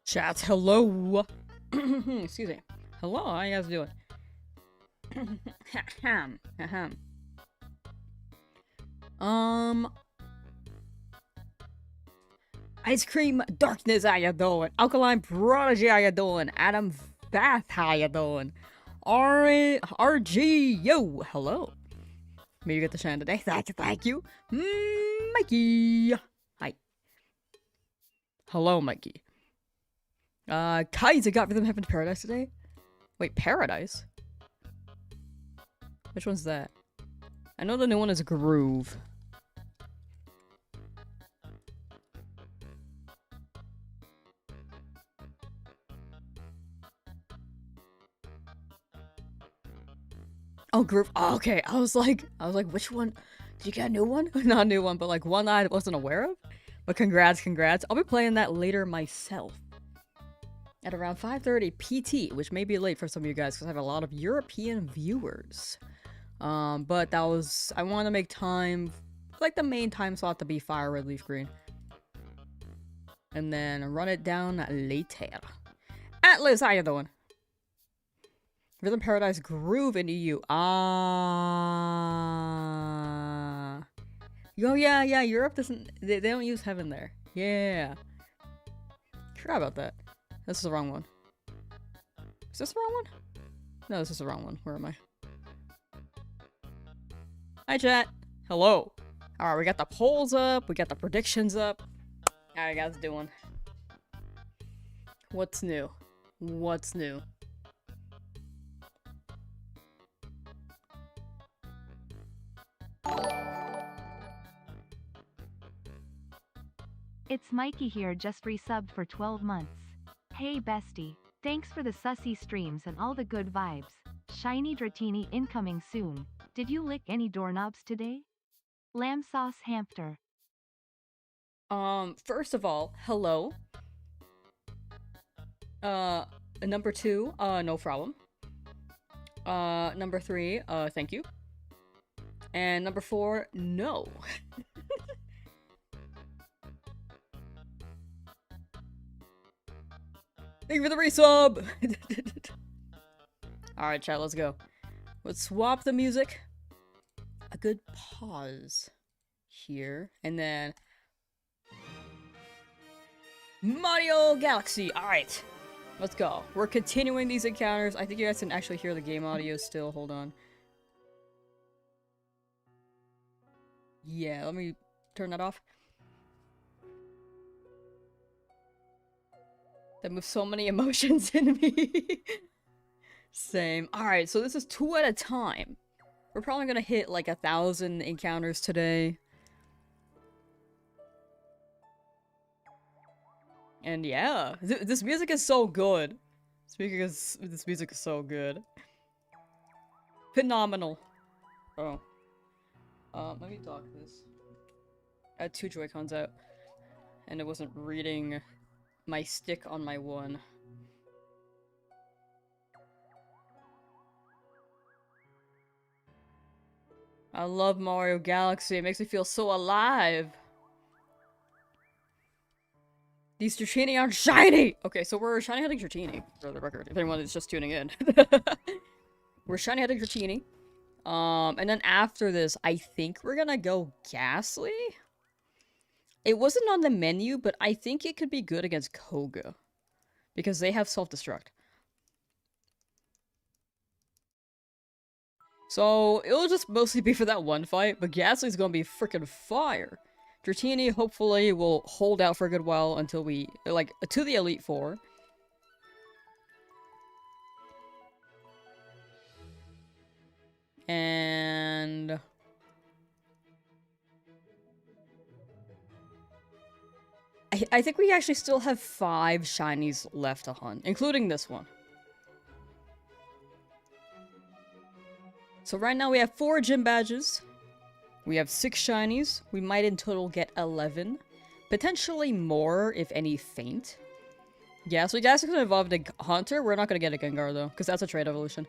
Chat, hello. Excuse me. Hello, how you guys doing? um, Ice Cream Darkness, how you doing? Alkaline Prodigy, how you doing? Adam Bath, how you doing? RG, yo, hello. Maybe you get the shine today. Thank you. Mikey. Hi. Hello, Mikey. Kaiser got for them heaven to paradise today? Wait, paradise? Which one's that? I know the new one is Groove. Oh, Groove. Oh, okay. I was like, which one? Did you get a new one? Not a new one, but like one I wasn't aware of. But congrats. I'll be playing that later myself. At around 5:30 PT, which may be late for some of you guys because I have a lot of European viewers. But that was, I want to make time, like the main time slot to be FireRed, LeafGreen. And then run it down later. Atlas, how you doing? Rhythm Paradise Groove in EU. Oh yeah, Europe doesn't, they don't use heaven there. Yeah. Forgot about that. This is the wrong one. Is this the wrong one? No, this is the wrong one. Where am I? Hi, chat. Hello. Alright, we got the polls up. We got the predictions up. How you guys doing? What's new? What's new? It's Mikey here, just resubbed for 12 months. Hey bestie, thanks for the sussy streams and all the good vibes. Shiny Dratini incoming soon. Did you lick any doorknobs today? Lamsauce hamster. First of all, hello. Number 2, no problem. Number 3, thank you. And number 4, no. Thank you for the resub! Alright, chat, let's go. Let's swap the music. A good pause here. And then Mario Galaxy! Alright. Let's go. We're continuing these encounters. I think you guys can actually hear the game audio still. Hold on. Yeah, let me turn that off. That moves so many emotions in me. Same. Alright, so this is 2 at a time. We're probably gonna hit like 1,000 encounters today. And yeah, this music is so good. This music is so good. Phenomenal. Oh. Let me dock this. I had 2 Joy-Cons out. And it wasn't reading my stick on my one. I love Mario Galaxy. It makes me feel so alive. These Dratini aren't shiny! Okay, so we're shiny heading Dratini, for the record, if anyone is just tuning in. We're shiny heading Dratini. And then after this, I think we're gonna go Ghastly? It wasn't on the menu, but I think it could be good against Koga. Because they have self-destruct. So, it'll just mostly be for that one fight, but Ghastly's gonna be freaking fire. Dratini hopefully will hold out for a good while until we, like, to the Elite Four. And I think we actually still have 5 shinies left to hunt, including this one. So right now we have 4 gym badges. We have 6 shinies. We might in total get 11. Potentially more if any faint. Yeah, so Gas is gonna evolve into Hunter. We're not gonna get a Gengar though, because that's a trade evolution.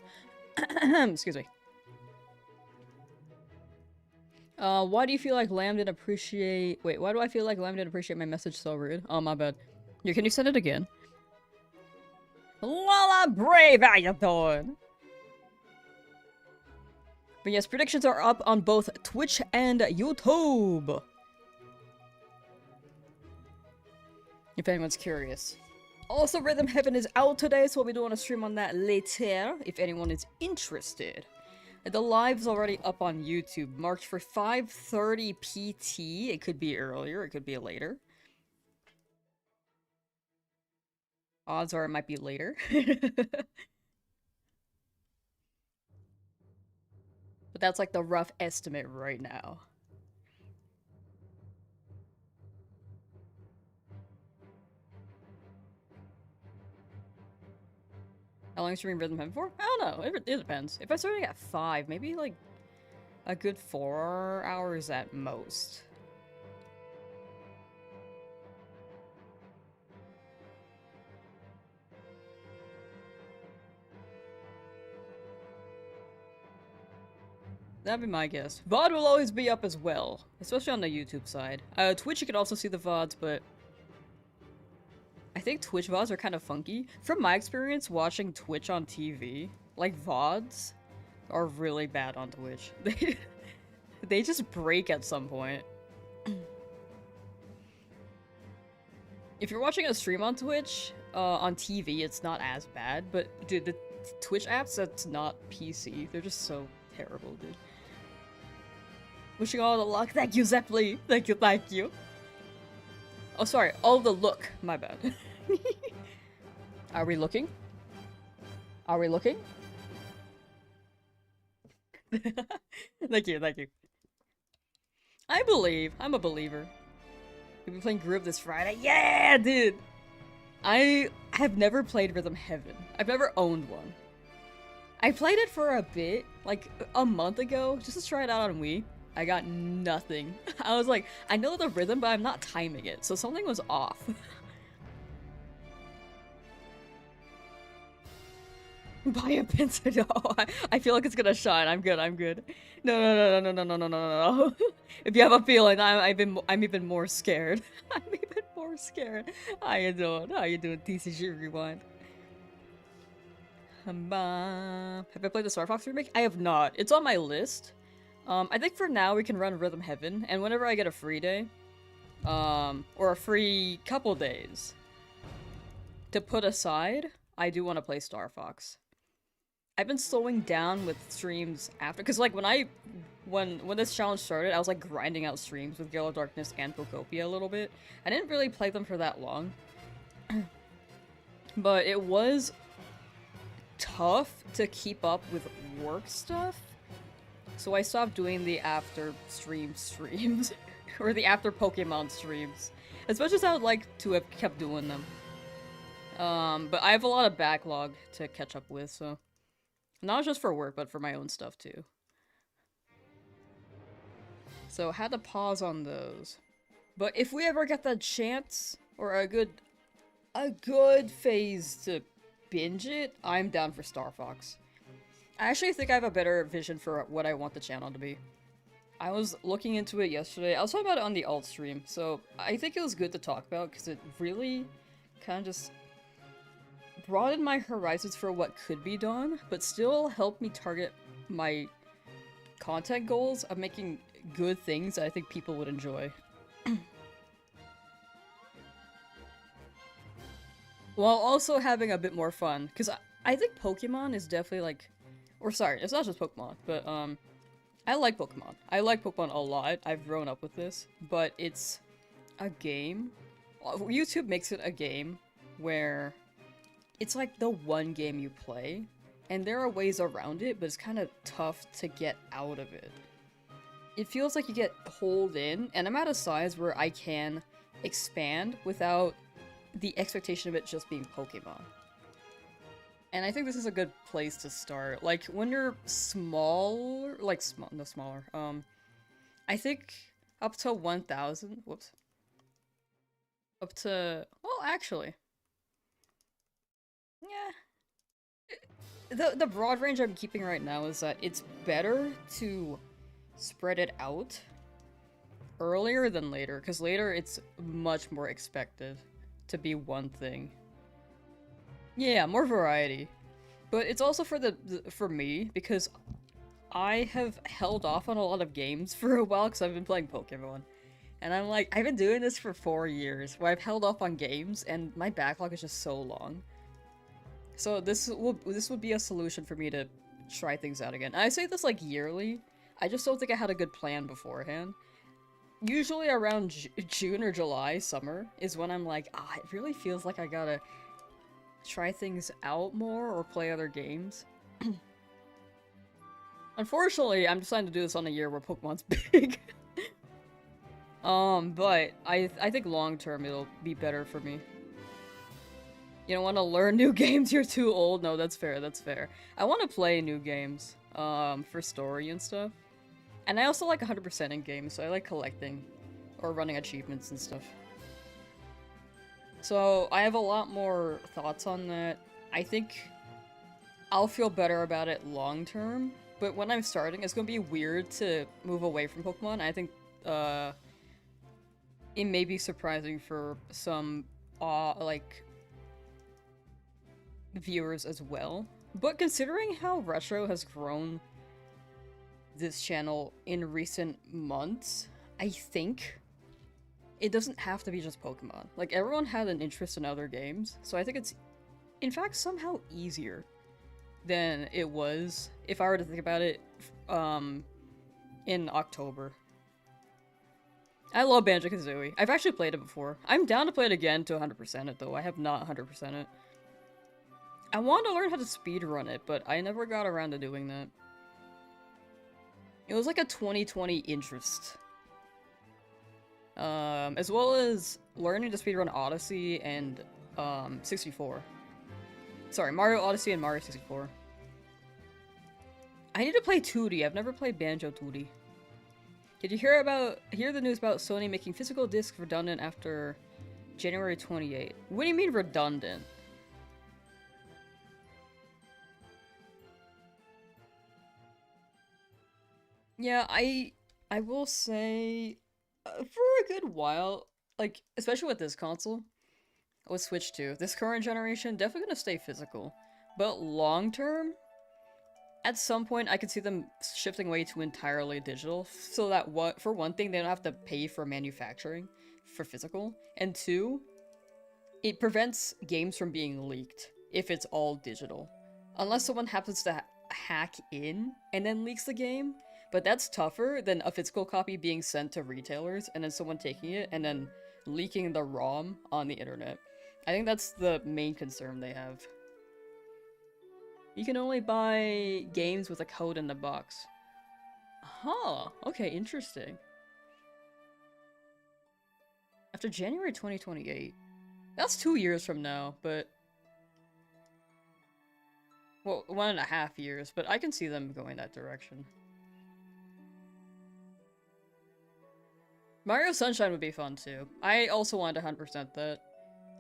Excuse me. Why do you feel like Lamb didn't appreciate... Wait, why do I feel like Lamb didn't appreciate my message so rude? Oh, my bad. Can you send it again? Lala Brave, how you doing? But yes, predictions are up on both Twitch and YouTube. If anyone's curious. Also, Rhythm Heaven is out today, so we'll be doing a stream on that later, if anyone is interested. The live's already up on YouTube, marked for 5:30 PT. It could be earlier, it could be later. Odds are it might be later. But that's like the rough estimate right now. How long is streaming Rhythm Heaven for? I don't know. It depends. If I started at 5, maybe like a good 4 hours at most. That'd be my guess. VOD will always be up as well, especially on the YouTube side. Twitch you can also see the VODs, but I think Twitch VODs are kind of funky. From my experience watching Twitch on TV, like VODs are really bad on Twitch. They just break at some point. If you're watching a stream on Twitch, on TV, it's not as bad, but dude, the Twitch apps that's not PC, they're just so terrible, dude. Wishing all the luck. Thank you, Zeppeli. Thank you, thank you. Oh, sorry. All the look. My bad. Are we looking? Are we looking? Thank you, thank you. I believe. I'm a believer. We'll be playing Groove this Friday. Yeah, dude! I have never played Rhythm Heaven. I've never owned one. I played it for a bit, like a month ago, just to try it out on Wii. I got nothing. I was like, I know the rhythm, but I'm not timing it, so something was off. Buy a pencil. No, I feel like it's gonna shine. I'm good. I'm good. No, no, no, no, no, no, no, no, no, no. If you have a feeling, I'm even more scared. I'm even more scared. How you doing? How you doing, TCG Rewind? Have I played the Star Fox remake? I have not. It's on my list. I think for now we can run Rhythm Heaven, and whenever I get a free day, or a free couple days to put aside, I do want to play Star Fox. I've been slowing down with streams after, because like when this challenge started, I was like grinding out streams with Gale of Darkness and Philcopia a little bit. I didn't really play them for that long, but it was tough to keep up with work stuff. So I stopped doing the after streams, or the after Pokemon streams. As much as I would like to have kept doing them. But I have a lot of backlog to catch up with, so. Not just for work, but for my own stuff too. So had to pause on those. But if we ever get the chance, or a good phase to binge it, I'm down for Star Fox. I actually think I have a better vision for what I want the channel to be. I was looking into it yesterday. I was talking about it on the alt stream, so I think it was good to talk about because it really kind of just broadened my horizons for what could be done, but still helped me target my content goals of making good things that I think people would enjoy. While also having a bit more fun, because I think Pokemon is definitely like, or sorry, it's not just Pokemon, but I like Pokemon. I like Pokemon a lot. I've grown up with this, but it's a game. YouTube makes it a game where it's like the one game you play, and there are ways around it, but it's kind of tough to get out of it. It feels like you get pulled in, and I'm at a size where I can expand without the expectation of it just being Pokemon. And I think this is a good place to start. Like, when you're smaller, like, no, smaller, I think up to 1,000, whoops. Up to, well, actually, yeah. The broad range I'm keeping right now is that it's better to spread it out earlier than later, because later it's much more expected to be one thing. Yeah, more variety. But it's also for for me, because I have held off on a lot of games for a while because I've been playing Pokemon. And I'm like, I've been doing this for 4 years, where I've held off on games, and my backlog is just so long. So this would be a solution for me to try things out again. And I say this like yearly. I just don't think I had a good plan beforehand. Usually around June or July, summer, is when I'm like, it really feels like I gotta try things out more or play other games. Unfortunately, I'm deciding to do this on a year where Pokemon's big. But I think long term it'll be better for me. You don't want to learn new games, you're too old. No, that's fair, that's fair. I want to play new games, for story and stuff. And I also like 100% in games, so I like collecting or running achievements and stuff. So I have a lot more thoughts on that. I think I'll feel better about it long term, but when I'm starting, it's gonna be weird to move away from Pokemon. I think, it may be surprising for some, like, viewers as well. But considering how retro has grown this channel in recent months, I think it doesn't have to be just Pokemon. Like, everyone had an interest in other games, so I think it's, in fact, somehow easier than it was if I were to think about it, in October. I love Banjo-Kazooie. I've actually played it before. I'm down to play it again to 100% it, though. I have not 100% it. I want to learn how to speedrun it, but I never got around to doing that. It was like a 2020 interest. As well as learning to speedrun Odyssey and, 64. Sorry, Mario Odyssey and Mario 64. I need to play Tootie. I've never played Banjo Tootie. Did you hear the news about Sony making physical discs redundant after January 28? What do you mean redundant? Yeah, I will say, for a good while, like, especially with this console, with Switch 2, this current generation, definitely gonna stay physical. But long term, at some point I could see them shifting away to entirely digital, so that for one thing, they don't have to pay for manufacturing for physical, and two, it prevents games from being leaked if it's all digital. Unless someone happens to hack in and then leaks the game, but that's tougher than a physical copy being sent to retailers and then someone taking it and then leaking the ROM on the internet. I think that's the main concern they have. You can only buy games with a code in the box. Huh, okay, interesting. After January 2028. That's 2 years from now, but... well, 1.5 years, but I can see them going that direction. Mario Sunshine would be fun too. I also want to 100% that.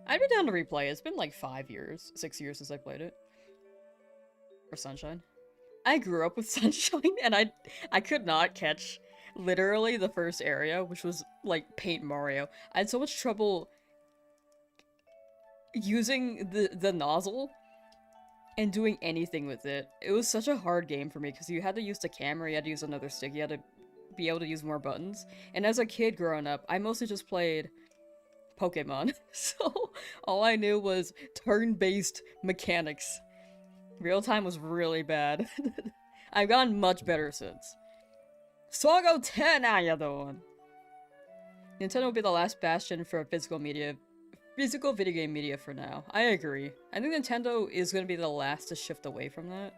I'd be down to replay it. It's been like 5 years, 6 years since I played it. For Sunshine. I grew up with Sunshine, and I could not catch literally the first area, which was like Paint Mario. I had so much trouble using the nozzle and doing anything with it. It was such a hard game for me because you had to use the camera, you had to use another stick, you had to be able to use more buttons. And as a kid growing up, I mostly just played Pokemon. So all I knew was turn-based mechanics. Real time was really bad. I've gotten much better since. Swago 10, how you doing? Nintendo will be the last bastion for physical video game media for now. I agree. I think Nintendo is going to be the last to shift away from that.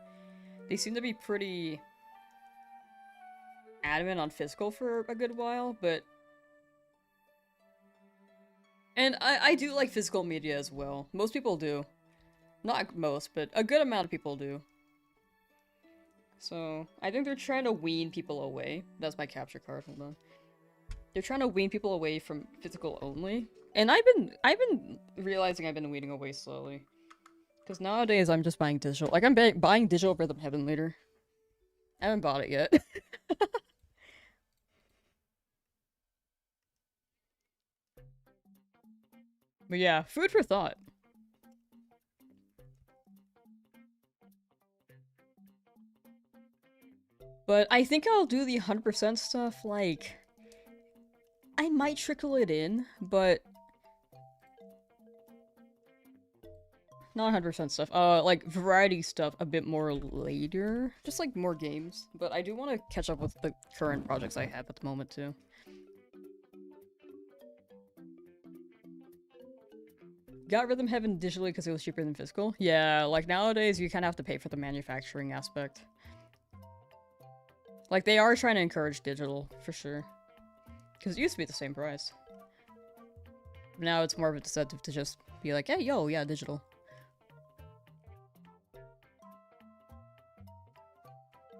They seem to be pretty adamant on physical for a good while, but... and I do like physical media as well. Most people do. Not most, but a good amount of people do. So, I think they're trying to wean people away. That's my capture card, hold on. They're trying to wean people away from physical only. And I've been realizing I've been weaning away slowly. Because nowadays I'm just buying digital. Like, I'm buying digital Rhythm Heaven later. I haven't bought it yet. But yeah, food for thought. But I think I'll do the 100% stuff, like... I might trickle it in, but... Not 100% stuff. Like, variety stuff a bit more later. Just, like, more games. But I do want to catch up with the current projects I have at the moment, too. Got Rhythm Heaven digitally because it was cheaper than physical? Yeah, like, nowadays you kind of have to pay for the manufacturing aspect. Like, they are trying to encourage digital, for sure. Because it used to be the same price. Now it's more of a incentive to just be like, hey, yo, yeah, digital.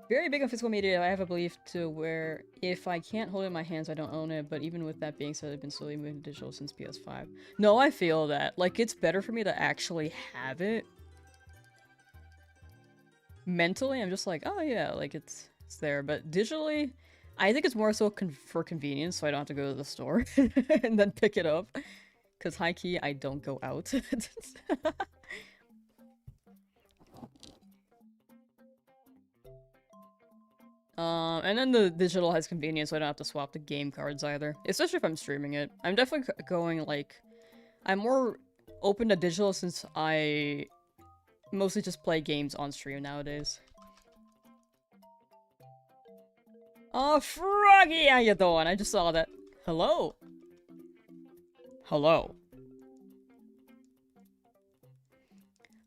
Very big on physical media. I have a belief to where if I can't hold it in my hands, I don't own it. But even with that being said, I've been slowly moving to digital since PS5. No, I feel that. Like, it's better for me to actually have it. Mentally, I'm just like, oh yeah, like, it's there. But digitally, I think it's more so for convenience, so I don't have to go to the store and then pick it up. Because high-key, I don't go out. And then the digital has convenience, so I don't have to swap the game cards either. Especially if I'm streaming it. I'm definitely going, like... I'm more open to digital since I mostly just play games on stream nowadays. Oh, Froggy! How you doing? I just saw that. Hello? Hello.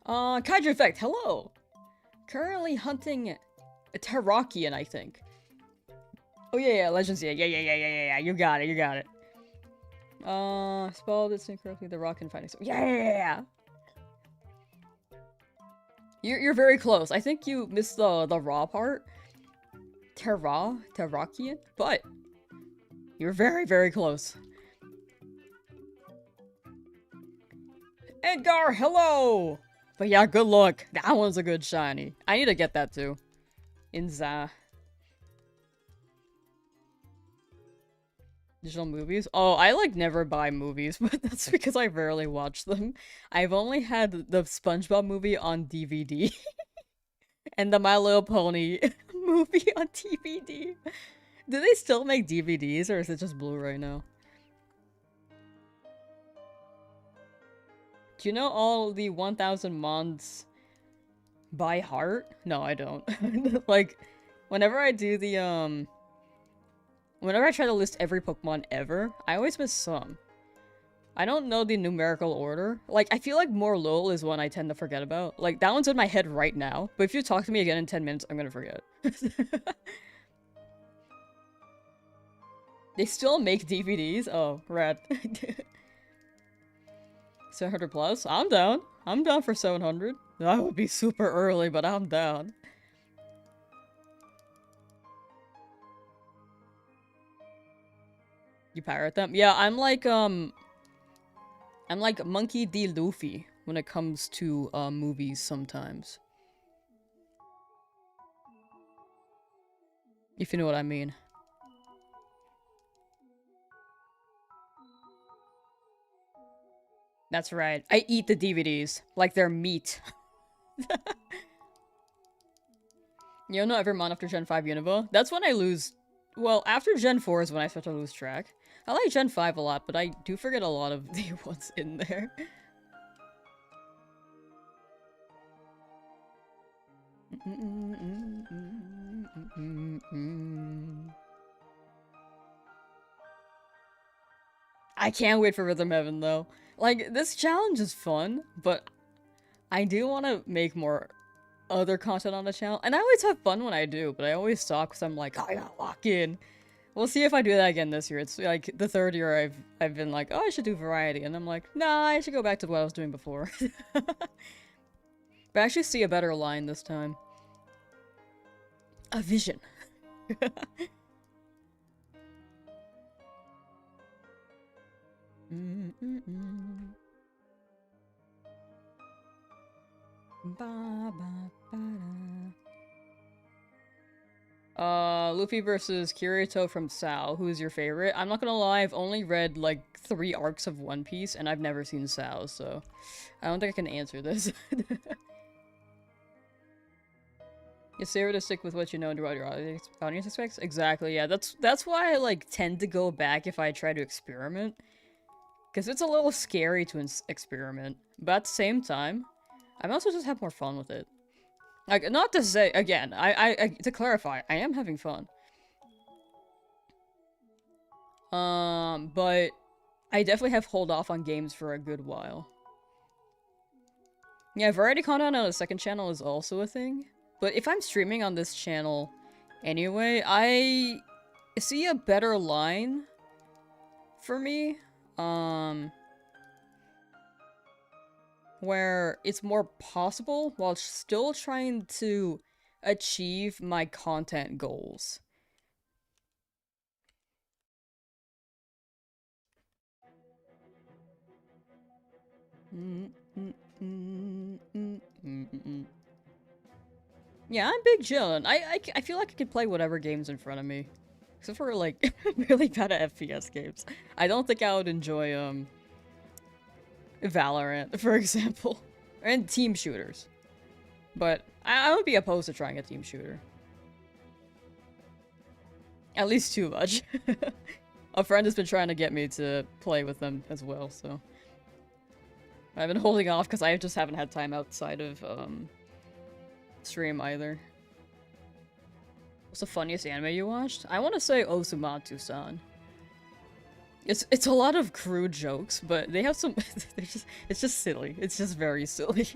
Kaiju Effect, hello! Currently hunting a Terrakion, I think. Oh yeah, Legends, yeah, you got it, spell this incorrectly, the rock and finding so yeah! You're very close. I think you missed the raw part. Terrakion? But you're very, very close. Edgar, hello! But yeah, good luck. That one's a good shiny. I need to get that too. Inza. Digital movies? Oh, I like never buy movies, but that's because I rarely watch them. I've only had the SpongeBob movie on DVD. And the My Little Pony movie on DVD. Do they still make DVDs or is it just Blu-ray now? Do you know all the 1000 Mons by heart? No, I don't. Like, whenever I do the, whenever I try to list every Pokemon ever, I always miss some. I don't know the numerical order. Like, I feel like Morlul is one I tend to forget about. Like, that one's in my head right now, but if you talk to me again in 10 minutes, I'm gonna forget. They still make DVDs? Oh, rad. 700 plus? I'm down. I'm down for 700. That would be super early, but I'm down. You pirate them? Yeah, I'm like Monkey D. Luffy when it comes to movies sometimes. If you know what I mean. That's right. I eat the DVDs like they're meat. You don't know Evermon after Gen 5 Unova? That's when I lose... Well, after Gen 4 is when I start to lose track. I like Gen 5 a lot, but I do forget a lot of the ones in there. I can't wait for Rhythm Heaven, though. Like, this challenge is fun, but I do want to make more other content on the channel. And I always have fun when I do, but I always stop because I'm like, oh, I gotta lock in. We'll see if I do that again this year. It's like the third year I've been like, oh, I should do variety. And I'm like, nah, I should go back to what I was doing before. But I actually see a better line this time. A vision. Luffy versus Kirito from Sao. Who's your favorite? I'm not gonna lie, I've only read like 3 arcs of One Piece and I've never seen Sao, so I don't think I can answer this. It's safer to stick with what you know and do what your audience expects. Exactly, yeah. That's why I like tend to go back if I try to experiment. Because it's a little scary to experiment. But at the same time, I might also just have more fun with it. Like, not to say, again, to clarify, I am having fun. But I definitely have hold off on games for a good while. Yeah, variety content on a second channel is also a thing. But if I'm streaming on this channel anyway, I see a better line for me. Where it's more possible while still trying to achieve my content goals. Yeah, I'm big chillin'. I feel like I could play whatever games in front of me. Except for, like, really bad at FPS games. I don't think I would enjoy, Valorant, for example. And team shooters. But I would be opposed to trying a team shooter. At least too much. A friend has been trying to get me to play with them as well, so... I've been holding off because I just haven't had time outside of, stream either. What's the funniest anime you watched? I want to say Osumatsu-san. It's a lot of crude jokes, but they have some... it's just silly. It's just very silly.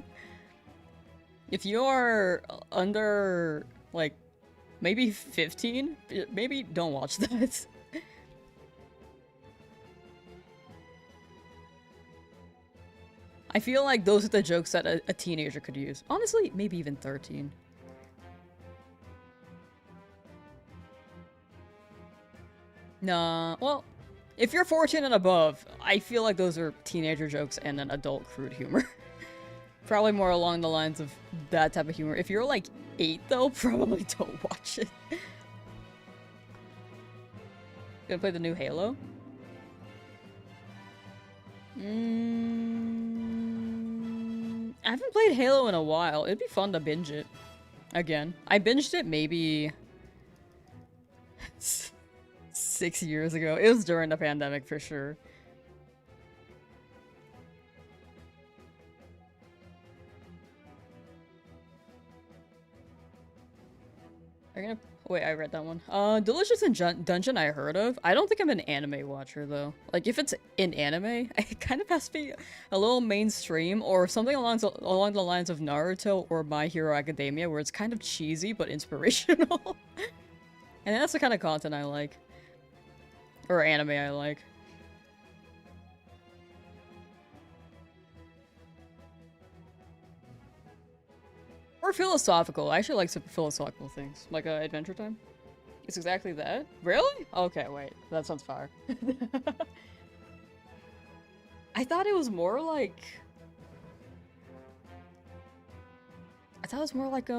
If you are under, like, maybe 15, maybe don't watch that. I feel like those are the jokes that a teenager could use. Honestly, maybe even 13. Nah, well, if you're 14 and above, I feel like those are teenager jokes and an adult crude humor. Probably more along the lines of that type of humor. If you're like 8 though, probably don't watch it. Gonna play the new Halo? I haven't played Halo in a while. It'd be fun to binge it. Again. I binged it maybe... 6 years ago. It was during the pandemic for sure. Are you gonna... Wait, I read that one. Delicious in Dungeon I heard of. I don't think I'm an anime watcher, though. Like, if it's in anime, it kind of has to be a little mainstream, or something along the lines of Naruto or My Hero Academia, where it's kind of cheesy, but inspirational. And that's the kind of content I like. Or anime I like. Or philosophical. I actually like super philosophical things. Like Adventure Time. It's exactly that. Really? Okay, wait. That sounds fire. I thought it was more like... I thought it was more like, I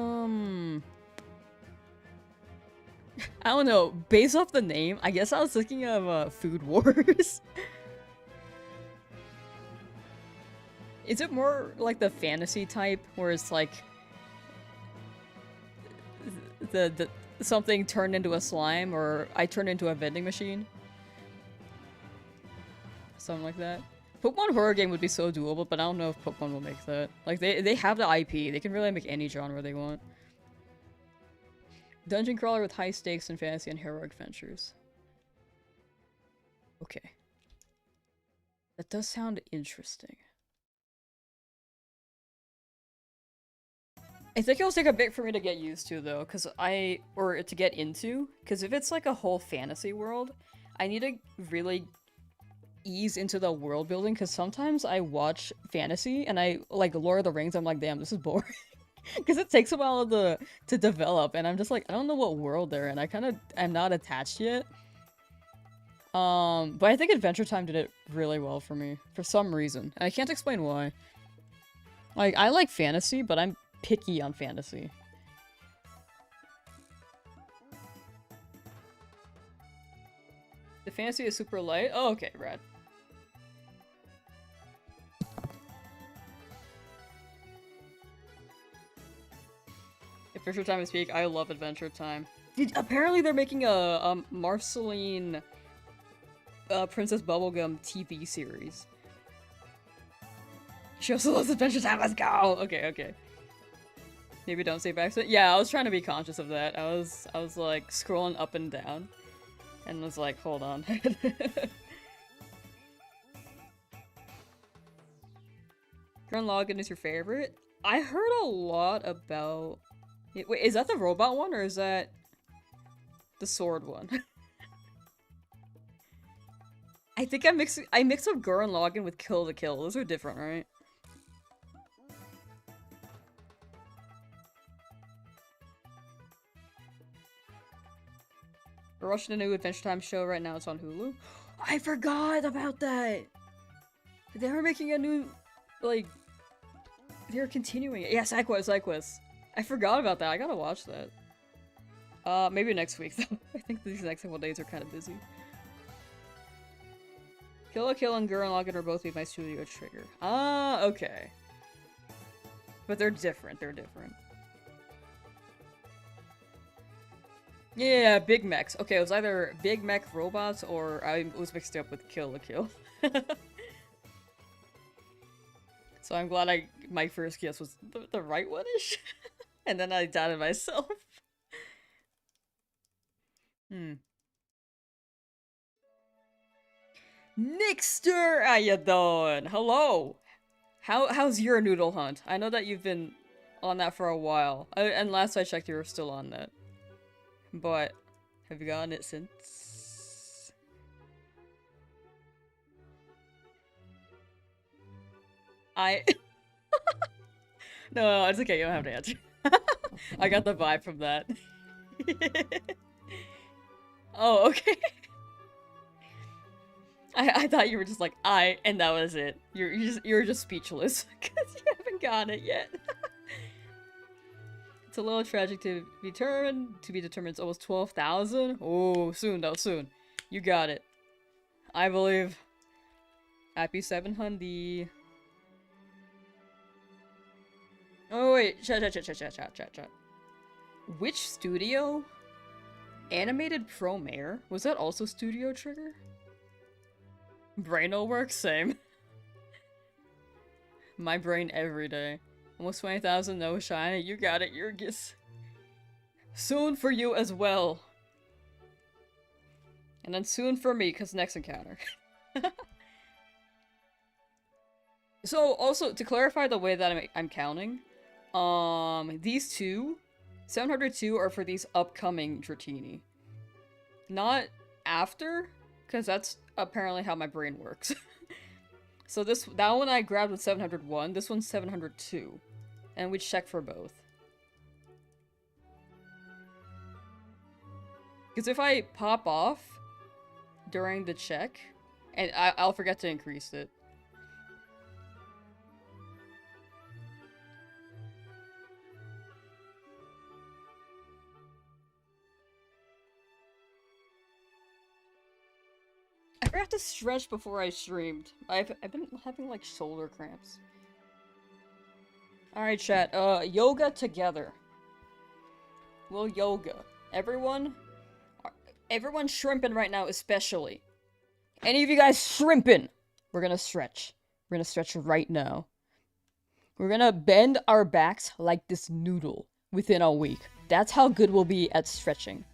don't know. Based off the name, I guess I was thinking of Food Wars. Is it more like the fantasy type, where it's like... the something turned into a slime, or I turned into a vending machine? Something like that. Pokemon horror game would be so doable, but I don't know if Pokemon will make that. Like, they have the IP. They can really make any genre they want. Dungeon crawler with high stakes and fantasy and heroic adventures. Okay. That does sound interesting. I think it'll take a bit for me to get used to, though, or to get into, because if it's like a whole fantasy world, I need to really ease into the world building, because sometimes I watch fantasy, and like Lord of the Rings, I'm like, damn, this is boring. Because it takes a while to develop, and I'm just like, I don't know what world they're in. I kind of am not attached yet. But I think Adventure Time did it really well for me, for some reason. And I can't explain why. Like, I like fantasy, but I'm picky on fantasy. The fantasy is super light? Oh, okay, rad. Adventure Time is peak. I love Adventure Time. Apparently they're making a Marceline Princess Bubblegum TV series. She also loves Adventure Time. Let's go. Okay, okay. Maybe don't say back. Yeah, I was trying to be conscious of that. I was like scrolling up and down, and was like, hold on. Gurren Lagann is your favorite? I heard a lot about. Wait, is that the robot one or is that the sword one? I think I mix up Gurren Lagann with Kill the Kill. Those are different, right? We're watching a new Adventure Time show right now. It's on Hulu. I forgot about that! They were making a new, like, they're continuing it. Yeah, SideQuest. I forgot about that. I gotta watch that. Maybe next week, though. I think these next couple days are kind of busy. Kill la Kill and Gurren Lagann are both my studio trigger. Ah, okay. But they're different. They're different. Yeah, Big Mechs. Okay, it was either Big Mech robots or I was mixed up with Kill la Kill. So I'm glad my first guess was the right one-ish. And then I doubted myself. Nixter, how you doing? Hello. How's your noodle hunt? I know that you've been on that for a while. And last I checked, you were still on that. But have you gotten it since? No, it's okay. You don't have to answer. I got the vibe from that. Oh, okay. I thought you were just like, and that was it. You're just speechless because you haven't gotten it yet. It's a little tragic to be determined. It's almost 12,000. Oh, soon though, soon. You got it. I believe. Happy 700. Oh wait, chat. Which studio? Animated Promare? Was that also Studio Trigger? Brain'll work? Same. My brain every day. Almost 20,000, no shiny. You got it, Yurgis. Soon for you as well. And then soon for me, because next encounter. So, also, to clarify the way that I'm counting, these two, 702 are for these upcoming Dratini. Not after, because that's apparently how my brain works. So that one I grabbed with 701, this one's 702. And we check for both. Because if I pop off during the check, and I'll forget to increase it. I forgot to stretch before I streamed. I've been having like shoulder cramps. Alright chat, yoga together. Well, yoga. Everyone shrimping right now especially. Any of you guys shrimping? We're gonna stretch. We're gonna stretch right now. We're gonna bend our backs like this noodle within a week. That's how good we'll be at stretching.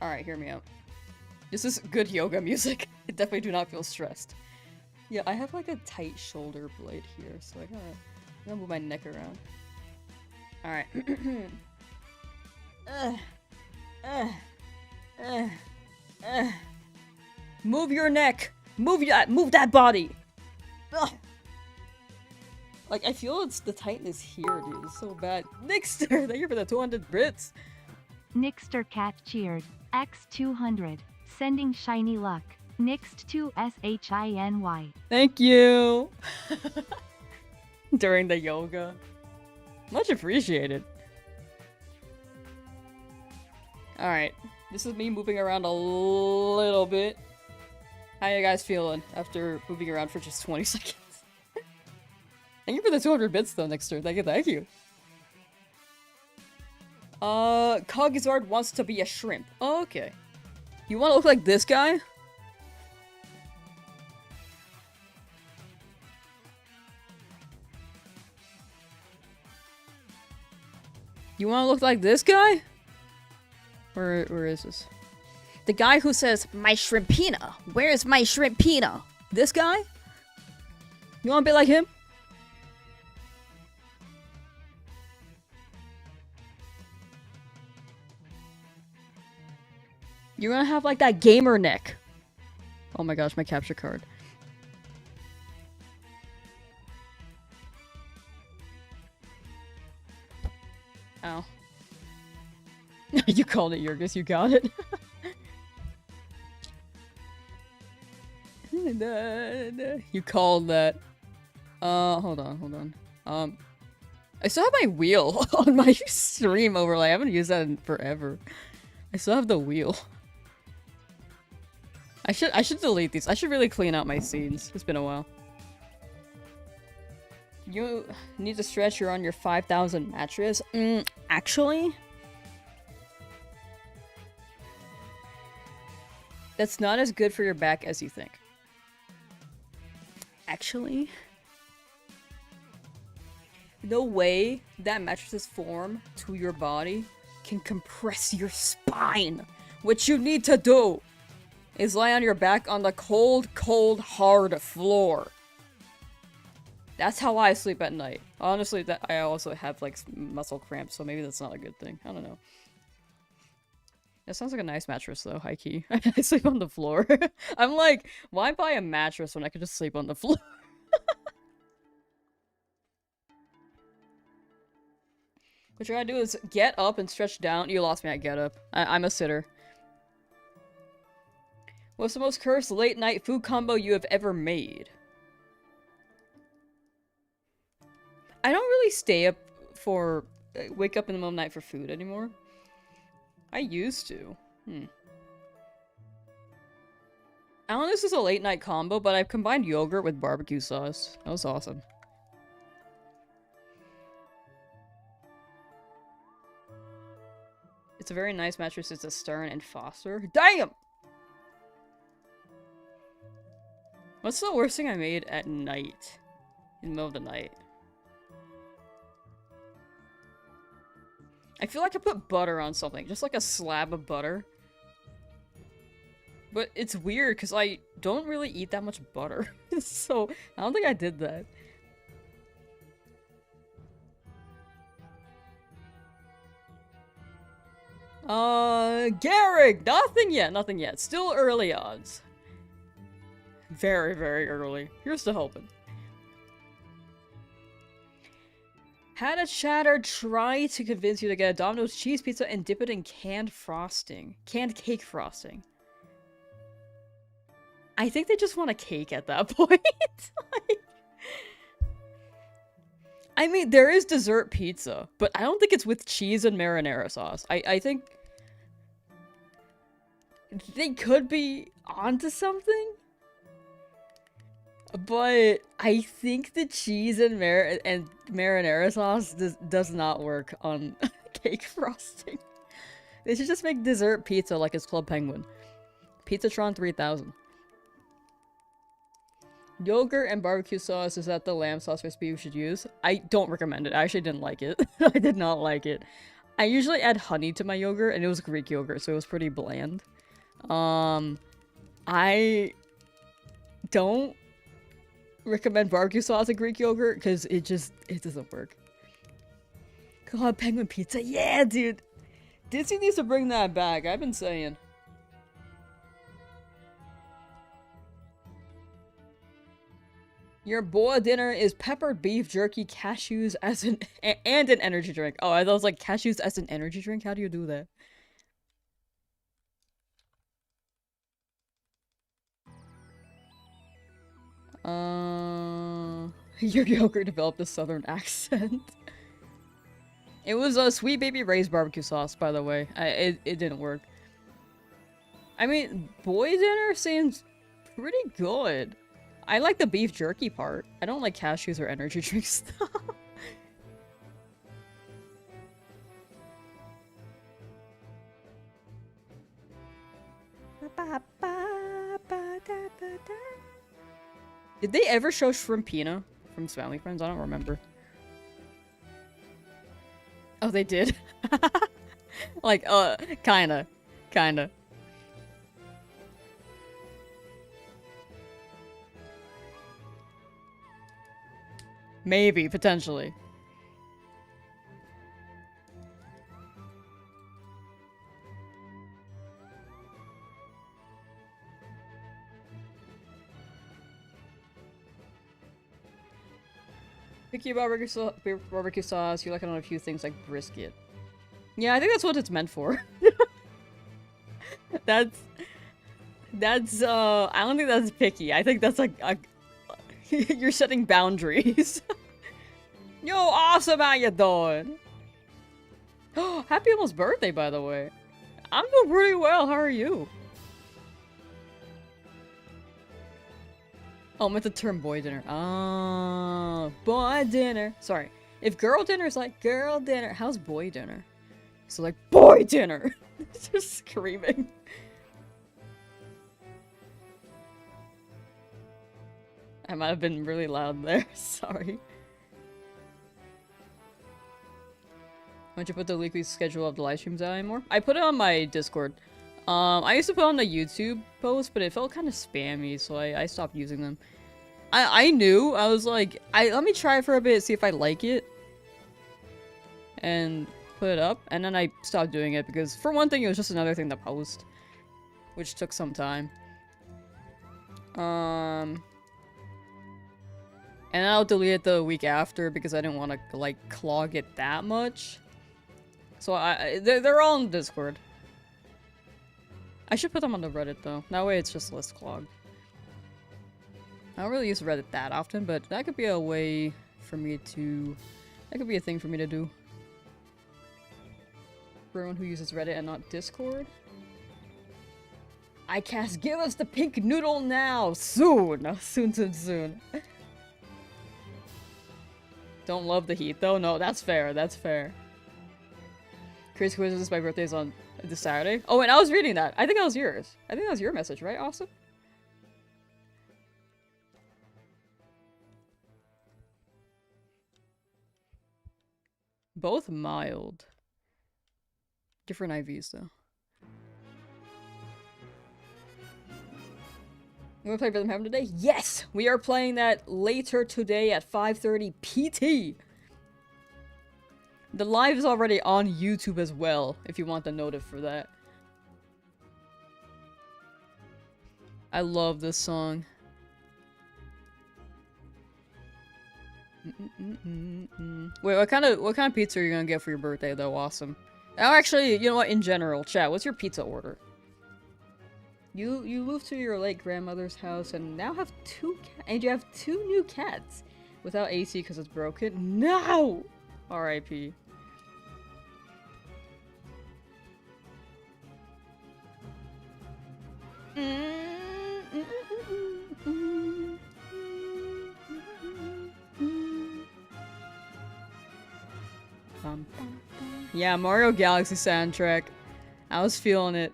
Alright, hear me out. This is good yoga music. I definitely do not feel stressed. Yeah, I have like a tight shoulder blade here, so I gotta move my neck around. Alright. Move your neck! Move that body! Ugh. Like, I feel it's the tightness here, dude. It's so bad. Nixter! Thank you for the 200 bits! Nixter Cat cheered. X200. Sending shiny luck. Nixt to SHINY. Thank you! During the yoga. Much appreciated. Alright. This is me moving around a little bit. How you guys feeling after moving around for just 20 seconds? Thank you for the 200 bits though, Nixter. Thank you. Cogizard wants to be a shrimp. Oh, okay. You want to look like this guy? You want to look like this guy? Where is this? The guy who says, "My shrimpina. Where's my shrimpina?" This guy? You want to be like him? You're gonna have like that gamer neck. Oh my gosh, my capture card. Ow. You called it, Yurgis. You got it. You called that. Hold on. I still have my wheel on my stream overlay. I haven't used that in forever. I still have the wheel. I should delete these. I should really clean out my scenes. It's been a while. You need to stretch. You're on your 5,000 mattress. Actually, that's not as good for your back as you think. Actually, the way that mattresses form to your body can compress your spine. What you need to do is lie on your back on the cold, hard floor. That's how I sleep at night. Honestly, that I also have like muscle cramps, so maybe that's not a good thing. I don't know. That sounds like a nice mattress though, high key. I sleep on the floor. I'm like, why buy a mattress when I could just sleep on the floor? What you gotta do is get up and stretch down. You lost me at get up. I'm a sitter. What's the most cursed late night food combo you have ever made? I don't really stay up for... wake up in the middle of the night for food anymore. I used to. I don't know if this is a late night combo, but I've combined yogurt with barbecue sauce. That was awesome. It's a very nice mattress. It's a Stern and Foster. Damn! What's the worst thing I made at night? In the middle of the night? I feel like I put butter on something. Just like a slab of butter. But it's weird because I don't really eat that much butter. So, I don't think I did that. Garrick! Nothing yet. Still early odds. Very, very early. Here's to hoping. Had a chatter try to convince you to get a Domino's cheese pizza and dip it in canned frosting. Canned cake frosting. I think they just want a cake at that point. I mean, there is dessert pizza, but I don't think it's with cheese and marinara sauce. I think they could be onto something. But I think the cheese and marinara sauce does not work on cake frosting. They should just make dessert pizza like it's Club Penguin. Pizzatron 3000. Yogurt and barbecue sauce, is that the Lamsauce recipe you should use? I don't recommend it. I actually didn't like it. I did not like it. I usually add honey to my yogurt, and it was Greek yogurt, so it was pretty bland. I don't recommend barbecue sauce and Greek yogurt because it doesn't work. Club Penguin pizza, yeah, dude. Disney needs to bring that back. I've been saying. Your boy dinner is peppered beef jerky, cashews as and an energy drink. Oh, I thought it was like cashews as an energy drink. How do you do that? Your yogurt developed a southern accent. It was a Sweet Baby Ray's barbecue sauce, by the way. It didn't work. I mean, boy dinner seems pretty good. I like the beef jerky part. I don't like cashews or energy drink stuff. Did they ever show Shrimpina from Family Friends? I don't remember. Oh, they did? Like, kinda. Kinda. Maybe, potentially. Picky about barbecue sauce, you like it on a few things like brisket. Yeah, I think that's what it's meant for. That's, I don't think that's picky. I think that's like, you're setting boundaries. Yo, awesome, how you doing? Happy almost birthday, by the way. I'm doing pretty well, how are you? Oh, I meant the term boy dinner. Oh, boy dinner. Sorry. If girl dinner is like girl dinner, how's boy dinner? So like, boy dinner! Just screaming. I might have been really loud there, sorry. Why don't you put the weekly schedule of the live streams out anymore? I put it on my Discord. I used to put on the YouTube post, but it felt kind of spammy, so I stopped using them. I knew, I was like, let me try it for a bit, see if I like it. And put it up, and then I stopped doing it because, for one thing, it was just another thing to post. Which took some time. And I'll delete it the week after because I didn't want to, like, clog it that much. So they're all in Discord. I should put them on the Reddit though. That way it's just less clogged. I don't really use Reddit that often, but that could be a way for me to... That could be a thing for me to do. For everyone who uses Reddit and not Discord. iCast, give us the pink noodle now! Soon! Soon. Don't love the heat though? No, that's fair, that's fair. Crazy Quizzes, my birthday's on this Saturday. Oh, and I was reading that. I think that was yours. I think that was your message, right? Awesome. Both mild. Different IVs, though. You wanna play Rhythm Heaven today? Yes! We are playing that later today at 5:30 PT! The live is already on YouTube as well, if you want the notif for that. I love this song. Wait, what kind of pizza are you gonna get for your birthday though? Awesome. Oh, actually, you know what? In general, chat, what's your pizza order? You moved to your late grandmother's house and now have and you have 2 new cats without AC because it's broken. No. R.I.P. Yeah, Mario Galaxy soundtrack. I was feeling it.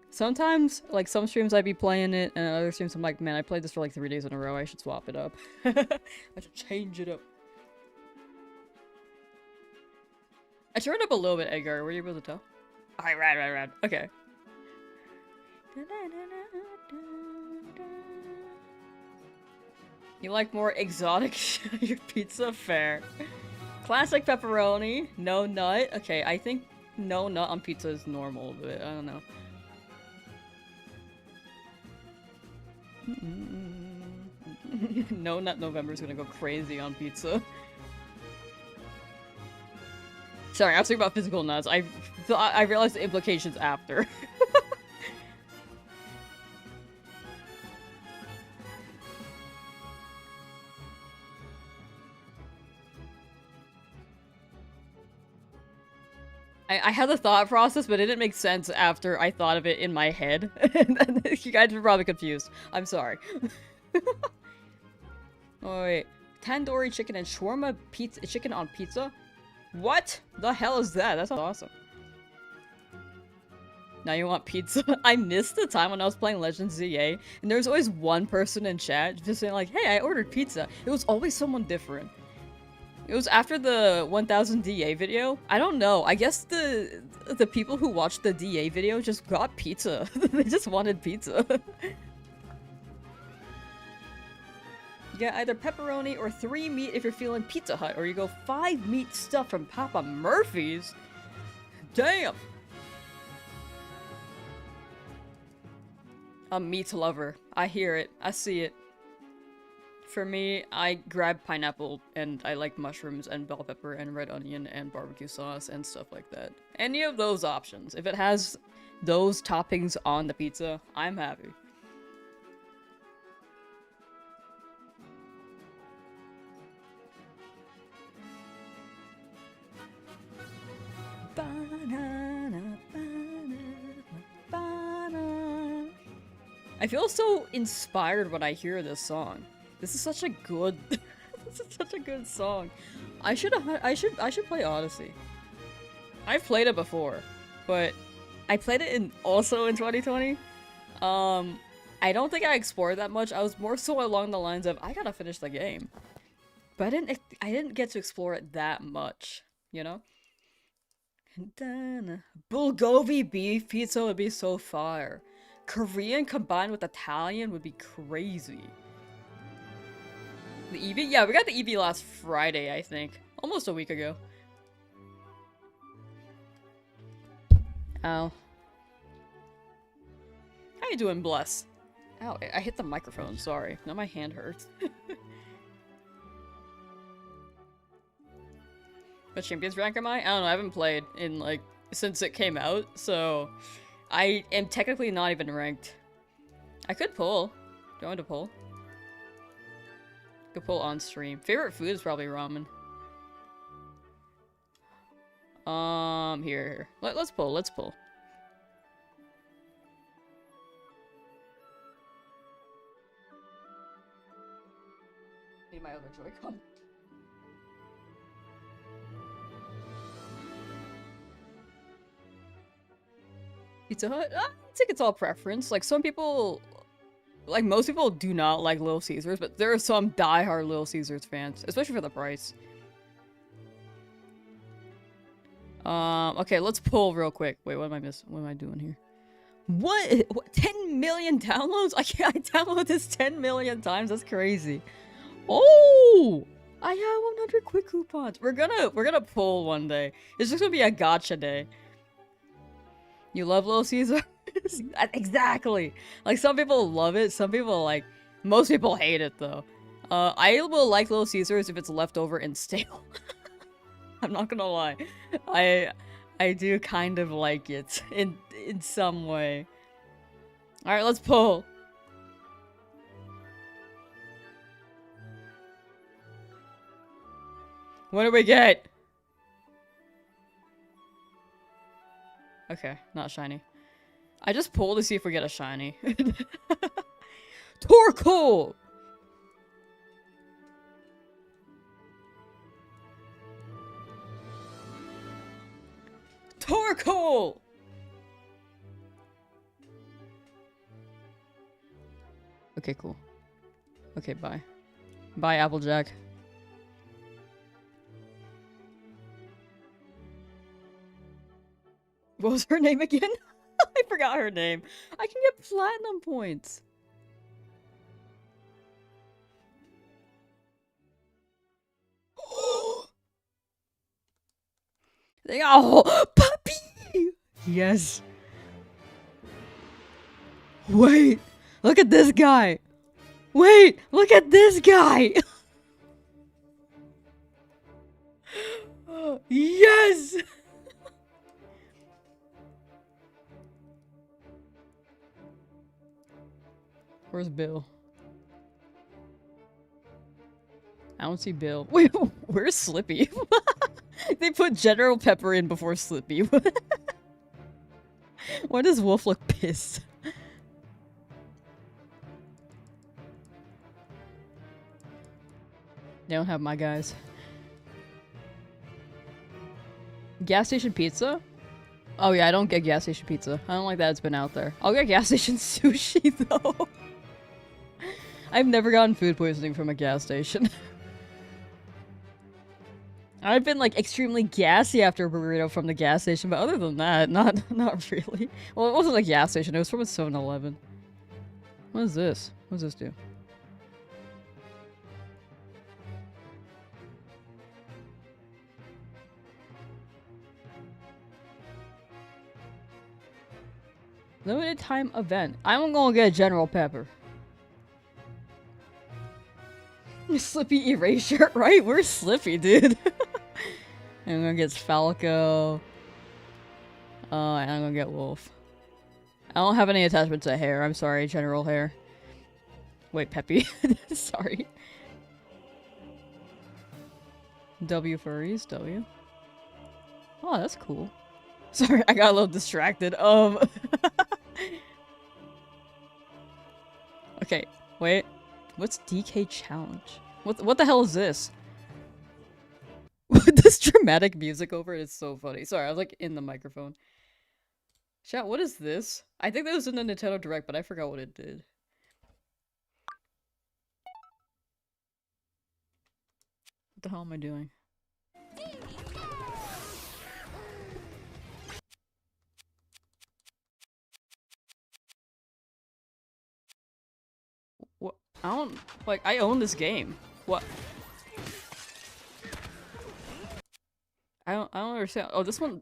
Sometimes, like, some streams I'd be playing it, and other streams I'm like, man, I played this for like 3 days in a row, I should swap it up. I should change it up. I turned up a little bit, Edgar. Were you able to tell? Alright, right. Okay. You like more exotic your pizza? Fair. Classic pepperoni, no nut. Okay, I think no nut on pizza is normal, but I don't know. No Nut November's gonna go crazy on pizza. Sorry, I was thinking about physical nuts. I realized the implications after. I had the thought process, but it didn't make sense after I thought of it in my head. And you guys were probably confused. I'm sorry. Oh, wait. Tandoori chicken and shawarma pizza chicken on pizza? What the hell is that? That sounds awesome. Now you want pizza? I missed the time when I was playing Legends ZA, and there was always one person in chat just saying like, hey, I ordered pizza. It was always someone different. It was after the 1000 DA video. I don't know. I guess the people who watched the DA video just got pizza. They just wanted pizza. You get either pepperoni or 3 meat if you're feeling Pizza Hut, or you go 5 meat stuff from Papa Murphy's. Damn! A meat lover. I hear it. I see it. For me, I grab pineapple, and I like mushrooms and bell pepper and red onion and barbecue sauce and stuff like that. Any of those options. If it has those toppings on the pizza, I'm happy. I feel so inspired when I hear this song. This is such a good this is such a good song. I should play Odyssey. I've played it before, but I played it also in 2020. I don't think I explored that much. I was more so along the lines of I gotta finish the game. But I didn't get to explore it that much, you know? Bulgogi beef pizza would be so fire. Korean combined with Italian would be crazy. The Eevee? Yeah, we got the Eevee last Friday, I think. Almost a week ago. Ow. How you doing, Bless? Ow, I hit the microphone, sorry. Now my hand hurts. What Champions rank am I? I don't know, I haven't played in, like, since it came out, so... I am technically not even ranked. I could pull. Do you want me to pull? Could pull on stream. Favorite food is probably ramen. Here. Let's pull, let's pull. Need my other Joy-Con. Pizza Hut? I think it's all preference. Like, some people... Like, most people do not like Little Caesars, but there are some die-hard Little Caesars fans. Especially for the price. Okay, let's pull real quick. Wait, what am I missing? What am I doing here? What? 10 million downloads? I downloaded this 10 million times? That's crazy. Oh! I have 100 quick coupons. We're gonna pull one day. It's just gonna be a gotcha day. You love Little Caesars? Exactly! Like, some people love it, some people, like... Most people hate it, though. I will like Little Caesars if it's leftover and stale. I'm not gonna lie. I do kind of like it. In some way. Alright, let's pull. What do we get? Okay, not shiny. I just pulled to see if we get a shiny. Torkoal! Torkoal! Okay, cool. Okay, bye. Bye, Applejack. What was her name again? I forgot her name. I can get platinum points. Oh, puppy! Yes. Wait, look at this guy. Wait, look at this guy. Yes. Where's Bill? I don't see Bill. Wait, where's Slippy? They put General Pepper in before Slippy. Why does Wolf look pissed? They don't have my guys. Gas station pizza? Oh yeah, I don't get gas station pizza. I don't like that it's been out there. I'll get gas station sushi though. I've never gotten food poisoning from a gas station. I've been like extremely gassy after a burrito from the gas station, but other than that, not really. Well, it wasn't a gas station, it was from a 7-Eleven. What is this? What does this do? Limited time event. I'm gonna get General Pepper. Slippy erasure, right? Where's Slippy, dude? I'm gonna get Falco. And I'm gonna get Wolf. I don't have any attachment to hair. I'm sorry, General Hair. Wait, Peppy. Sorry. W furries, W. Oh, that's cool. Sorry, I got a little distracted. Okay, wait. What's DK challenge? What the hell is this? This dramatic music over it is so funny. Sorry, I was like in the microphone. Chat, what is this? I think that was in the Nintendo Direct, but I forgot what it did. What the hell am I doing? What? I don't like. I own this game. What? I don't understand. Oh, this one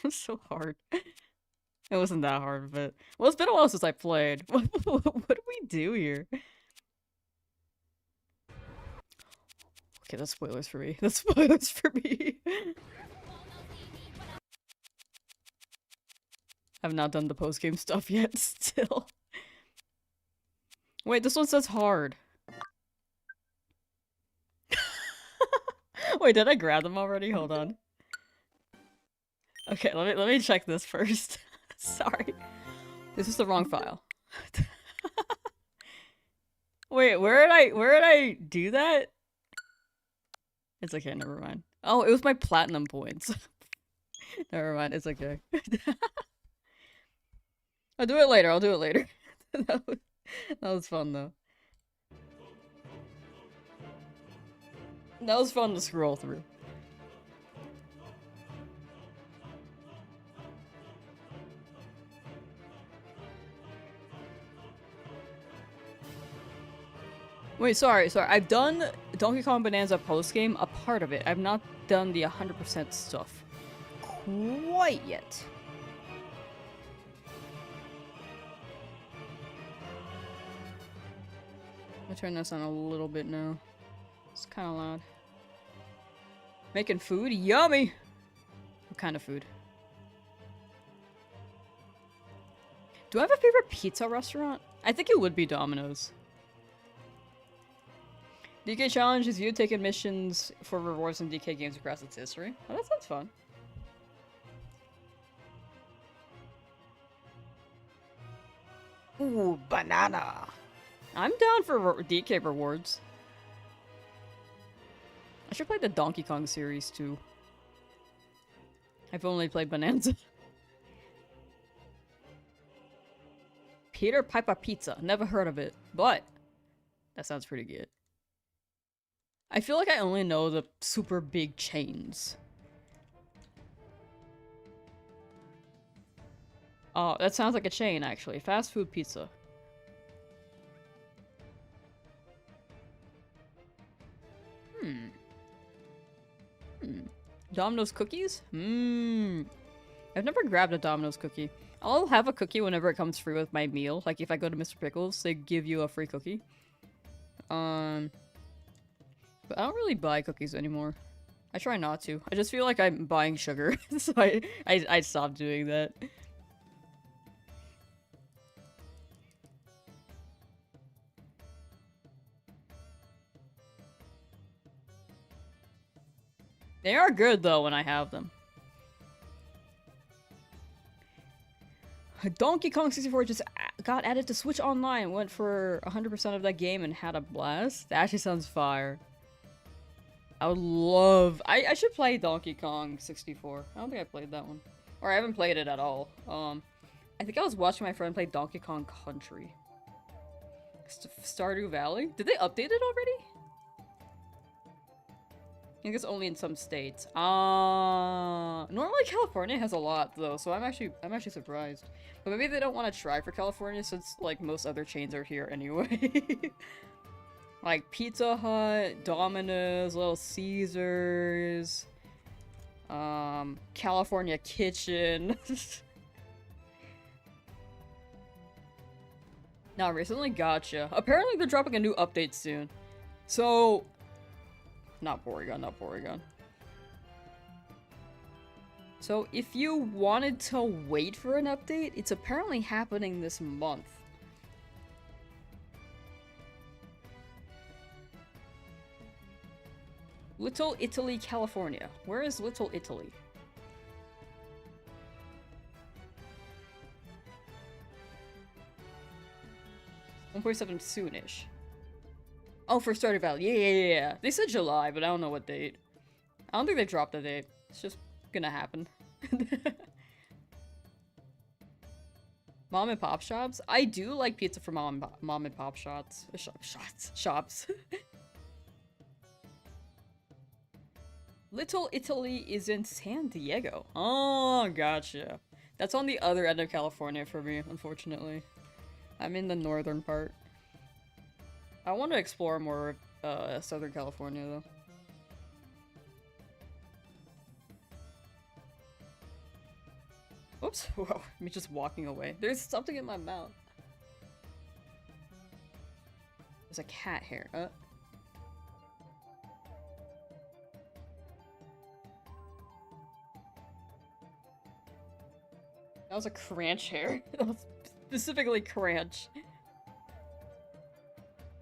was so hard. It wasn't that hard, but well, it's been a while since I played. What do we do here? Okay, that's spoilers for me. That's spoilers for me. I've not done the post-game stuff yet, still. Wait, this one says hard. Wait, did I grab them already? Hold on. Okay, let me check this first. Sorry. This is the wrong file. Wait, where did I do that? It's okay, never mind. Oh, it was my platinum points. Never mind, it's okay. I'll do it later, I'll do it later. That was fun though. That was fun to scroll through. Wait, sorry. I've done Donkey Kong Bonanza post-game, a part of it. I've not done the 100% stuff quite yet. I'm gonna turn this on a little bit now. It's kind of loud. Making food? Yummy! What kind of food? Do I have a favorite pizza restaurant? I think it would be Domino's. DK Challenge is you taking missions for rewards in DK games across its history. Oh, that sounds fun. Ooh, banana! I'm down for DK rewards. I should play the Donkey Kong series too. I've only played Bonanza. Peter Piper Pizza. Never heard of it, but that sounds pretty good. I feel like I only know the super big chains. Oh, that sounds like a chain, actually. Fast food pizza. Domino's cookies? I've never grabbed a Domino's cookie. I'll have a cookie whenever it comes free with my meal. Like if I go to Mr. Pickles, they give you a free cookie. But I don't really buy cookies anymore. I try not to. I just feel like I'm buying sugar, so I stopped doing that. They are good though when I have them. Donkey Kong 64 just got added to Switch Online, went for 100% of that game and had a blast. That actually sounds fire. I would love... I should play Donkey Kong 64. I don't think I played that one. Or I haven't played it at all. I think I was watching my friend play Donkey Kong Country. Stardew Valley? Did they update it already? I think it's only in some states. Normally California has a lot though, so I'm actually surprised. But maybe they don't want to try for California since like most other chains are here anyway. Like Pizza Hut, Domino's, Little Caesars, California Kitchen. Now recently, gotcha. Apparently they're dropping a new update soon. So, not Porygon. So if you wanted to wait for an update, it's apparently happening this month. Little Italy, California. Where is Little Italy? $1.7 soonish. Oh, for Stardew Valley. Yeah. They said July, but I don't know what date. I don't think they dropped the date. It's just gonna happen. Mom and pop shops? I do like pizza from mom and pop shops. Shops. Little Italy is in San Diego. Oh, gotcha. That's on the other end of California for me, unfortunately. I'm in the northern part. I want to explore more Southern California, though. Oops. Whoa. Me just walking away. There's something in my mouth. There's a cat hair. That was a cranch hair. That was specifically cranch.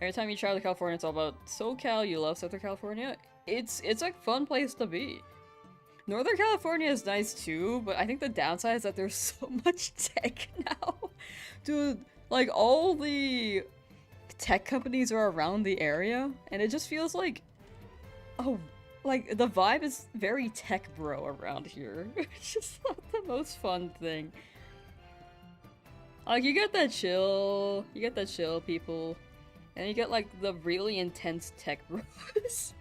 Every time you travel to California, it's all about SoCal. You love Southern California. It's a fun place to be. Northern California is nice too, but I think the downside is that there's so much tech now. Dude, like all the tech companies are around the area, and it just feels like, oh, like the vibe is very tech bro around here. It's just not the most fun thing. Like you get that chill people, and you get like the really intense tech bros.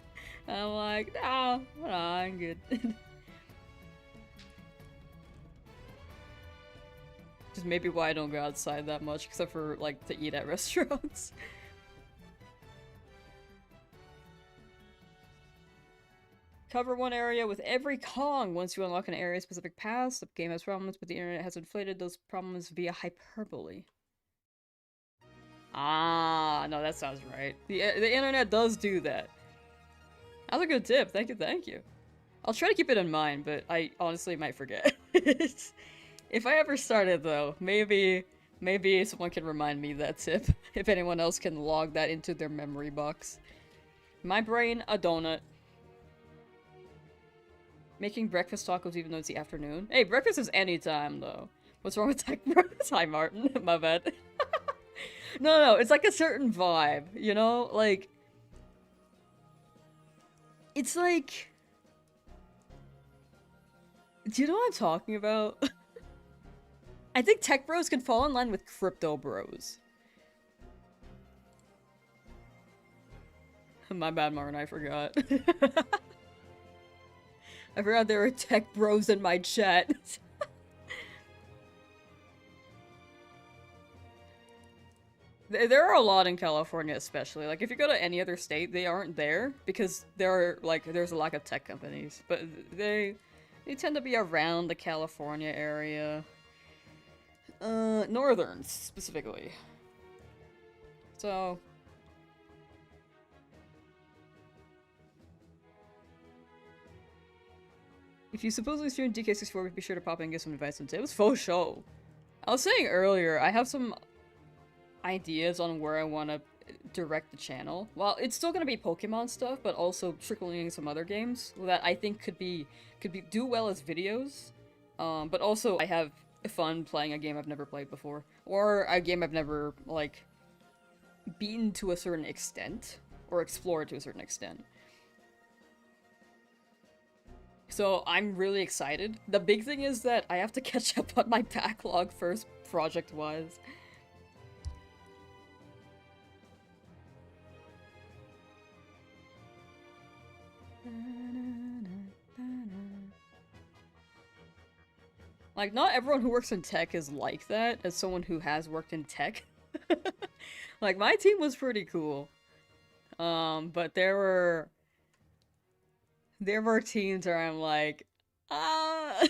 I'm like, nah, I'm good. Just maybe why I don't go outside that much, except for like to eat at restaurants. Cover one area with every Kong once you unlock an area-specific pass. The game has problems, but the internet has inflated those problems via hyperbole. Ah, no, that sounds right. The internet does do that. That's a good tip. Thank you. I'll try to keep it in mind, but I honestly might forget. If I ever started, though, maybe someone can remind me that tip. If anyone else can log that into their memory box. My brain, a donut. Making breakfast tacos even though it's the afternoon. Hey, breakfast is any time, though. What's wrong with tech bros? Hi, Martin. My bad. No, it's like a certain vibe, you know? Like... It's like... Do you know what I'm talking about? I think tech bros can fall in line with crypto bros. My bad, Martin, I forgot. I forgot there were tech bros in my chat. There are a lot in California, especially. Like, if you go to any other state, they aren't there because there's a lack of tech companies. But they tend to be around the California area. Northern, specifically. So... If you supposedly stream DK64, be sure to pop in and give some advice on it. It was faux show. I was saying earlier, I have some ideas on where I want to direct the channel. Well, it's still gonna be Pokemon stuff, but also trickling in some other games that I think could do well as videos. But also I have fun playing a game I've never played before, or a game I've never like beaten to a certain extent or explored to a certain extent. So I'm really excited. The big thing is that I have to catch up on my backlog first, project-wise. Like, not everyone who works in tech is like that, as someone who has worked in tech. Like, my team was pretty cool. But there were teams where I'm like, ah.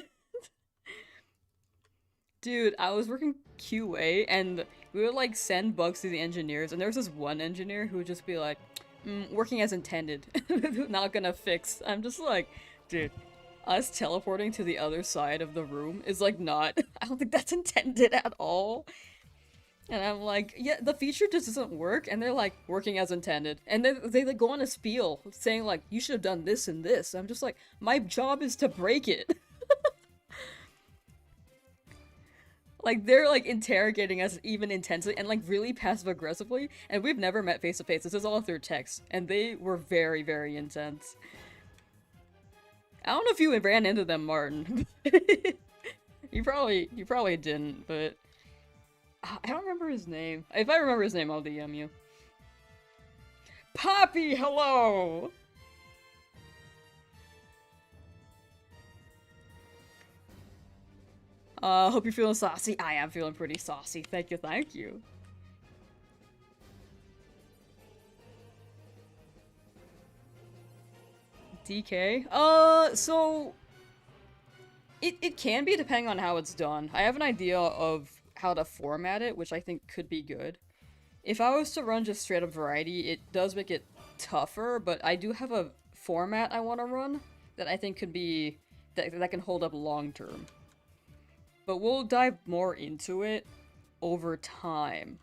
Dude, I was working QA, and we would, like, send bugs to the engineers, and there was this one engineer who would just be like, working as intended. Not gonna fix. I'm just like, dude, us teleporting to the other side of the room is, like, not- I don't think that's intended at all. And I'm like, yeah, the feature just doesn't work, and they're like, working as intended. And then they like, go on a spiel, saying like, you should have done this and this. I'm just like, my job is to break it. Like, they're like interrogating us even intensely and like really passive aggressively, and we've never met face to face. This is all through text, and they were very, very intense. I don't know if you ran into them, Martin. You probably didn't, but I don't remember his name. If I remember his name, I'll DM you. Poppy, hello! Hope you're feeling saucy. I am feeling pretty saucy. Thank you, thank you. DK? So... It can be depending on how it's done. I have an idea of how to format it, which I think could be good. If I was to run just straight up variety, it does make it tougher, but I do have a format I want to run that I think could be... that can hold up long term. But we'll dive more into it over time.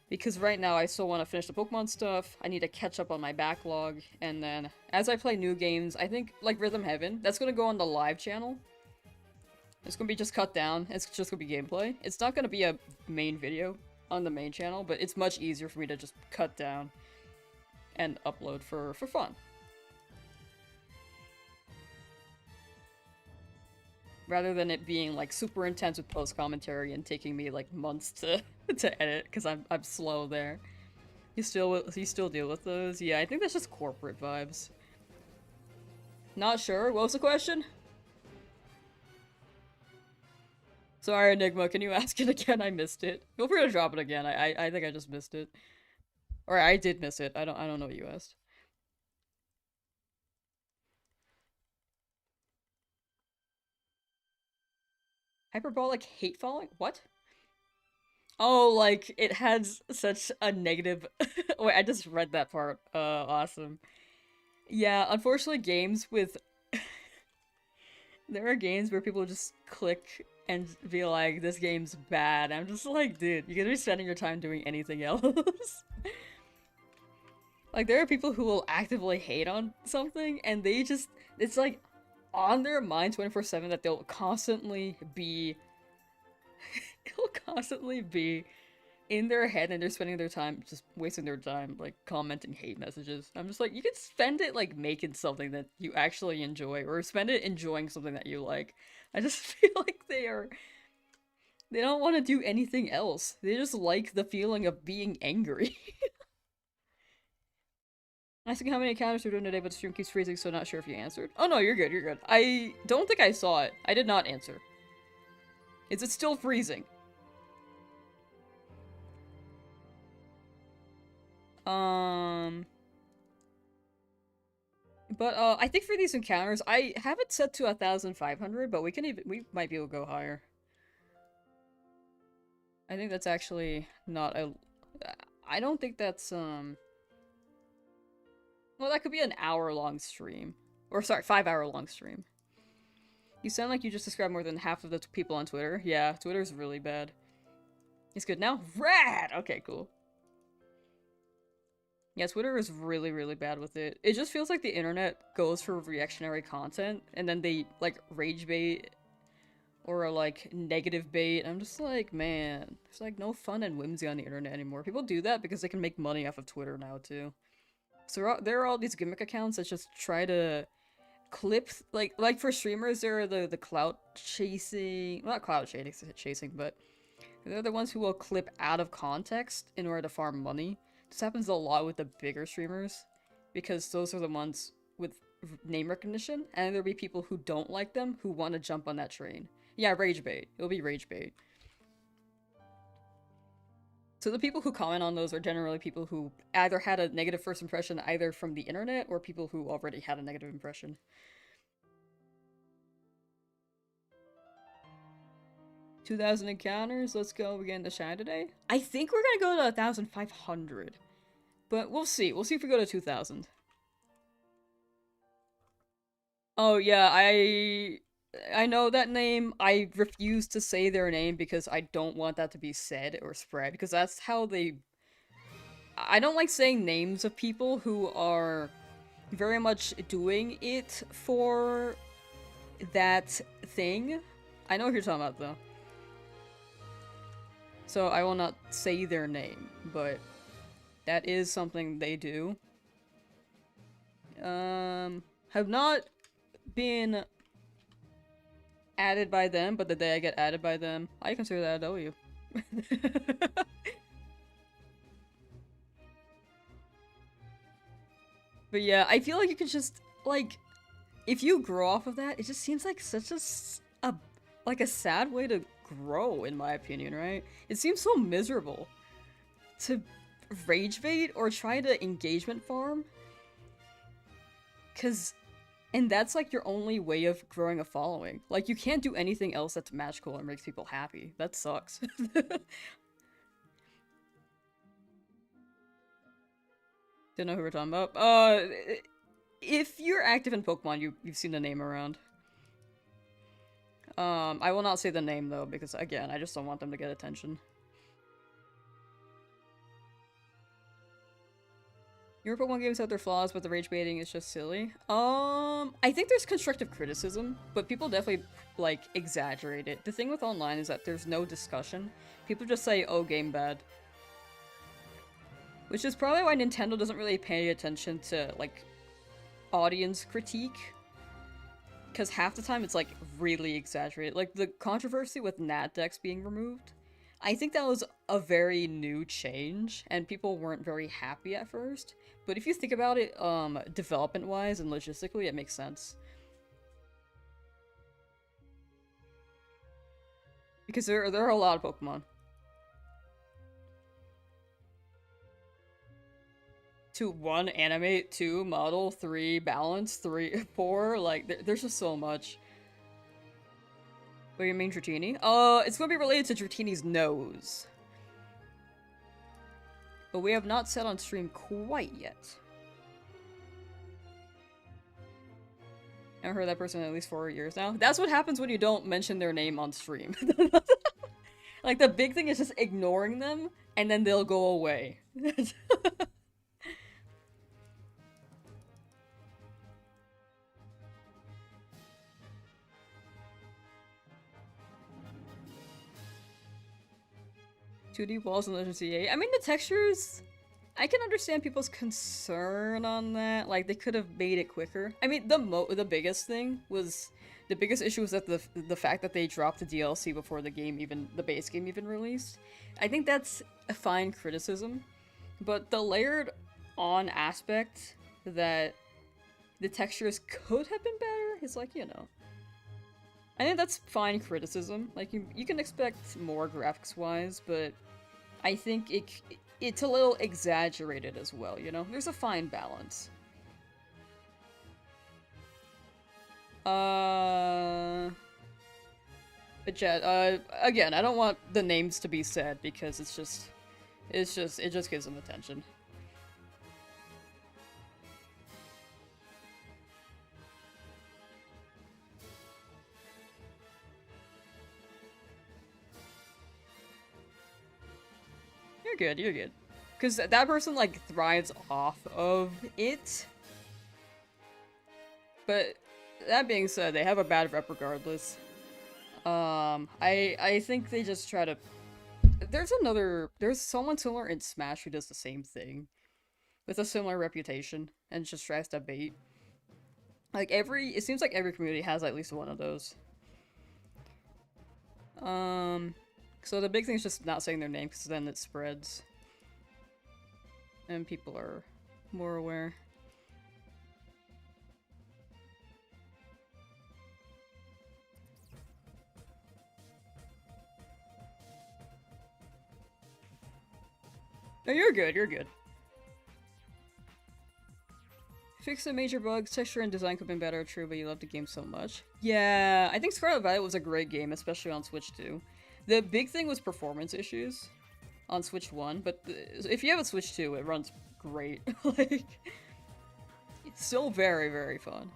Because right now I still want to finish the Pokemon stuff, I need to catch up on my backlog, and then as I play new games, I think, like Rhythm Heaven, that's gonna go on the live channel. It's gonna be just cut down, it's just gonna be gameplay. It's not gonna be a main video on the main channel, but it's much easier for me to just cut down and upload for fun. Rather than it being like super intense with post commentary and taking me like months to to edit because I'm slow there. You still deal with those? Yeah, I think that's just corporate vibes. Not sure. What was the question? Sorry, Enigma. Can you ask it again? I missed it. Feel free to drop it again. I think I just missed it, or I did miss it. I don't know what you asked. Hyperbolic hate following? What? Oh, like, it has such a negative... Wait, I just read that part. Awesome. Yeah, unfortunately games with... There are games where people just click and be like, this game's bad. I'm just like, dude, you could be spending your time doing anything else. Like, there are people who will actively hate on something, and they just... It's like, on their mind 24/7 that they'll constantly be... It'll constantly be in their head, and they're spending their time just wasting their time like commenting hate messages. I'm just like, you could spend it like making something that you actually enjoy, or spend it enjoying something that you like. I just feel like they don't want to do anything else. They just like the feeling of being angry. Asking how many encounters we're doing today, but the stream keeps freezing, so not sure if you answered. Oh no, you're good, you're good. I don't think I saw it. I did not answer. Is it still freezing? But I think for these encounters, I have it set to 1,500, but we might be able to go higher. I think that's actually not a... I don't think that's, well, that could be an hour-long stream. Or, sorry, 5-hour-long stream. You sound like you just described more than half of the people on Twitter. Yeah, Twitter's really bad. It's good now? Rad! Okay, cool. Yeah, Twitter is really, really bad with it. It just feels like the internet goes for reactionary content, and then they, like, rage bait or, like, negative bait. I'm just like, man, there's, like, no fun and whimsy on the internet anymore. People do that because they can make money off of Twitter now, too. So there are all these gimmick accounts that just try to clip, like for streamers, there are the clout chasing, not clout chasing, but they're the ones who will clip out of context in order to farm money. This happens a lot with the bigger streamers, because those are the ones with name recognition, and there'll be people who don't like them who want to jump on that train. Yeah, rage bait. It'll be rage bait. So the people who comment on those are generally people who either had a negative first impression either from the internet or people who already had a negative impression. $2,000 encounters. Let's go. We're getting the shine today. I think we're gonna go to 1,500. But we'll see. We'll see if we go to 2,000. Oh yeah, I know that name. I refuse to say their name because I don't want that to be said or spread, because that's how they... I don't like saying names of people who are very much doing it for that thing. I know what you're talking about, though. So I will not say their name, but that is something they do. Have not been added by them, but the day I get added by them, I consider that a W. But yeah, I feel like you could just, like, if you grow off of that, it just seems like such a like a sad way to grow, in my opinion, right? It seems so miserable to rage bait or try to engagement farm. And that's like your only way of growing a following. Like, you can't do anything else that's magical or makes people happy. That sucks. Didn't know who we're talking about. If you're active in Pokemon, you've seen the name around. I will not say the name though, because again, I just don't want them to get attention. Your Pokemon games have their flaws, but the rage baiting is just silly. I think there's constructive criticism, but people definitely, like, exaggerate it. The thing with online is that there's no discussion. People just say, oh, game bad. Which is probably why Nintendo doesn't really pay attention to, like, audience critique. Because half the time it's, like, really exaggerated. Like, the controversy with Nat decks being removed, I think that was a very new change, and people weren't very happy at first. But if you think about it, development-wise and logistically, it makes sense. Because there are a lot of Pokemon. 1 animate, 2 model, 3 balance, 3 4, like there's just so much. What do you mean, Dratini? It's gonna be related to Dratini's nose. But we have not said on stream quite yet. I've heard that person at least 4 years now. That's what happens when you don't mention their name on stream. Like, the big thing is just ignoring them, and then they'll go away. 2D walls in Legend CA. I mean, the textures, I can understand people's concern on that. Like, they could have made it quicker. I mean, the biggest thing was, the biggest issue was that the fact that they dropped the DLC before the base game even released. I think that's a fine criticism, but the layered on aspect that the textures could have been better is, like, you know. I think that's fine criticism. Like, you can expect more graphics-wise, but I think it's a little exaggerated as well, you know? There's a fine balance. But yeah, again, I don't want the names to be said because it just gives them attention. You're good. Because that person, like, thrives off of it. But that being said, they have a bad rep regardless. I think they just try to... There's someone similar in Smash who does the same thing. With a similar reputation, and just tries to bait. Like it seems like every community has at least one of those. So the big thing is just not saying their name, because then it spreads. And people are more aware. No, you're good, you're good. Fix the major bugs, texture and design could have been better, true, but you love the game so much. Yeah, I think Scarlet Violet was a great game, especially on Switch 2. The big thing was performance issues on Switch 1, but if you have a Switch 2, it runs great. Like, it's still very, very fun.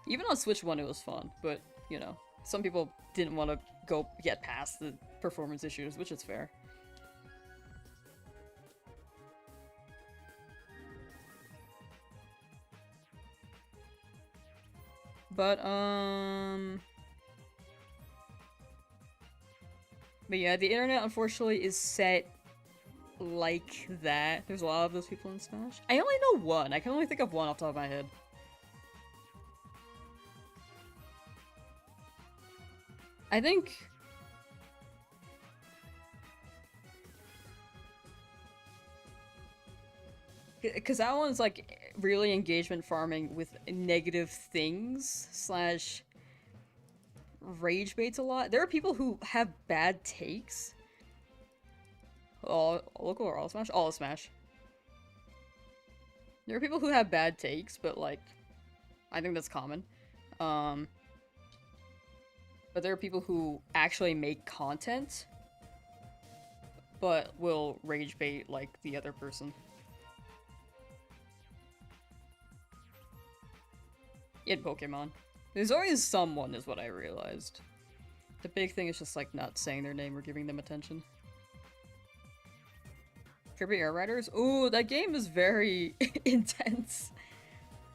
Even on Switch 1 it was fun, but, you know, some people didn't want to get past the performance issues, which is fair. But yeah, the internet unfortunately is set like that. There's a lot of those people in Smash. I only know one. I can only think of one off the top of my head. I think... Because that one's like really engagement farming with negative things slash rage baits a lot. There are people who have bad takes. All local or all Smash? All Smash. There are people who have bad takes, but like, I think that's common. But there are people who actually make content, but will rage bait like the other person. In Pokemon. There's always someone, is what I realized. The big thing is just like not saying their name or giving them attention. Kirby Air Riders? Ooh, that game is very intense.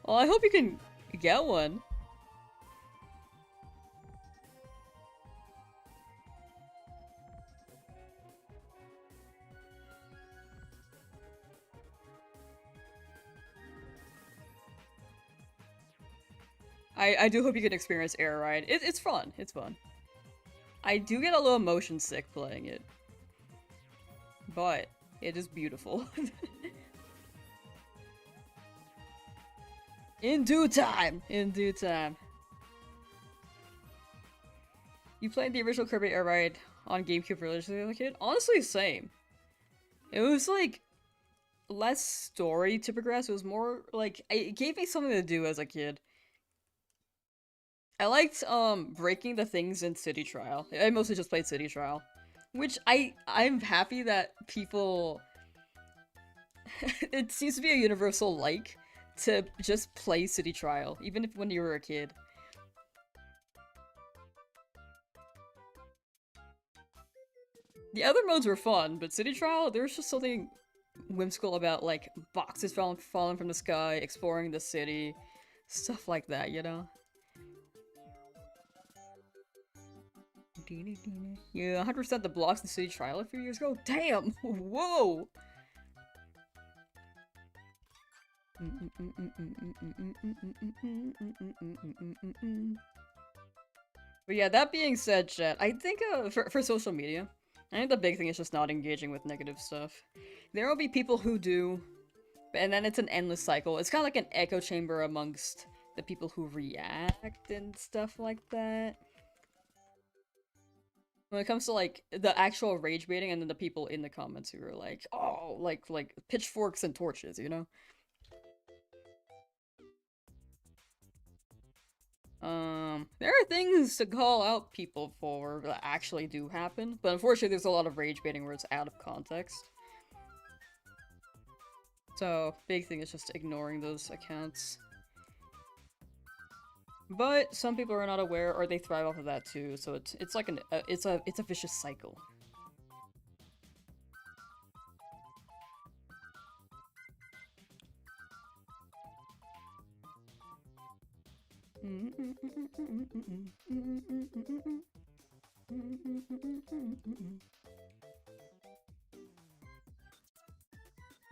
Well, I hope you can get one. I do hope you can experience Air Ride. It's fun. It's fun. I do get a little motion sick playing it. But it is beautiful. In due time! In due time. You played the original Kirby Air Ride on GameCube religiously as a kid? Honestly, same. It was like less story to progress. It was more like it gave me something to do as a kid. I liked breaking the things in City Trial. I mostly just played City Trial, which I'm happy that people it seems to be a universal like to just play City Trial, even if when you were a kid. The other modes were fun, but City Trial, there was just something whimsical about like boxes falling from the sky, exploring the city, stuff like that, you know? Yeah, 100% the blocks in City Trial a few years ago. Damn! Whoa! But yeah, that being said, chat, I think for social media, I think the big thing is just not engaging with negative stuff. There will be people who do, and then it's an endless cycle. It's kind of like an echo chamber amongst the people who react and stuff like that. When it comes to, like, the actual rage baiting and then the people in the comments who are like, oh, like pitchforks and torches, you know? There are things to call out people for that actually do happen, but unfortunately there's a lot of rage baiting where it's out of context. So, big thing is just ignoring those accounts. But some people are not aware, or they thrive off of that too. So it's like it's a vicious cycle.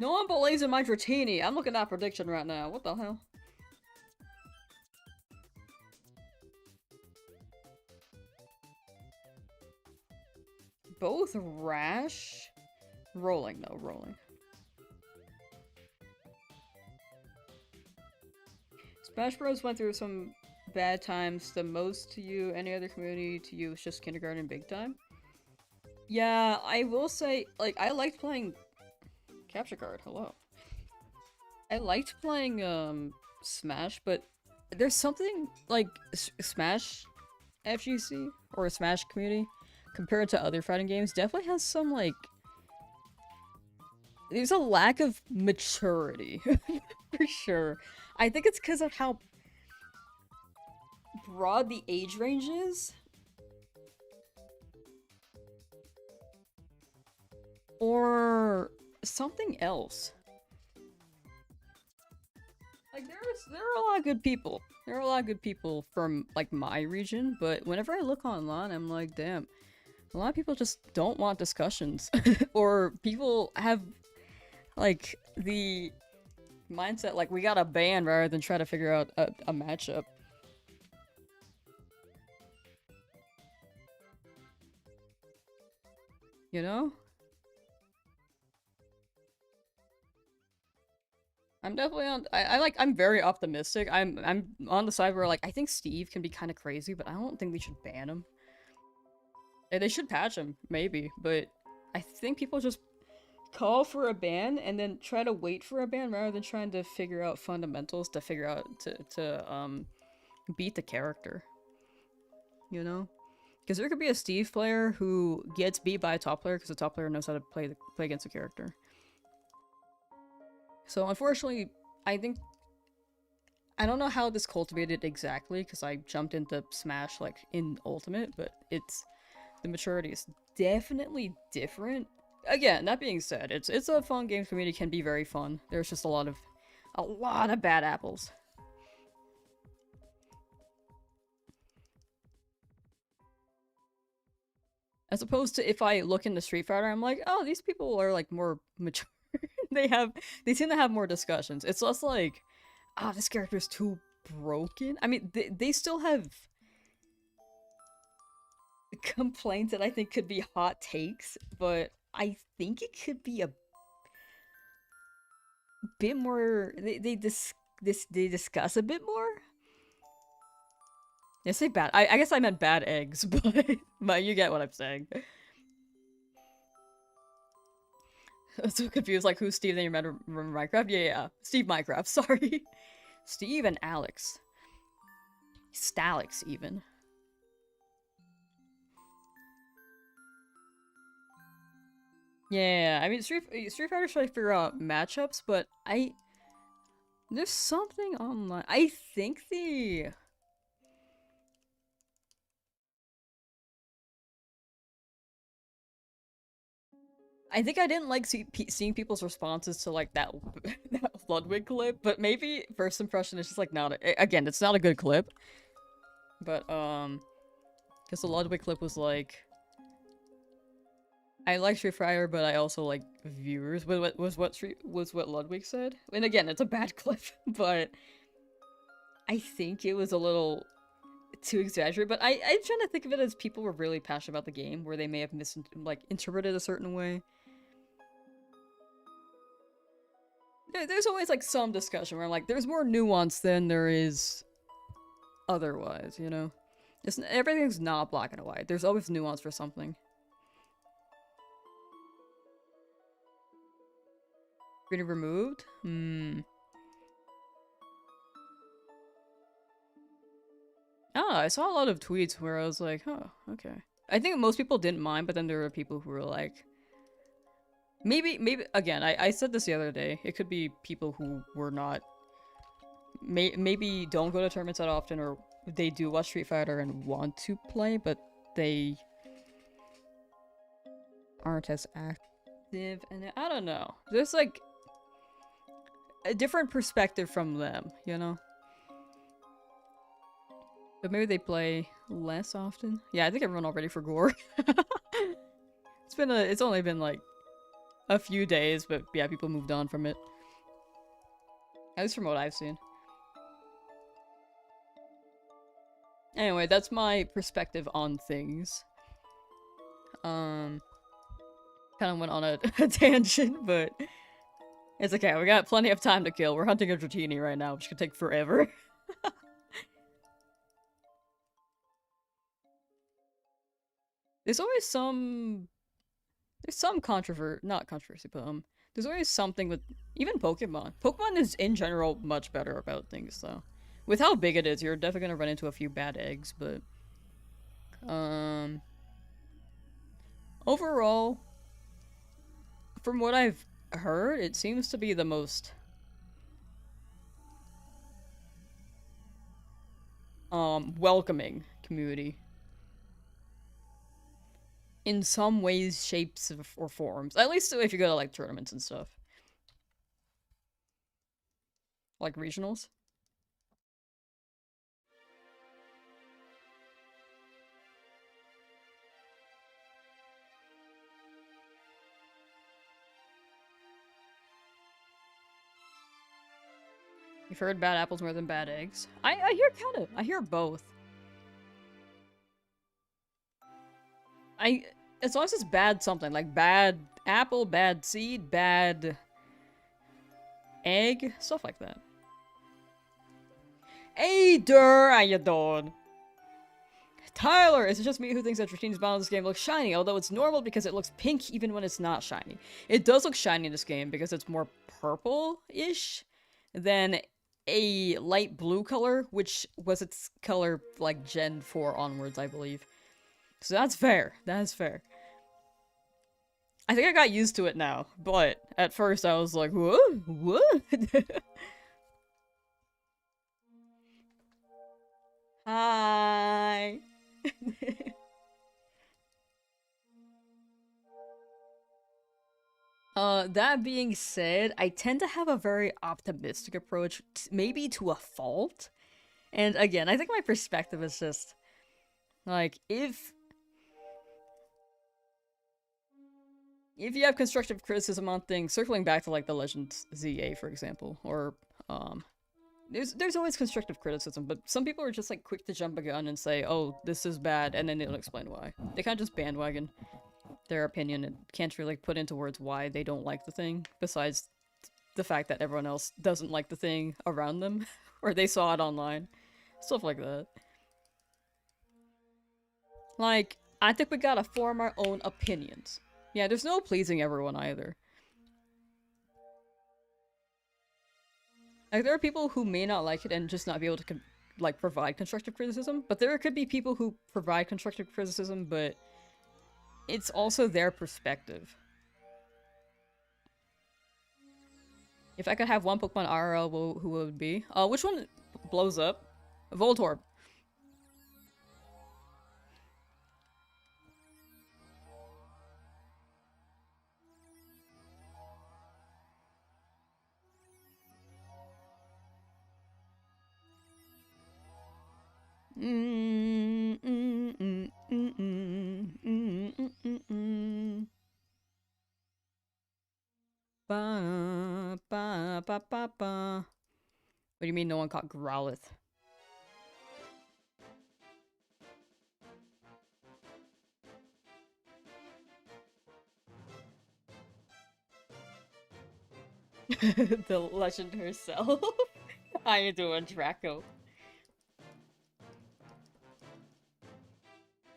No one believes in my Dratini. I'm looking at that prediction right now. What the hell? both rash. Rolling though, rolling. Smash Bros went through some bad times. The most to you, any other community to you, is just kindergarten big time. Yeah, I will say, like, I liked playing Capture Card. Hello. I liked playing Smash, but there's something like Smash FGC or Smash community compared to other fighting games definitely has some like there's a lack of maturity for sure. I think it's because of how broad the age range is. Or something else. Like there are a lot of good people. There are a lot of good people from like my region, but whenever I look online, I'm like, damn, a lot of people just don't want discussions. Or people have like the mindset like we gotta ban rather than try to figure out a matchup. You know? I'm definitely on. I'm very optimistic. I'm on the side where like I think Steve can be kind of crazy, but I don't think they should ban him. They should patch him, maybe, but I think people just call for a ban and then try to wait for a ban rather than trying to figure out fundamentals to figure out to beat the character. You know? Because there could be a Steve player who gets beat by a top player because the top player knows how to play against the character. So unfortunately, I don't know how this cultivated exactly because I jumped into Smash like in Ultimate, but the maturity is definitely different. Again, that being said, it's a fun game. Community can be very fun. There's just a lot of bad apples. As opposed to if I look into Street Fighter, I'm like, oh, these people are like more mature. they tend to have more discussions. It's less like, ah, this character's too broken. I mean, they still have complaints that I think could be hot takes, but I think it could be a bit more. They discuss a bit more. I say bad. I guess I meant bad eggs, but you get what I'm saying. I'm so confused, like, who's Steve? Then you remember Minecraft? Yeah. Steve Minecraft, sorry. Steve and Alex. Stalix, even. Yeah, I mean, Street Fighter try to figure out matchups, but there's something online. I think I didn't like seeing people's responses to like that Ludwig clip, but maybe first impression is just like not again, it's not a good clip. But because the Ludwig clip was like, I like Street Fighter, but I also like viewers. Was what Ludwig said. And again, it's a bad clip, but I think it was a little too exaggerated. But I'm trying to think of it as people were really passionate about the game, where they may have interpreted a certain way. There's always like some discussion where like there's more nuance than there is otherwise, you know? Everything's not black and white. There's always nuance for something. Getting removed? Oh, I saw a lot of tweets where I was like, oh, okay. I think most people didn't mind, but then there were people who were like, maybe, again, I said this the other day, it could be people who were not, maybe don't go to tournaments that often, or they do watch Street Fighter and want to play, but they aren't as active, and I don't know. There's like a different perspective from them, you know? But maybe they play less often. Yeah, I think everyone all ready for gore. It's only been like a few days, but yeah, people moved on from it. At least from what I've seen. Anyway, that's my perspective on things. Kind of went on a tangent, but it's okay. We got plenty of time to kill. We're hunting a Dratini right now, which could take forever. There's always some... There's some not controversy, but there's always something with even Pokemon. Pokemon is in general much better about things though. With how big it is, you're definitely gonna run into a few bad eggs, but overall, from what I've heard, it seems to be the most welcoming community. In some ways, shapes, or forms. At least if you go to, like, tournaments and stuff. Like, regionals. You've heard bad apples more than bad eggs. I hear kind of. I hear both. As long as it's bad something, like bad apple, bad seed, bad egg, stuff like that. Hey, Dur, how you doing? Tyler, is it just me who thinks that Dratini's battle in this game looks shiny, although it's normal because it looks pink even when it's not shiny. It does look shiny in this game because it's more purple-ish than a light blue color, which was its color, like, Gen 4 onwards, I believe. So that's fair. That's fair. I think I got used to it now, but at first I was like, what? What? Hi. That being said, I tend to have a very optimistic approach, maybe to a fault. And again, I think my perspective is just, like, if you have constructive criticism on things, circling back to, like, the Legends ZA, for example, or, there's always constructive criticism, but some people are just, like, quick to jump a gun and say, oh, this is bad, and then they don't explain why. They kind of just bandwagon their opinion and can't really put into words why they don't like the thing, besides the fact that everyone else doesn't like the thing around them, or they saw it online. Stuff like that. Like, I think we gotta form our own opinions. Yeah, there's no pleasing everyone either. Like, there are people who may not like it and just not be able to, like, provide constructive criticism, but there could be people who provide constructive criticism, but it's also their perspective. If I could have one Pokemon IRL, who would it be? Which one blows up? Voltorb. Ba, ba, ba, ba, ba. What do you mean no one caught Growlithe? The legend herself. How you doing, Draco?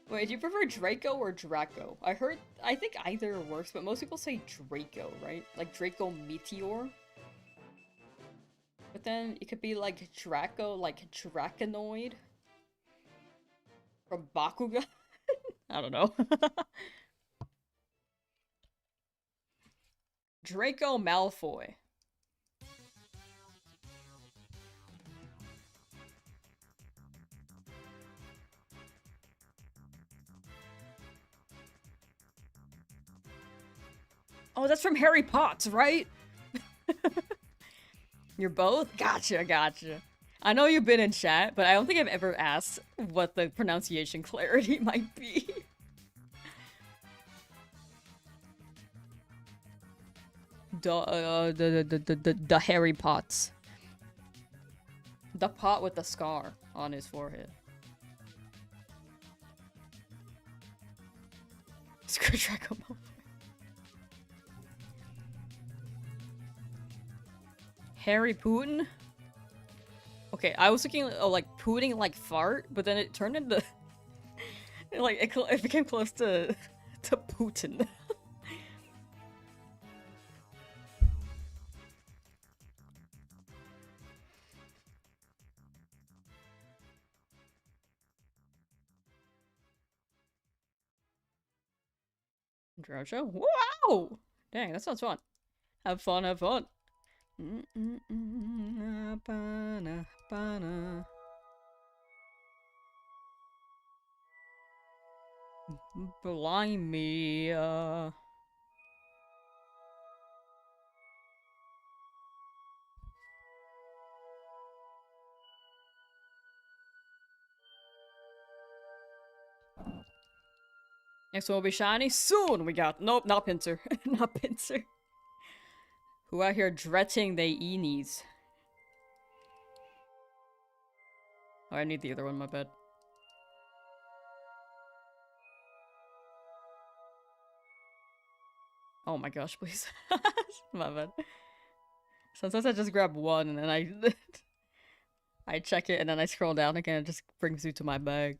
Wait, do you prefer Draco or Draco? I think either works, but most people say Draco, right? Like Draco Meteor? But then it could be like Draco, like Draconoid? From Bakugan? I don't know. Draco Malfoy. Oh, that's from Harry Potter, right? You're both? Gotcha, gotcha. I know you've been in chat, but I don't think I've ever asked what the pronunciation clarity might be. The Harry Potts. The pot with the scar on his forehead. Screw Draco Ball. Harry Putin? Okay, I was thinking of like Putin like fart, but then it turned into it became close to Putin. Drowzee? Wow! Dang, that sounds fun. Have fun, have fun. Blimey, Next one will be shiny soon. We got nope, not Pinsir, not Pinsir. Who out here dretting they eenies? Oh, I need the other one. My bad. Oh my gosh, please. My bad. Sometimes I just grab one and then I check it and then I scroll down again. It just brings you to my bag.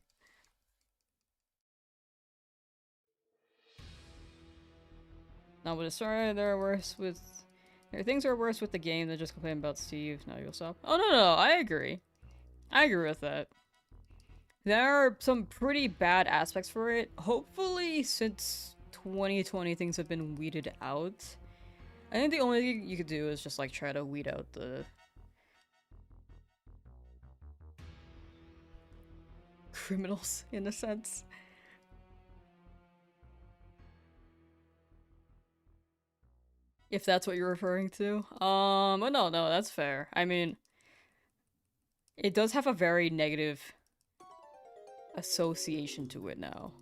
No, but sorry, there are things are worse with the game than just complaining about Steve. Now you'll stop. Oh no, I agree. I agree with that. There are some pretty bad aspects for it. Hopefully, since 2020 things have been weeded out. I think the only thing you could do is just like try to weed out the criminals in a sense. If that's what you're referring to. But no, that's fair. I mean, it does have a very negative association to it now.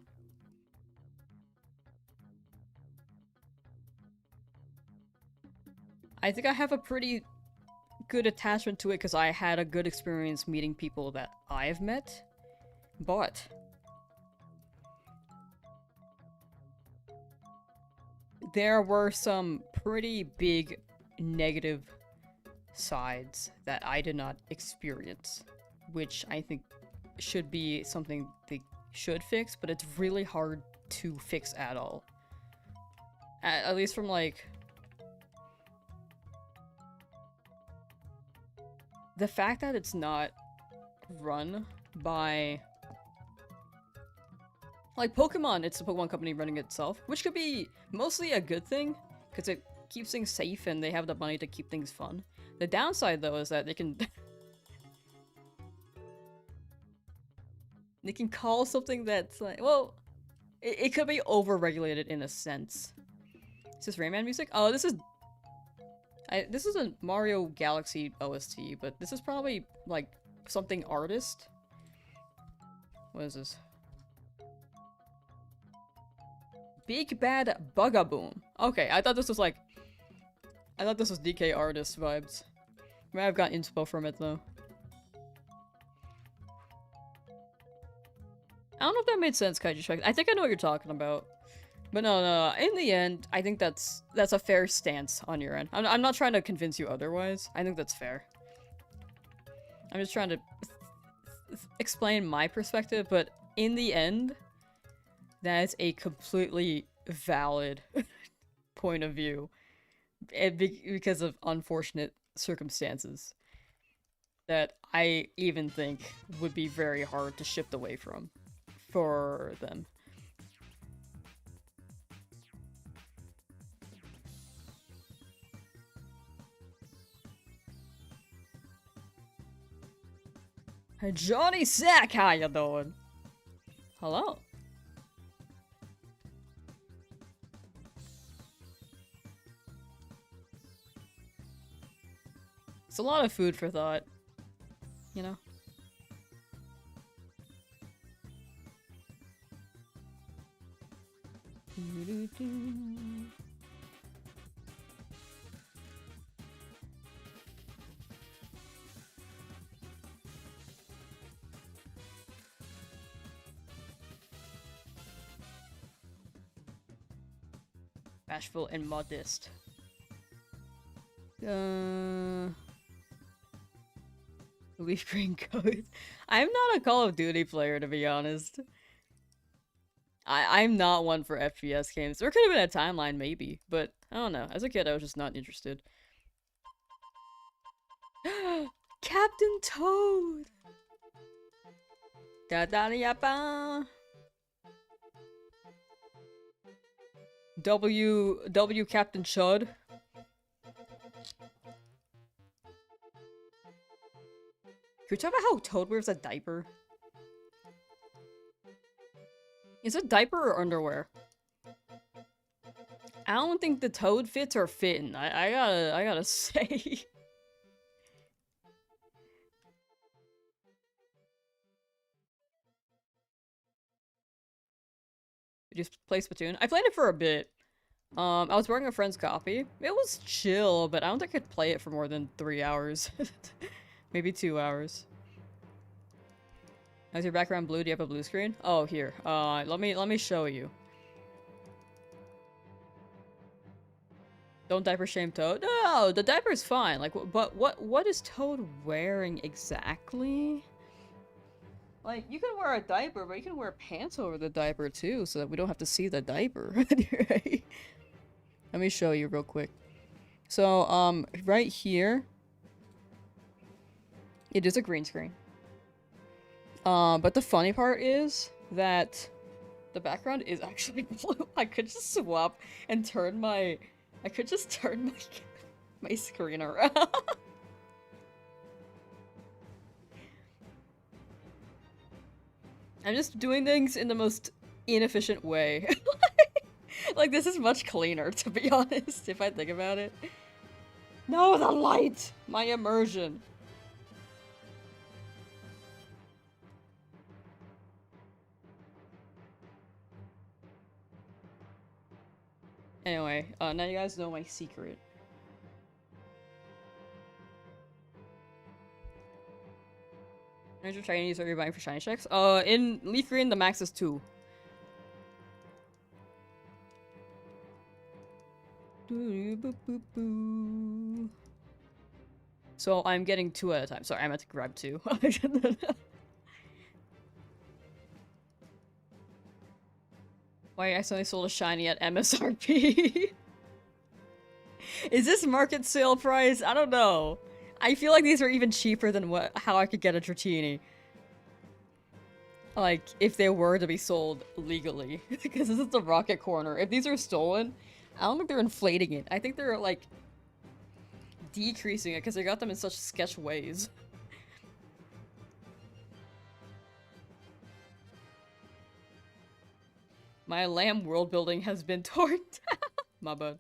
I think I have a pretty good attachment to it because I had a good experience meeting people that I've met. But there were some pretty big negative sides that I did not experience, which I think should be something they should fix, but it's really hard to fix at all. At least from like the fact that it's not run by like Pokemon, it's the Pokemon company running it itself, which could be mostly a good thing because it keeps things safe and they have the money to keep things fun. The downside though is that they can they can call something that's like, well, it could be over-regulated in a sense. Is this Rayman music? Oh, this is a Mario Galaxy OST, but this is probably like something artist. What is this? Big Bad Bugaboom. Okay, I thought this was DK artist vibes. May have got inspo from it though. I don't know if that made sense, Kaiju Strike. I think I know what you're talking about. But no, in the end, I think that's a fair stance on your end. I'm not trying to convince you otherwise. I think that's fair. I'm just trying to explain my perspective, but in the end, that is a completely valid point of view. Because of unfortunate circumstances that I even think would be very hard to shift away from for them. Johnny Sack, how you doing? Hello. It's a lot of food for thought, you know? Bashful and modest. LeafGreen code. I'm not a Call of Duty player, to be honest. I'm not one for FPS games. There could have been a timeline, maybe, but I don't know. As a kid, I was just not interested. Captain Toad! Da da da ba. W Captain Chud. Can we talk about how Toad wears a diaper? Is it diaper or underwear? I don't think the Toad fits are fitting. I gotta say. Just play Splatoon. I played it for a bit. I was borrowing a friend's copy. It was chill, but I don't think I could play it for more than 3 hours. Maybe 2 hours. Is your background blue? Do you have a blue screen? Oh, here. Let me show you. Don't diaper shame Toad. No, the diaper's fine. Like, but what is Toad wearing exactly? Like, you can wear a diaper, but you can wear pants over the diaper too, so that we don't have to see the diaper. Right? Let me show you real quick. So, right here, it is a green screen. But the funny part is that the background is actually blue. I could just swap and turn my... I could just turn my screen around. I'm just doing things in the most inefficient way. Like, this is much cleaner, to be honest, if I think about it. No, the light! My immersion. Anyway, now you guys know my secret. Major Chinese, what are you buying for shiny checks? In LeafGreen, the max is 2. So I'm getting 2 at a time. Sorry, I meant to grab 2. Why I accidentally sold a shiny at MSRP? Is this market sale price? I don't know. I feel like these are even cheaper than how I could get a Dratini. Like, if they were to be sold legally. Because this is the Rocket Corner. If these are stolen, I don't think they're inflating it. I think they're, like, decreasing it because they got them in such sketch ways. My lamb world building has been torn down. My bad.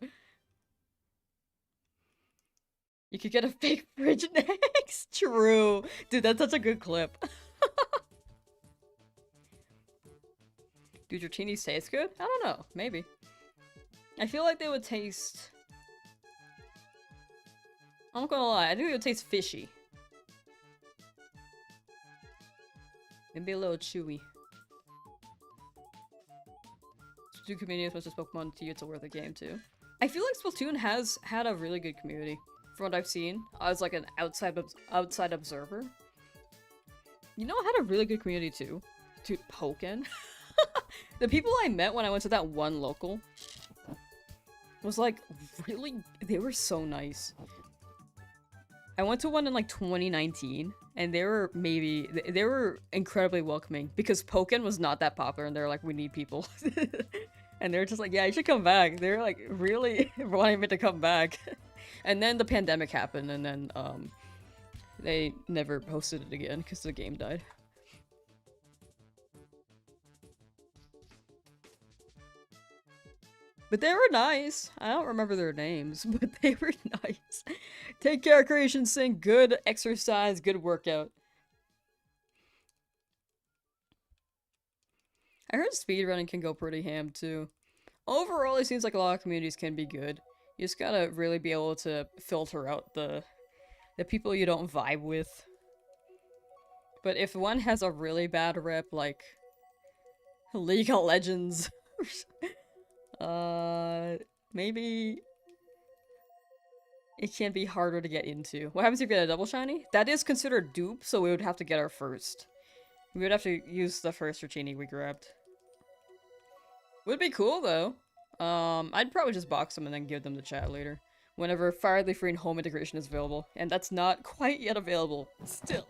You could get a fake fridge next. True. Dude, that's such a good clip. Do Dratinis taste good? I don't know. Maybe. I feel like they would taste... I'm not gonna lie. I think they would taste fishy. Maybe a little chewy. Splatoon community as much as Pokemon to you, it's a worth a game too. I feel like Splatoon has had a really good community. From what I've seen, I was like an outside observer. You know, I had a really good community too. Dude, Pokken. The people I met when I went to that one local was like really, they were so nice. I went to one in like 2019 and they were incredibly welcoming because Pokken was not that popular and they were like, we need people. And they're just like, yeah, you should come back. They're like really wanting me to come back. And then the pandemic happened, and then, they never posted it again because the game died. But they were nice. I don't remember their names, but they were nice. Take care, Creation Sing. Good exercise, good workout. I heard speedrunning can go pretty ham, too. Overall, it seems like a lot of communities can be good. You just gotta really be able to filter out the people you don't vibe with. But if one has a really bad rep, like League of Legends, maybe it can be harder to get into. What happens if you get a double shiny? That is considered dupe, so we would have to get our first. We would have to use the first Dratini we grabbed. Would be cool though. I'd probably just box them and then give them the chat later. Whenever FireRed, LeafGreen home integration is available. And that's not quite yet available. Still.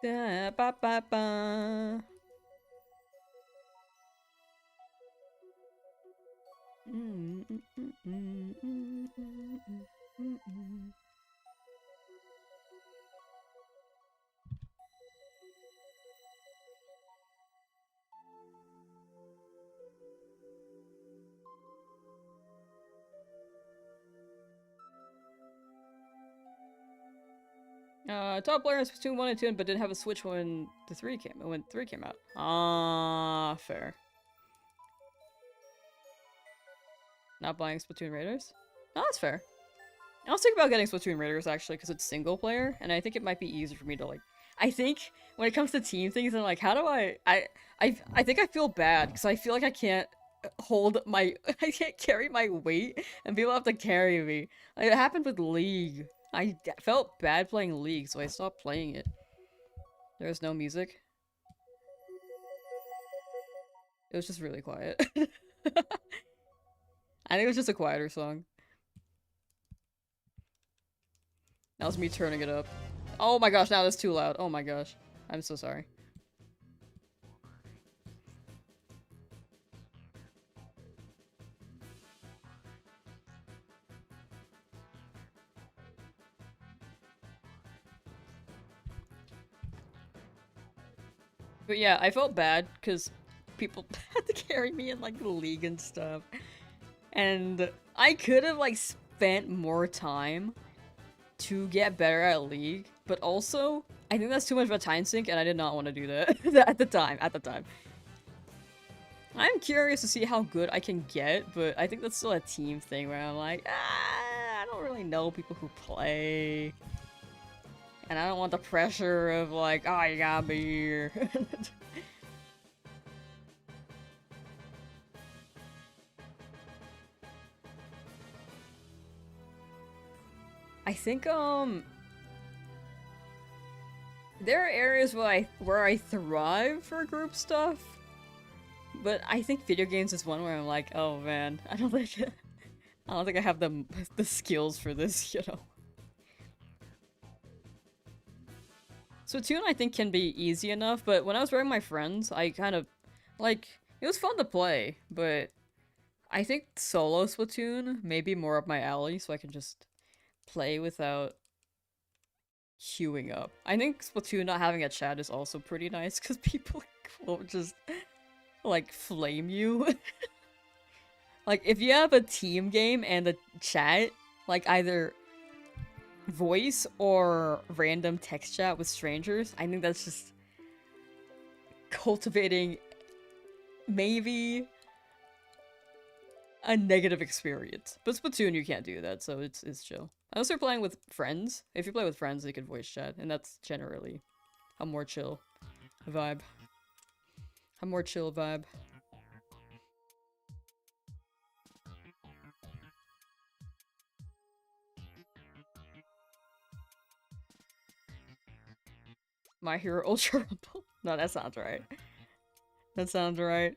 Da, ba, ba, ba. Top player is between 1 and 2, but didn't have a Switch when the 3 came out. Ah, fair. Not buying Splatoon Raiders? Oh, that's fair. I was thinking about getting Splatoon Raiders actually, because it's single player, and I think it might be easier for me to like. I think when it comes to team things, I'm like, how do I think I feel bad because I feel like I can't hold my, I can't carry my weight, and people have to carry me. Like, it happened with League. I felt bad playing League, so I stopped playing it. There was no music. It was just really quiet. I think it was just a quieter song. That was me turning it up. Oh my gosh, now that's too loud. Oh my gosh. I'm so sorry. But yeah, I felt bad because people had to carry me in like the League and stuff. And I could have like spent more time to get better at League, but also I think that's too much of a time sink and I did not want to do that at the time. I'm curious to see how good I can get, but I think that's still a team thing where I'm like, I don't really know people who play. And I don't want the pressure of like, oh, you gotta be here. I think, there are areas where I thrive for group stuff, but I think video games is one where I'm like, oh man, I don't think I have the skills for this, you know. Splatoon I think can be easy enough, but when I was with my friends, I kind of like it was fun to play, but I think solo Splatoon may be more up my alley, so I can just play without queuing up. I think Splatoon not having a chat is also pretty nice because people won't just like flame you. Like if you have a team game and a chat, like either voice or random text chat with strangers, I think that's just cultivating maybe a negative experience. But Splatoon you can't do that, so it's chill. Unless you're playing with friends. If you play with friends, you can voice chat, and that's generally a more chill vibe. A more chill vibe. My Hero Ultra Rumble? No, that sounds right. That sounds right.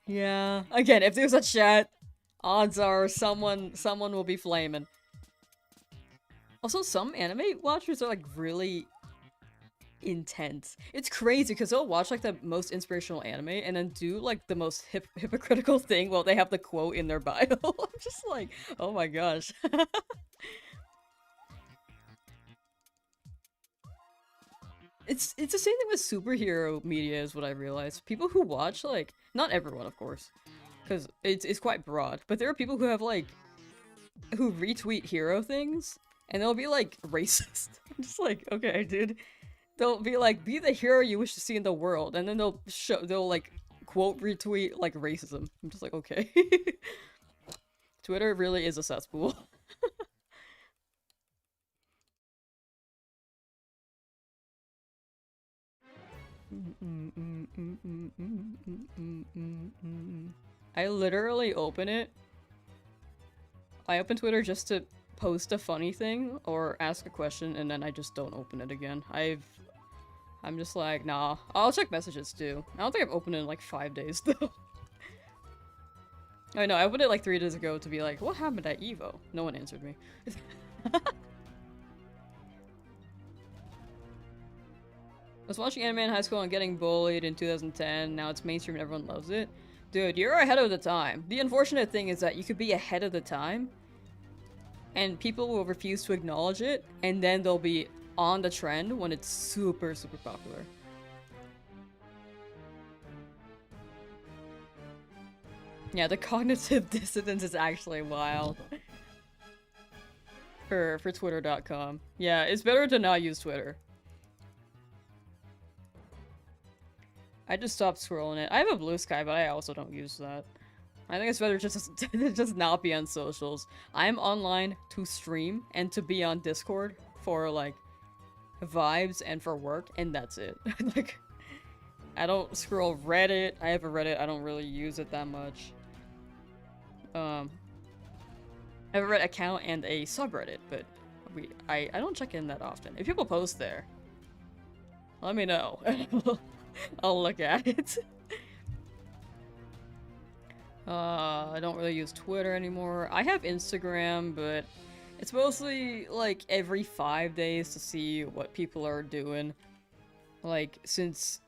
Yeah. Again, if there's a chat, odds are someone will be flaming. Also, some anime watchers are like really intense. It's crazy because they'll watch like the most inspirational anime and then do like the most hypocritical thing while they have the quote in their bio. I'm just like, oh my gosh. It's the same thing with superhero media is what I realized. People who watch, like, not everyone of course, because it's quite broad, but there are people who have like who retweet hero things and they'll be like racist. I'm just like, okay, dude. They'll be like, be the hero you wish to see in the world, and then they'll like quote retweet like racism. I'm just like, okay. Twitter really is a cesspool. I literally open it. I open Twitter just to post a funny thing or ask a question, and then I just don't open it again. I'm just like, nah. I'll check messages too. I don't think I've opened it in like 5 days though. I know, I opened it like 3 days ago to be like, what happened at Evo? No one answered me. I was watching anime in high school and getting bullied in 2010. Now it's mainstream and everyone loves it. Dude, you're ahead of the time. The unfortunate thing is that you could be ahead of the time, and people will refuse to acknowledge it, and then they'll be on the trend when it's super, super popular. Yeah, the cognitive dissonance is actually wild. For Twitter.com. Yeah, it's better to not use Twitter. I just stopped scrolling it. I have a Blue Sky, but I also don't use that. I think it's better just just not be on socials. I'm online to stream and to be on Discord for like vibes and for work, and that's it. Like, I don't scroll Reddit. I have a Reddit. I don't really use it that much. I have a Reddit account and a subreddit, but I don't check in that often. If people post there, let me know. I'll look at it. I don't really use Twitter anymore. I have Instagram, but it's mostly like every 5 days to see what people are doing. Like, since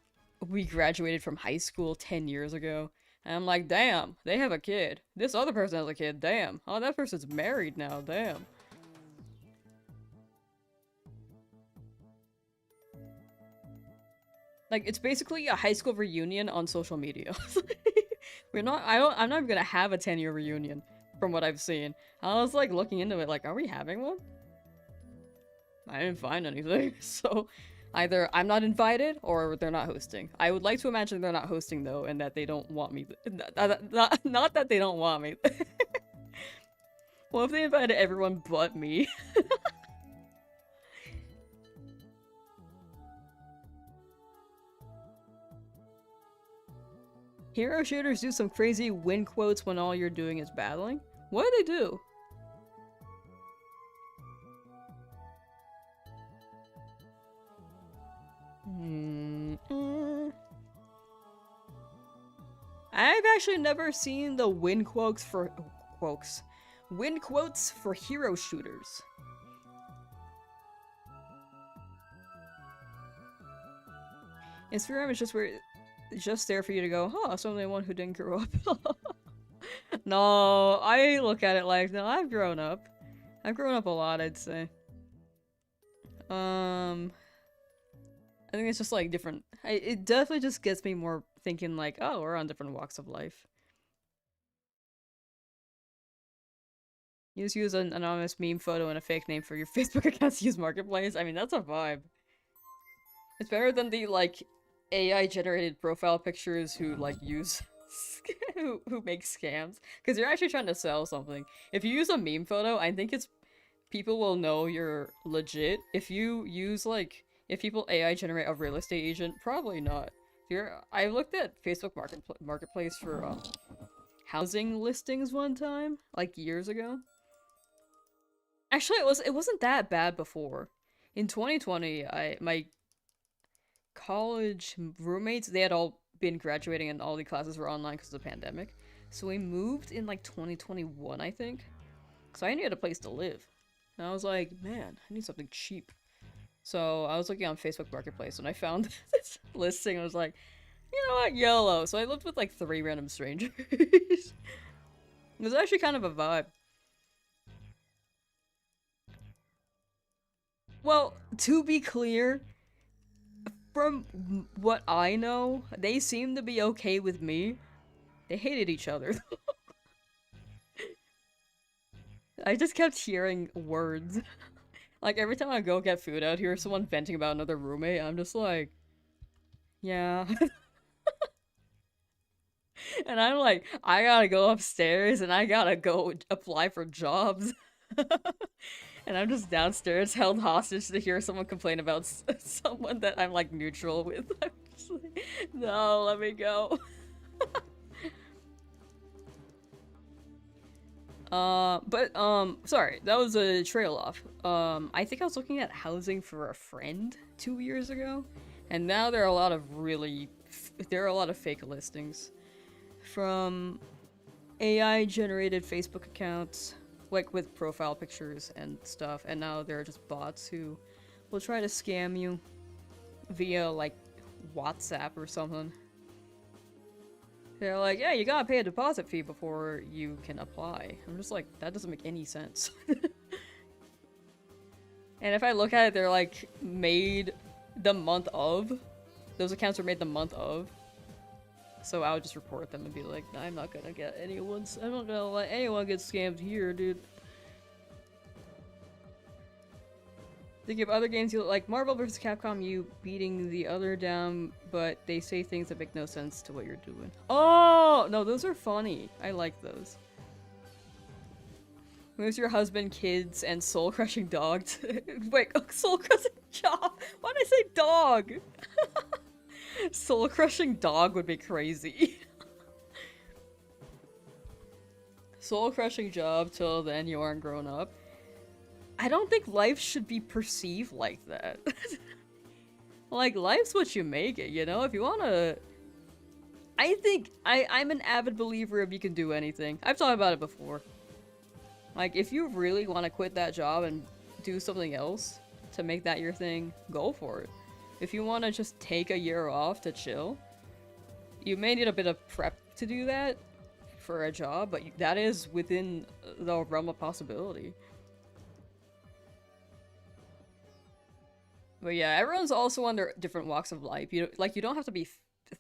we graduated from high school 10 years ago, and I'm like, damn, they have a kid. This other person has a kid, damn. Oh, that person's married now, damn. Like, it's basically a high school reunion on social media. I'm not even gonna have a 10-year reunion, from what I've seen. I was, like, looking into it, like, are we having one? I didn't find anything, so either I'm not invited, or they're not hosting. I would like to imagine they're not hosting, though, and that they don't want me. Not that they don't want me. What if they invited everyone but me? Hero shooters do some crazy win quotes when all you're doing is battling? What do they do? I've actually never seen the win quotes for hero shooters. Instagram is just there for you to go, huh, so I'm the one who didn't grow up. No, I look at it like, no, I've grown up. I've grown up a lot, I'd say. I think it's just like different. It definitely just gets me more thinking like, oh, we're on different walks of life. You just use an anonymous meme photo and a fake name for your Facebook account to use Marketplace. I mean, that's a vibe. It's better than the, like, AI-generated profile pictures who, like, use... who make scams. Because you're actually trying to sell something. If you use a meme photo, I think it's... people will know you're legit. If you use, like... if people AI-generate a real estate agent, probably not. I looked at Facebook Marketplace for, housing listings one time, like, years ago. Actually, it wasn't that bad before. In 2020, my college roommates, they had all been graduating and all the classes were online because of the pandemic. So we moved in like 2021, I think. So I needed a place to live. And I was like, man, I need something cheap. So I was looking on Facebook Marketplace and I found this listing. I was like, you know what, YOLO. So I lived with like 3 random strangers. It was actually kind of a vibe. Well, to be clear, from what I know, they seem to be okay with me. They hated each other. I just kept hearing words. Like, every time I go get food out here, someone venting about another roommate, I'm just like, yeah. And I'm like, I gotta go upstairs and I gotta go apply for jobs. And I'm just downstairs held hostage to hear someone complain about someone that I'm like neutral with. No, let me go. Sorry, that was a trail off. I think I was looking at housing for a friend 2 years ago, and now there are a lot of fake listings from AI generated Facebook accounts, like with profile pictures and stuff, and now there are just bots who will try to scam you via like WhatsApp or something. They're like, yeah, you gotta pay a deposit fee before you can apply. I'm just like, that doesn't make any sense. And if I look at it, they're like made the month of. Those accounts were made the month of. So I would just report them and be like, I'm not gonna I'm not gonna let anyone get scammed here, dude. Think of other games you like Marvel vs. Capcom, you beating the other down, but they say things that make no sense to what you're doing. Oh, no, those are funny. I like those. Who's your husband, kids, and soul-crushing dog? Wait, soul-crushing job? Why did I say dog? Soul-crushing dog would be crazy. Soul-crushing job till then you aren't grown up. I don't think life should be perceived like that. Like, life's what you make it, you know? If you wanna... I think I'm an avid believer of you can do anything. I've talked about it before. Like, if you really want to quit that job and do something else to make that your thing, go for it. If you want to just take a year off to chill, you may need a bit of prep to do that for a job, but that is within the realm of possibility. But yeah, everyone's also under different walks of life. You don't have to be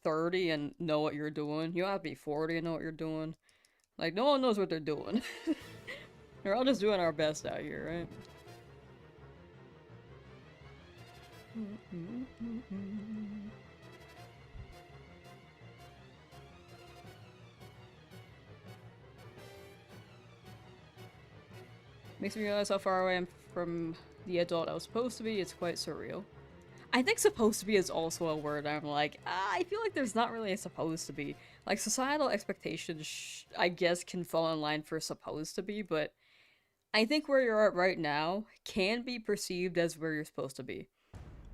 30 and know what you're doing. You don't have to be 40 and know what you're doing. Like, no one knows what they're doing. We're all just doing our best out here, right? Makes me realize how far away I'm from the adult I was supposed to be. It's quite surreal. I think supposed to be is also a word I'm like, I feel like there's not really a supposed to be. Like, societal expectations, I guess, can fall in line for supposed to be, but I think where you're at right now can be perceived as where you're supposed to be,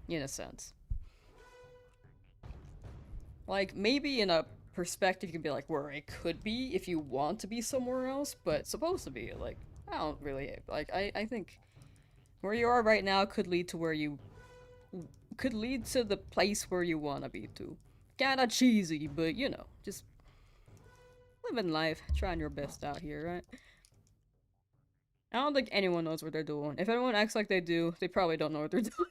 in a sense. Like, maybe in a perspective you can be like where it could be if you want to be somewhere else, but supposed to be, like, I don't really, like, I think where you are right now could lead to the place where you want to be to. Kinda cheesy, but you know, just living life, trying your best out here, right? I don't think anyone knows what they're doing. If anyone acts like they do, they probably don't know what they're doing.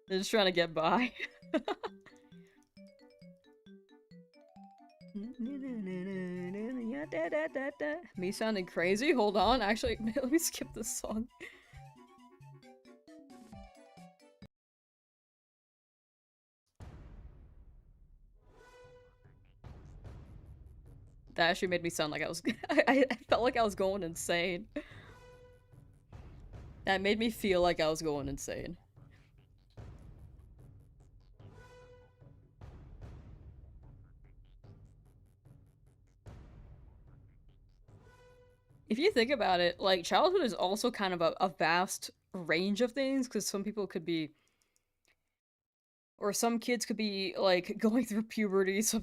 They're just trying to get by. Me sounding crazy? Hold on, actually, let me skip this song. That actually made me sound like I was- I felt like I was going insane. That made me feel like I was going insane. If you think about it, like, childhood is also kind of a vast range of things, because some people could be, or some kids could be, like, going through puberty, some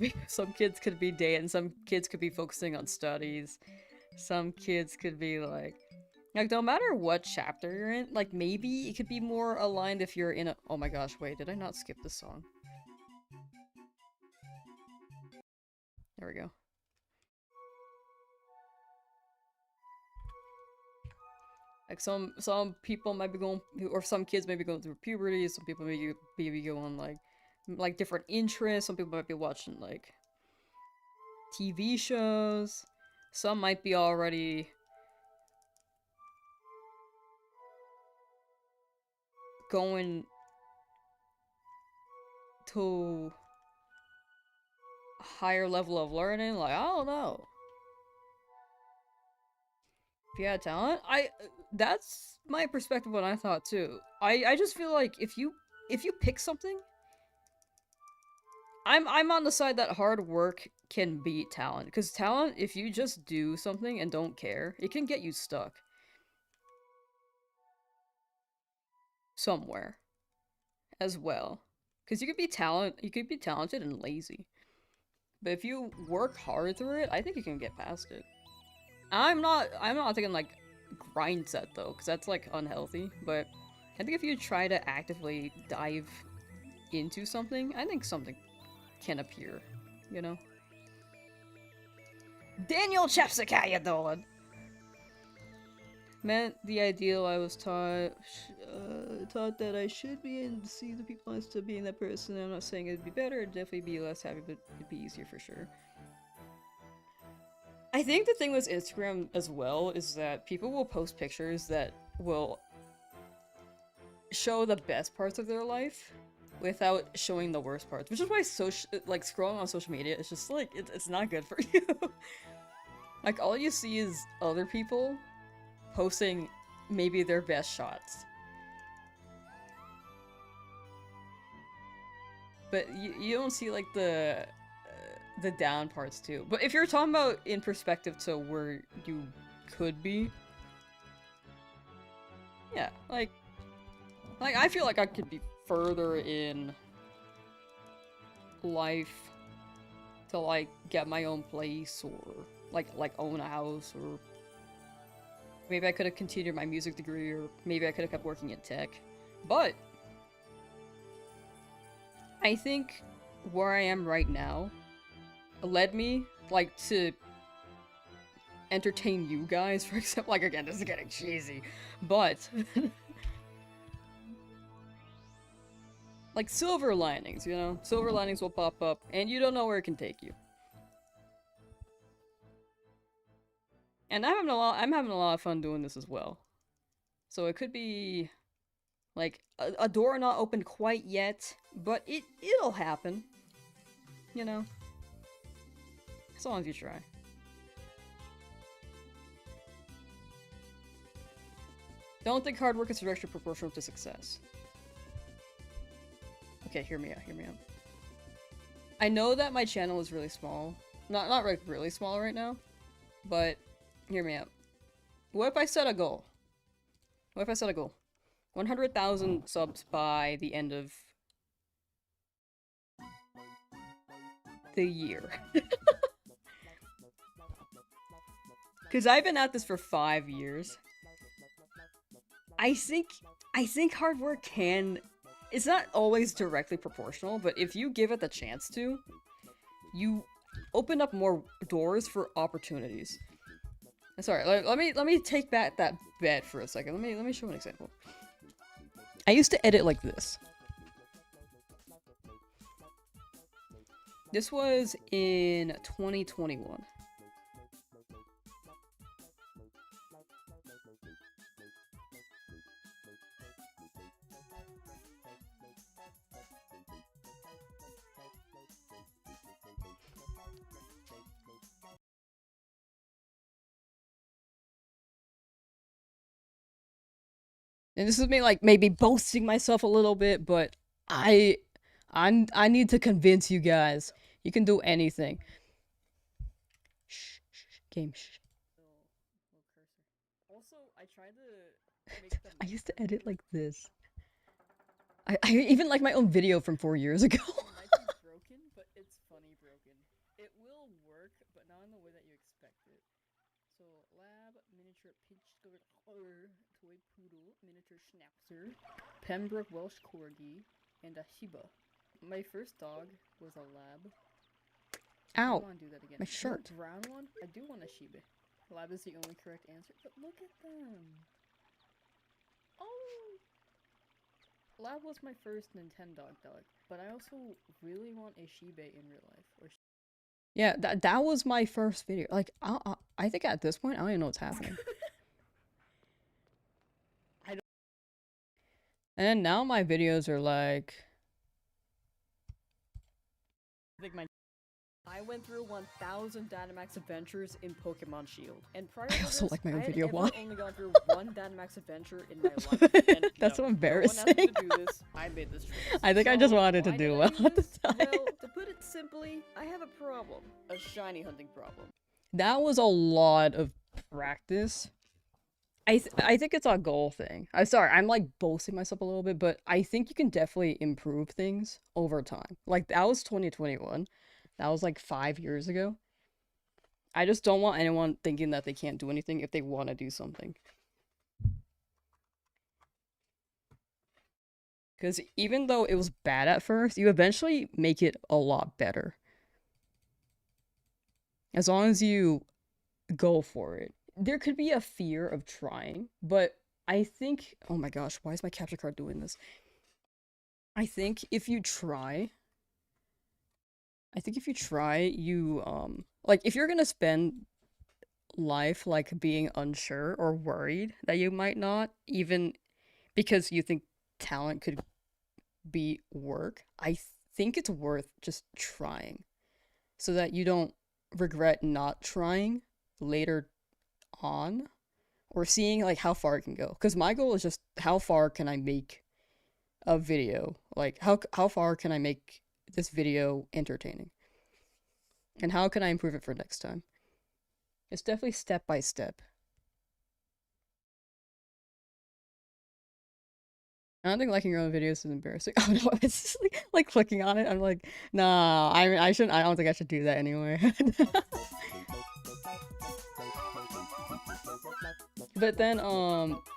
kids could be dating, some kids could be focusing on studies, some kids could be, like, no matter what chapter you're in, like, maybe it could be more aligned if you're in a- oh my gosh, wait, did I not skip this song? There we go. Like, some people might be going, or some kids may be going through puberty, some people may be going, like different interests, some people might be watching, like, TV shows, some might be already going to a higher level of learning, like, I don't know. If you had talent, that's my perspective when I thought too. I just feel like if you pick something, I'm on the side that hard work can beat talent, because talent, if you just do something and don't care, it can get you stuck somewhere as well. Because you could be talented and lazy, but if you work hard through it, I think you can get past it. I'm not thinking like grind set though, because that's like unhealthy. But I think if you try to actively dive into something, I think something can appear, you know? Daniel Chapstick, how you doing? Meant the ideal I was taught that I should be and see the people as to being that person. I'm not saying it'd be better, it'd definitely be less happy, but it'd be easier for sure. I think the thing with Instagram as well is that people will post pictures that will show the best parts of their life without showing the worst parts, which is why scrolling on social media is just like it's not good for you. Like all you see is other people posting maybe their best shots, but you don't see like the down parts too. But if you're talking about in perspective to where you could be, yeah, like I feel like I could be further in life to like get my own place, or like own a house, or maybe I could have continued my music degree, or maybe I could have kept working in tech. But I think where I am right now led me like to entertain you guys, for example. Like again, this is getting cheesy, but like silver linings, you know? Silver linings will pop up, and you don't know where it can take you. And I'm having a lot of fun doing this as well. So it could be like a door not open quite yet, but it'll happen. You know? As long as you try. Don't think hard work is directly proportional to success. Okay, hear me out, hear me out. I know that my channel is really small. Not like really small right now, but hear me out. What if I set a goal? 100,000 subs by the end of the year. Because I've been at this for 5 years. I think hard work can... It's not always directly proportional, but if you give it the chance to, you open up more doors for opportunities. Sorry, let me take back that bet for a second. Let me show an example. I used to edit like this. This was in 2021. And this is me like maybe boasting myself a little bit, but I need to convince you guys. You can do anything. Shh, game. Shh. Also, I tried to make I used to edit like this. I even like my own video from 4 years ago. It might be broken, but it's funny broken. It will work, but not in the way that you expect it. So, lab, miniature pinch toy poodle, miniature schnauzer, Pembroke Welsh corgi, and a Shiba. My first dog was a lab. Ow! I want to do that again. My shirt. The brown one? I do want a Shiba. Lab is the only correct answer, but look at them. Oh! Lab was my first Nintendo dog, but I also really want a Shiba in real life. Or yeah, that was my first video. Like, I think at this point, I don't even know what's happening. And now my videos are like... I think my... I went through 1,000 Dynamax adventures in Pokemon Shield, and prior I to also this, like my own I had video. ever Why? only gone through one Dynamax adventure in my life. And That's so no, embarrassing. No one asked me to do this. I made this choice. I think I just So, wanted to why do did I well do at the this? time. Well, to put it simply, I have a problem. A shiny hunting problem. That was a lot of practice. I think it's a goal thing. I'm sorry, I'm like boasting myself a little bit, but I think you can definitely improve things over time. Like, that was 2021. That was like 5 years ago. I just don't want anyone thinking that they can't do anything if they want to do something. Because even though it was bad at first, you eventually make it a lot better. As long as you go for it. There could be a fear of trying, but I think, oh my gosh, why is my capture card doing this? I think if you try, you, like, if you're gonna spend life, like, being unsure or worried that you might not, even because you think talent could be work, I think it's worth just trying so that you don't regret not trying later on, or seeing like how far it can go. Because my goal is just how far can I make a video, like how far can I make this video entertaining, and how can I improve it for next time. It's definitely step by step. I don't think liking your own videos is embarrassing. Oh no, it's just like clicking on it. I'm like, nah, I shouldn't. I don't think I should do that anyway. But then,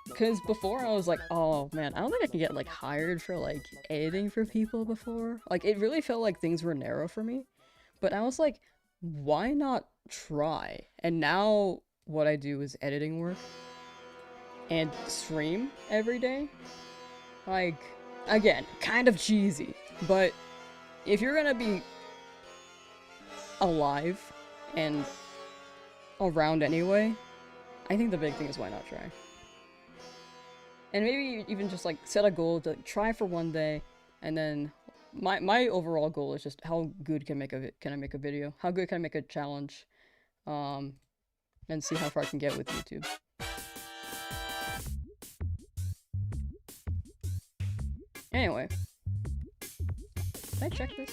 because before I was like, oh man, I don't think I can get like hired for like editing for people before. Like, it really felt like things were narrow for me. But I was like, why not try? And now what I do is editing work and stream every day. Like, again, kind of cheesy, but if you're gonna be alive and around anyway, I think the big thing is why not try? And maybe even just like set a goal to try for one day, and then my overall goal is just how good can I make a video? How good can I make a challenge? And see how far I can get with YouTube. Anyway, did I check this?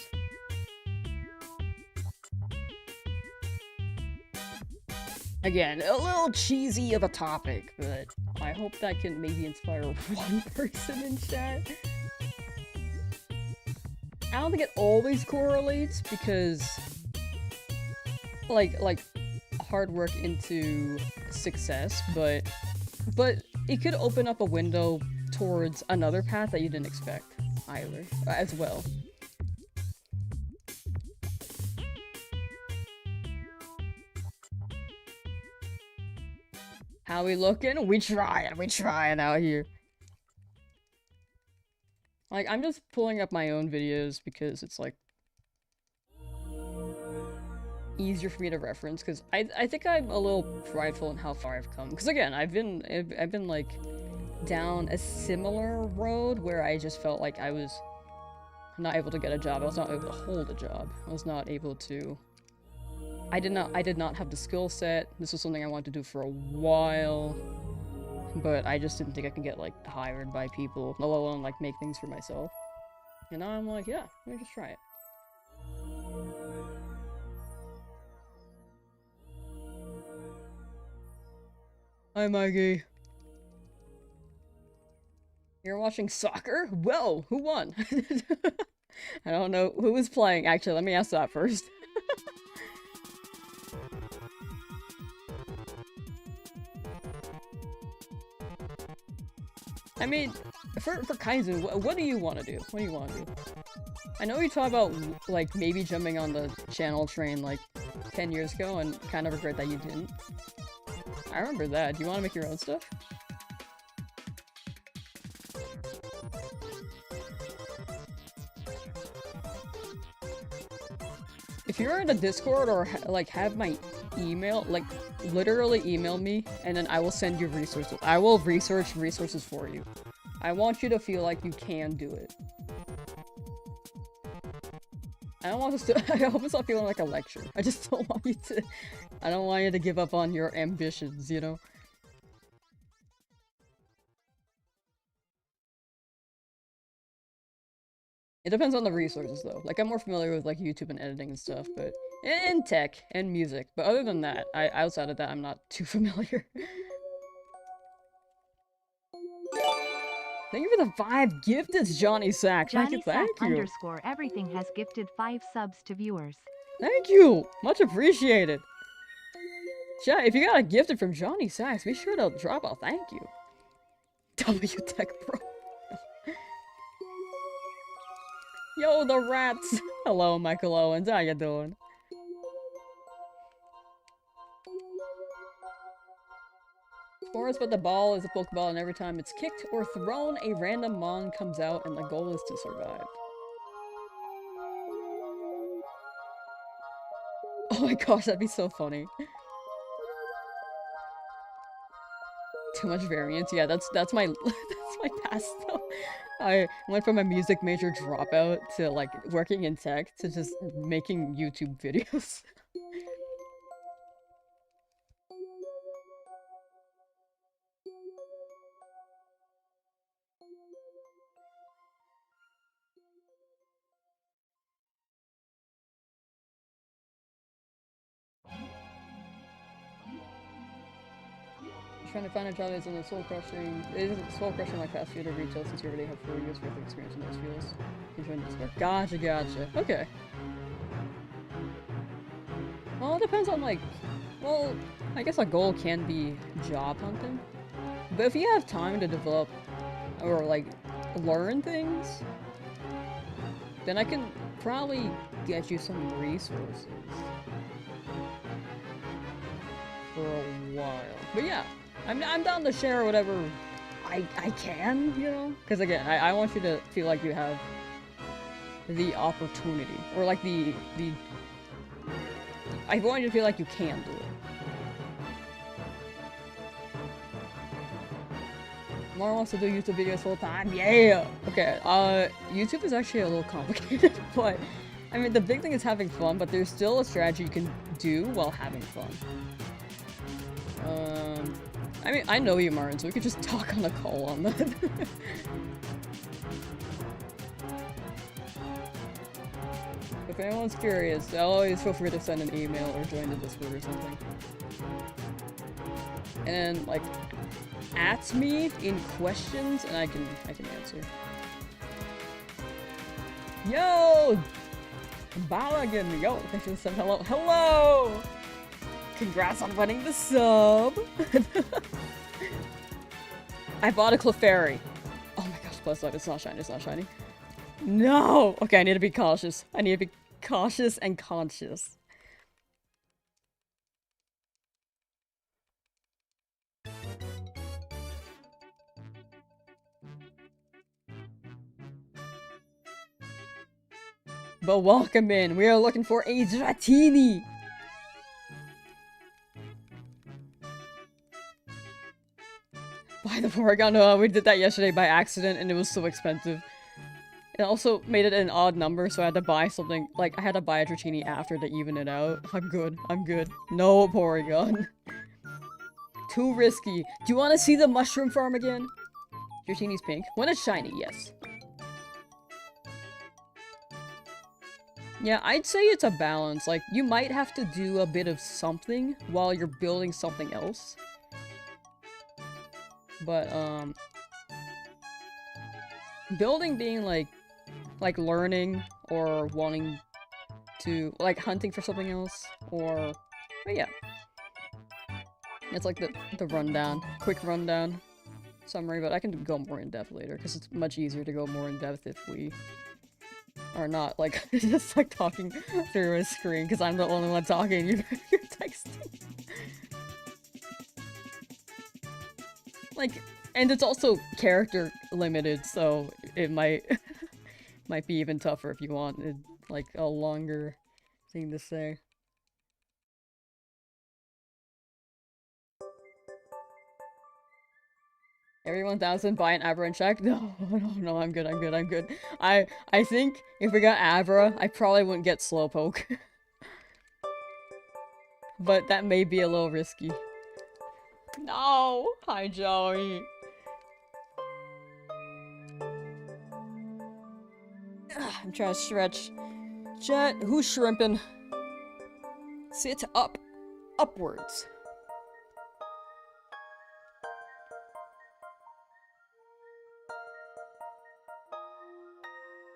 Again, a little cheesy of a topic, but I hope that can maybe inspire one person in chat. I don't think it always correlates, because like hard work into success, but it could open up a window towards another path that you didn't expect either, as well. How we looking? We trying out here. Like, I'm just pulling up my own videos because it's like easier for me to reference, because I think I'm a little prideful in how far I've come. Because again, I've been like down a similar road where I just felt like I was not able to get a job. I was not able to hold a job. I was not able to. I did not have the skill set. This was something I wanted to do for a while, but I just didn't think I could get like hired by people, let alone like make things for myself. And now I'm like, yeah, let me just try it. Hi, Maggie. You're watching soccer? Whoa, who won? I don't know who was playing. Actually, let me ask that first. I mean, for Kaizen, what do you want to do? What do you want to do? I know we talked about, like, maybe jumping on the channel train, like, 10 years ago, and kind of regret that you didn't. I remember that. Do you want to make your own stuff? If you're in the Discord or, like, have my email, like, literally email me, and then I will send you resources. I will research resources for you. I want you to feel like you can do it. I don't want this to- I hope it's not feeling like a lecture. I just don't want you to- I don't want you to give up on your ambitions, you know? It depends on the resources, though. Like, I'm more familiar with, like, YouTube and editing and stuff, but... And tech, and music. But other than that, outside of that, I'm not too familiar. Thank you for the 5 gifted, Johnny Sack. Thank you, Johnny Sack thank you. underscore everything has gifted 5 subs to viewers. Thank you! Much appreciated. Chat, if you got a gifted from Johnny Sacks, be sure to drop a thank you. W Tech Pro. Yo, the rats! Hello, Michael Owens. How you doing? Forest, but the ball is a Pokeball, and every time it's kicked or thrown, a random Mon comes out, and the goal is to survive. Oh my gosh, that'd be so funny. Too much variance. Yeah, that's my that's my past though. I went from a music major dropout to like working in tech to just making YouTube videos. Trying to find a job that isn't soul crushing. It isn't soul crushing like fast food or retail since you already have 4 years worth of experience in those fields. You join Discord. Gotcha, gotcha. Okay. Well, it depends on like, well, I guess a goal can be job hunting. But if you have time to develop or like learn things, then I can probably get you some resources for a while. But yeah, I'm down to share whatever I can, you know? Because again, I want you to feel like you have the opportunity. Or like I want you to feel like you can do it. More wants to do YouTube videos full time. Yeah! Okay, YouTube is actually a little complicated, but I mean, the big thing is having fun, but there's still a strategy you can do while having fun. I mean, I know you, Martin, so we could just talk on the call on that. If anyone's curious, always feel free to send an email or join the Discord or something. And then, like, at me in questions, and I can answer. Yo! Balagan! Yo, thanks for the sub. Hello. Hello! Congrats on winning the sub! I bought a Clefairy. Oh my gosh, plus life, it's not shiny, it's not shiny. No! Okay, I need to be cautious. I need to be cautious and conscious. But welcome in. We are looking for a Dratini. Buy the Porygon. We did that yesterday by accident and it was so expensive. It also made it an odd number, so I had to buy something. Like, I had to buy a Dratini after to even it out. I'm good. I'm good. No Porygon. Too risky. Do you want to see the mushroom farm again? Dratini's pink. When it's shiny, yes. Yeah, I'd say it's a balance. Like, you might have to do a bit of something while you're building something else. But, building being, like learning or wanting to, like, hunting for something else, or, but yeah. It's like the rundown, quick rundown summary, but I can go more in depth later, because it's much easier to go more in depth if we are not, like, just, like, talking through a screen, because I'm the only one talking, you're texting. Like, and it's also character limited, so it might might be even tougher if you wanted, like, a longer thing to say. Every 1,000 buy an Abra and check? No, no, I'm good, I'm good, I'm good. I think if we got Abra, I probably wouldn't get Slowpoke. But that may be a little risky. No! Hi, Joey. I'm trying to stretch. Jet, who's shrimping? Sit up. Upwards.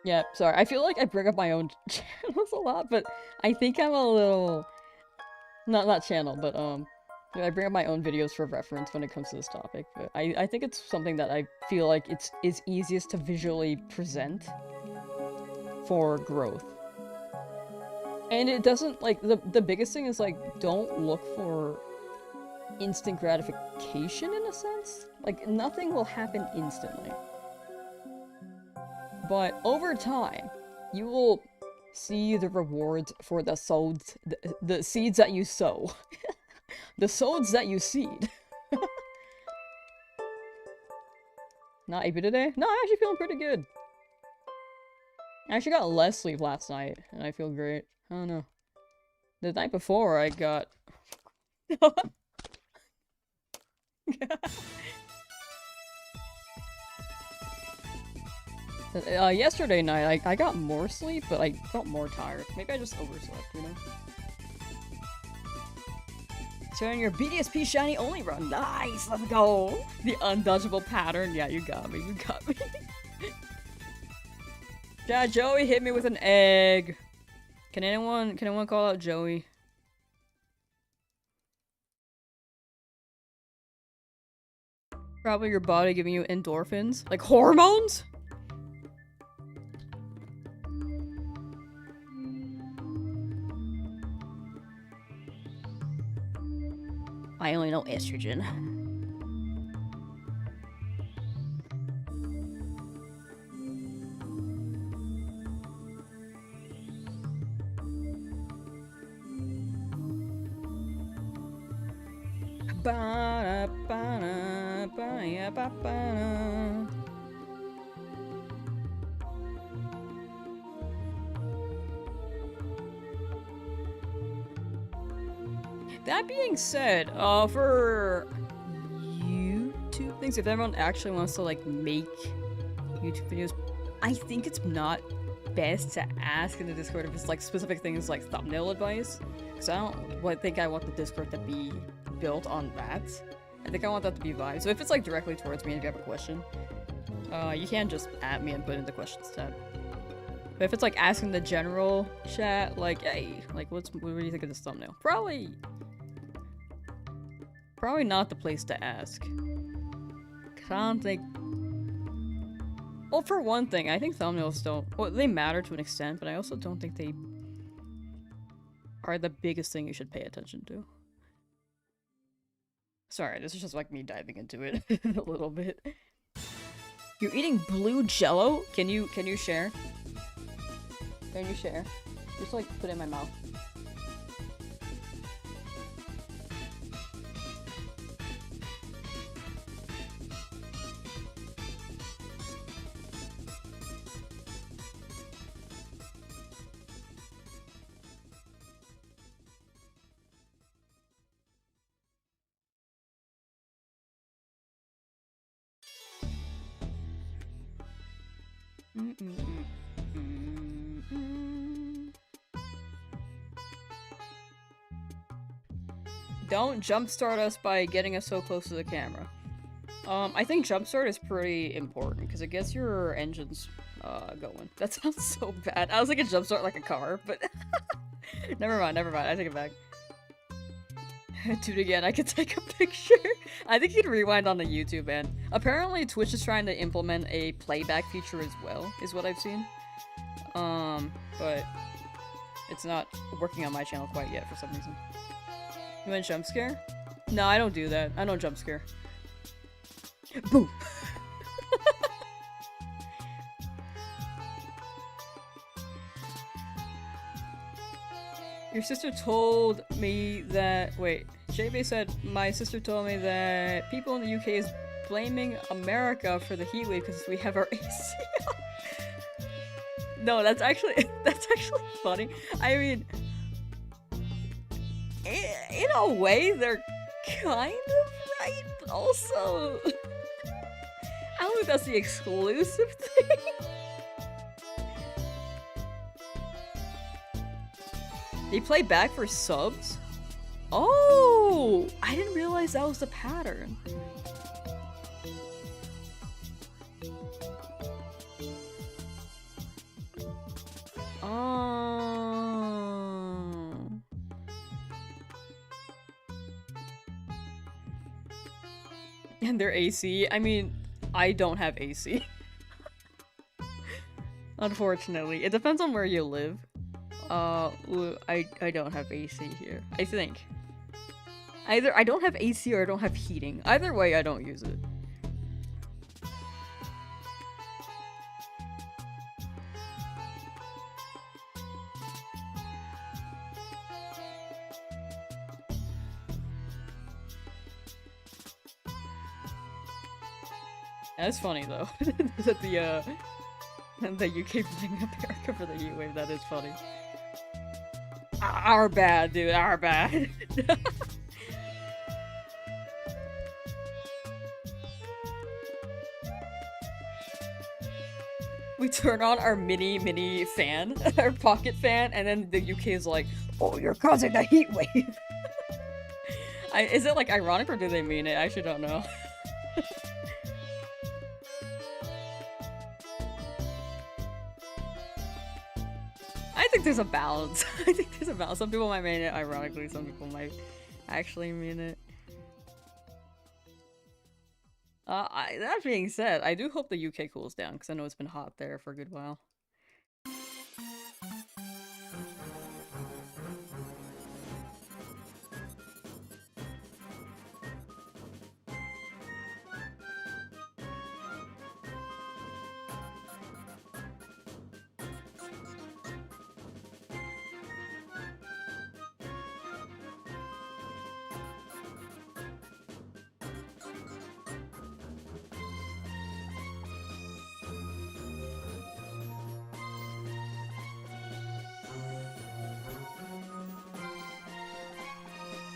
Yeah, sorry. I feel like I bring up my own channels a lot, but I think I'm a little... Not channel, but, I bring up my own videos for reference when it comes to this topic. But I think it's something that I feel like is easiest to visually present for growth. And it doesn't, like, the biggest thing is, like, don't look for instant gratification in a sense. Like, nothing will happen instantly. But over time, you will see the rewards for the seeds, the seeds that you sow. The seeds that you seed. Not Eevee today? No, I'm actually feeling pretty good. I actually got less sleep last night, and I feel great. I don't know. The night before, I got... Yesterday night, I got more sleep, but I felt more tired. Maybe I just overslept, you know? Turn your BDSP Shiny Only run. Nice! Let's go! The undodgeable pattern. Yeah, you got me. You got me. Yeah, Joey hit me with an egg. Can anyone call out Joey? Probably your body giving you endorphins. Like hormones? I only know estrogen. That being said, for YouTube things, if everyone actually wants to like make YouTube videos, I think it's not best to ask in the Discord if it's like specific things like thumbnail advice, because I don't think I want the Discord to be built on that. I think I want that to be vibes. So if it's like directly towards me and if you have a question, you can just at me and put in the questions tab. But if it's like asking the general chat, like, hey, like what do you think of this thumbnail? Probably not the place to ask. 'Cause I don't think... Well, for one thing, I think thumbnails don't... Well, they matter to an extent, but I also don't think they are the biggest thing you should pay attention to. Sorry, this is just like me diving into it a little bit. You're eating blue jello? Can you share? Can you share? Just like put it in my mouth. Don't jumpstart us by getting us so close to the camera. I think jumpstart is pretty important because it gets your engines going. That sounds so bad. I was like a jumpstart like a car, but never mind, I take it back. Do it again, I could take a picture. I think you can rewind on the YouTube, man. Apparently Twitch is trying to implement a playback feature as well, is what I've seen. But it's not working on my channel quite yet for some reason. You want jump scare? No, I don't do that. I don't jump scare. Boom! Your sister told me that. Wait, JB said my sister told me that people in the UK is blaming America for the heat wave because we have our AC. No, that's actually funny. I mean, in a way, they're kind of right, but also, I don't think that's the exclusive thing. They play back for subs? Oh! I didn't realize that was the pattern. Oh. And their AC? I mean, I don't have AC. Unfortunately. It depends on where you live. I don't have AC here. I think. Either I don't have AC or I don't have heating. Either way, I don't use it. That's funny though. That the UK blaming America for the heat wave. That is funny. Our bad, dude. Our bad. We turn on our mini fan, our pocket fan, and then the UK is like, "Oh, you're causing the heat wave." Is it like ironic or do they mean it? I actually don't know. I think there's a balance. I think there's a balance. Some people might mean it ironically, some people might actually mean it. That being said, I do hope the UK cools down, because I know it's been hot there for a good while.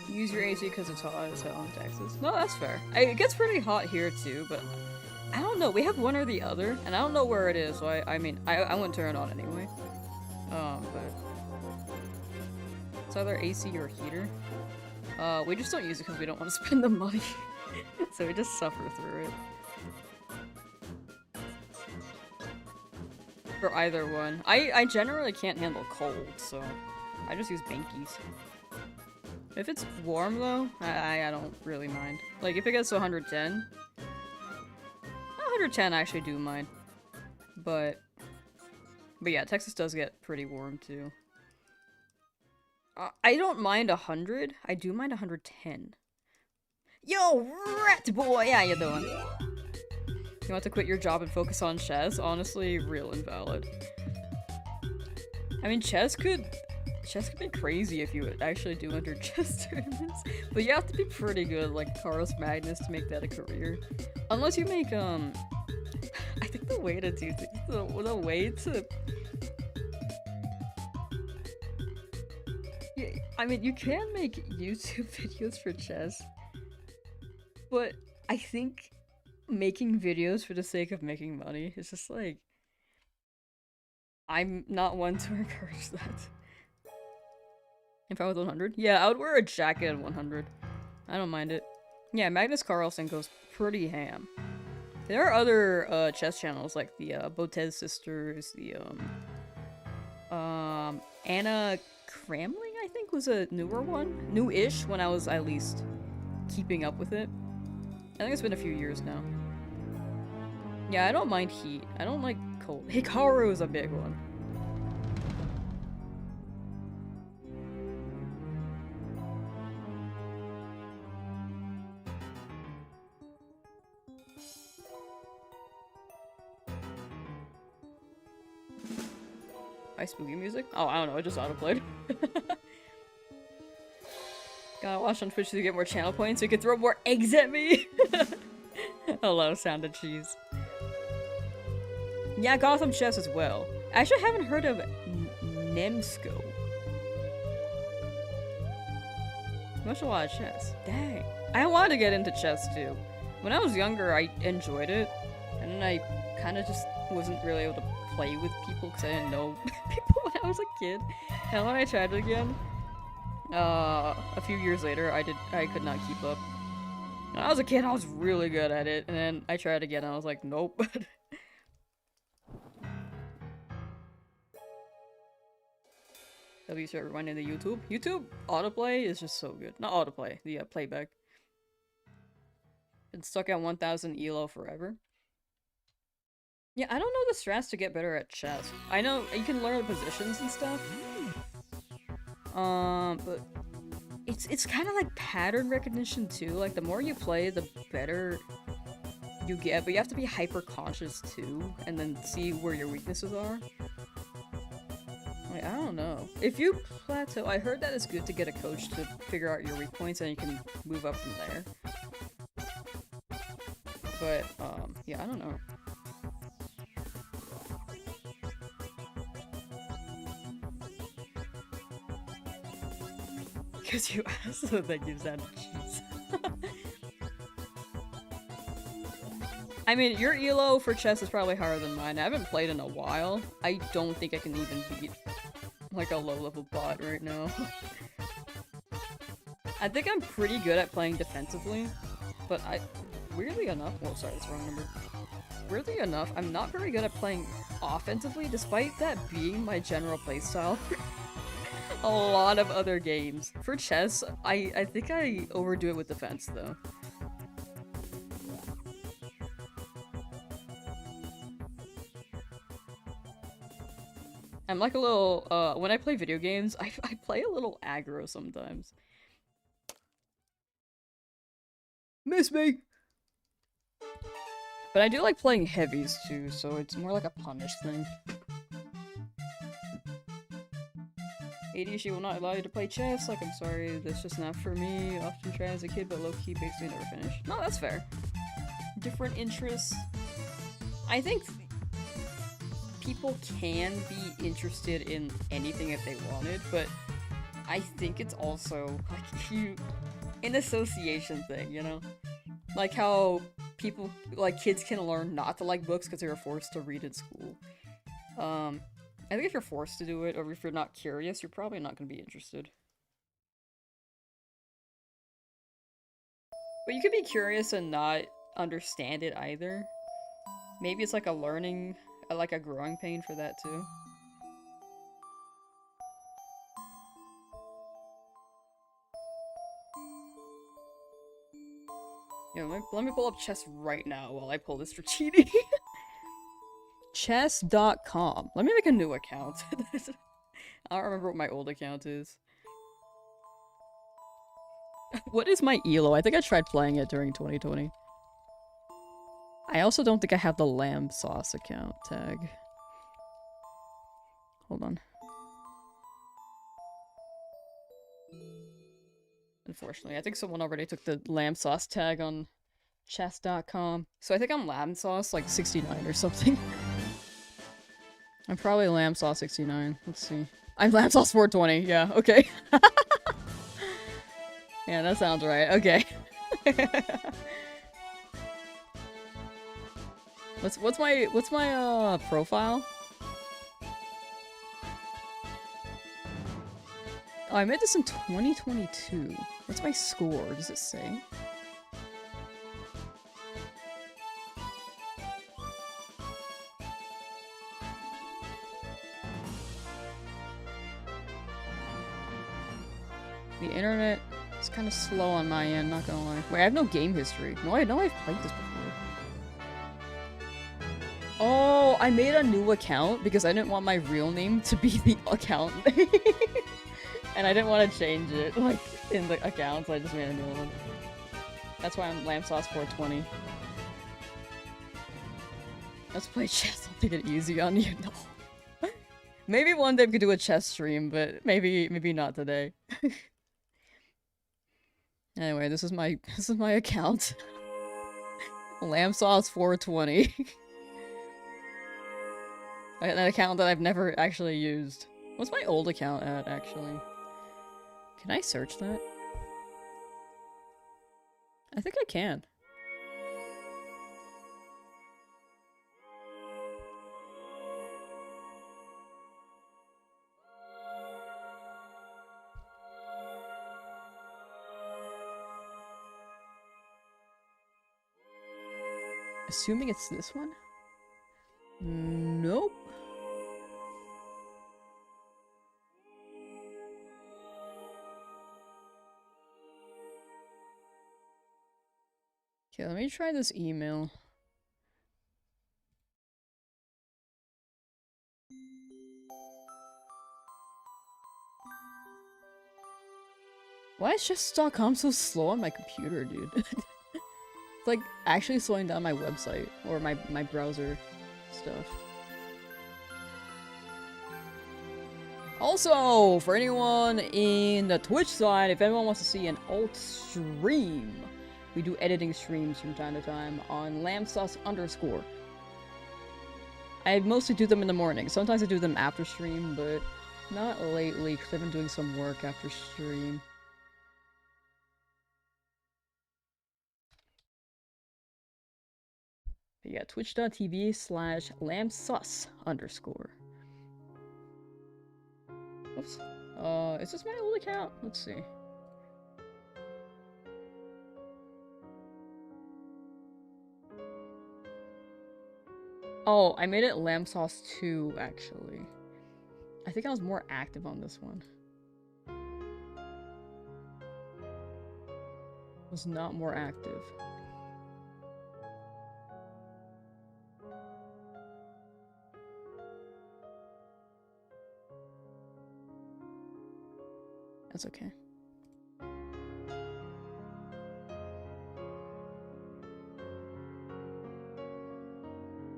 Use your AC because it's hot as hell in Texas. No, that's fair. It gets pretty hot here too, but I don't know. We have one or the other, and I don't know where it is, so I mean, I wouldn't turn it on anyway. But it's either AC or heater. We just don't use it because we don't want to spend the money. So we just suffer through it. For either one. I generally can't handle cold, so I just use Bankies. If it's warm though, I don't really mind. Like if it gets to 110, 110 I actually do mind. But yeah, Texas does get pretty warm too. I don't mind 100. I do mind 110. Yo, rat boy, how you doing? You want to quit your job and focus on chess? Honestly, real invalid. I mean, chess could be crazy if you actually do enter chess tournaments, but you have to be pretty good, like Carlos Magnus, to make that a career. Unless you make, I think the way to do things, the way to... Yeah, I mean, you can make YouTube videos for chess, but I think making videos for the sake of making money is just like... I'm not one to encourage that. If I was 100? Yeah, I would wear a jacket at 100. I don't mind it. Yeah, Magnus Carlsen goes pretty ham. There are other chess channels like the Botez sisters, the Anna Cramling, I think, was a newer one. New-ish when I was at least keeping up with it. I think it's been a few years now. Yeah, I don't mind heat. I don't like cold. Hikaru is a big one. Spooky music? Oh, I don't know, it just autoplayed. Gotta watch on Twitch to get more channel points so you can throw more eggs at me. Hello, Sound of Cheese. Yeah, Gotham Chess as well. I actually haven't heard of Nemsco. Watch a lot of chess. Dang. I wanted to get into chess too. When I was younger, I enjoyed it. And then I kind of just wasn't really able to play with people because I didn't know people when I was a kid. And when I tried it again, a few years later, I could not keep up. When I was a kid, I was really good at it. And then I tried again and I was like, nope. W start rewinding the YouTube. YouTube autoplay is just so good. Not autoplay, the playback. Been stuck at 1000 elo forever. Yeah, I don't know the strats to get better at chess. I know you can learn the positions and stuff. But it's kind of like pattern recognition too. Like the more you play, the better you get. But you have to be hyper conscious too, and then see where your weaknesses are. Like, I don't know. If you plateau, I heard that it's good to get a coach to figure out your weak points and you can move up from there. But, yeah, I don't know. Because you asked, so thank you, Sound of Cheese. I mean, your elo for chess is probably higher than mine. I haven't played in a while. I don't think I can even beat like a low-level bot right now. I think I'm pretty good at playing defensively, but weirdly enough, well, sorry, that's the wrong number. Weirdly enough, I'm not very good at playing offensively, despite that being my general playstyle. A lot of other games. For chess, I think I overdo it with defense, though. I'm like a little, when I play video games, I play a little aggro sometimes. Miss me! But I do like playing heavies too, so it's more like a punish thing. ADHD will not allow you to play chess. Like, I'm sorry, that's just not for me. Often tried as a kid, but low-key basically never finished. No, that's fair. Different interests. I think people can be interested in anything if they wanted, but I think it's also like an association thing, you know? Like how people, like kids can learn not to like books because they were forced to read in school. I think if you're forced to do it, or if you're not curious, you're probably not going to be interested. But you could be curious and not understand it either. Maybe it's like a learning, like a growing pain for that too. Yeah, let me pull up chess right now while I pull this Dratini. Chess.com. Let me make a new account. I don't remember what my old account is. What is my ELO? I think I tried playing it during 2020. I also don't think I have the Lamsauce account tag. Hold on. Unfortunately, I think someone already took the Lamsauce tag on chess.com. So I think I'm Lamsauce, like 69 or something. I'm probably Lamsauce 69. Let's see. I'm Lamsauce 420. Yeah, okay. Yeah, that sounds right. Okay. What's my profile? Oh, I made this in 2022. What's my score? Does it say? The internet is kind of slow on my end, not gonna lie. Wait, I have no game history. No, I know I've played this before. Oh, I made a new account because I didn't want my real name to be the account name. And I didn't want to change it, like, in the account, so I just made a new one. That's why I'm Lamsauce 420. Let's play chess. I'll take it easy on you. No. Maybe one day we could do a chess stream, but maybe not today. Anyway, this is my account. Lamsauce 420. An account that I've never actually used. What's my old account at, actually? Can I search that? I think I can. Assuming it's this one? Nope. Okay, let me try this email. Why is chess.com so slow on my computer, dude? It's like actually slowing down my website or my browser stuff. Also, for anyone in the Twitch side, if anyone wants to see an alt stream, we do editing streams from time to time on Lamsauce _. I mostly do them in the morning. Sometimes I do them after stream, but not lately because I've been doing some work after stream. But yeah, twitch.tv/lamsauce _. Oops. Is this my old account? Let's see. Oh, I made it Lamsauce 2, actually. I think I was more active on this one. Was not more active. That's okay.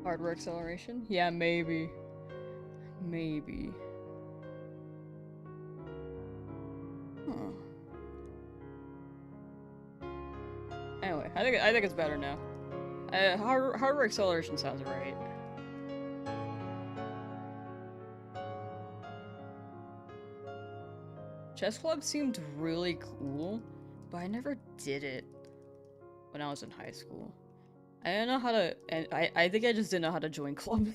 Hardware acceleration? Yeah, maybe. Maybe. Huh. Anyway, I think it's better now. Hardware acceleration sounds right. Chess Club seemed really cool, but I never did it when I was in high school. I didn't know how to, and I think I just didn't know how to join clubs.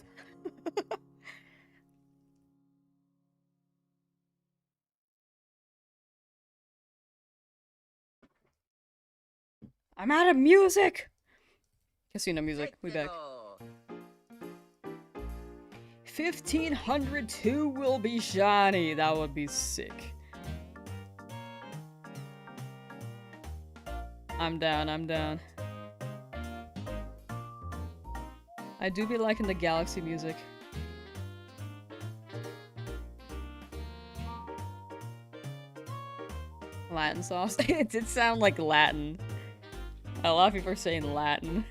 I'm out of music! Casino music, we back. 1502 will be shiny, that would be sick. I'm down, I'm down. I do be liking the Galaxy music. Latin sauce? It did sound like Latin. A lot of people are saying Latin.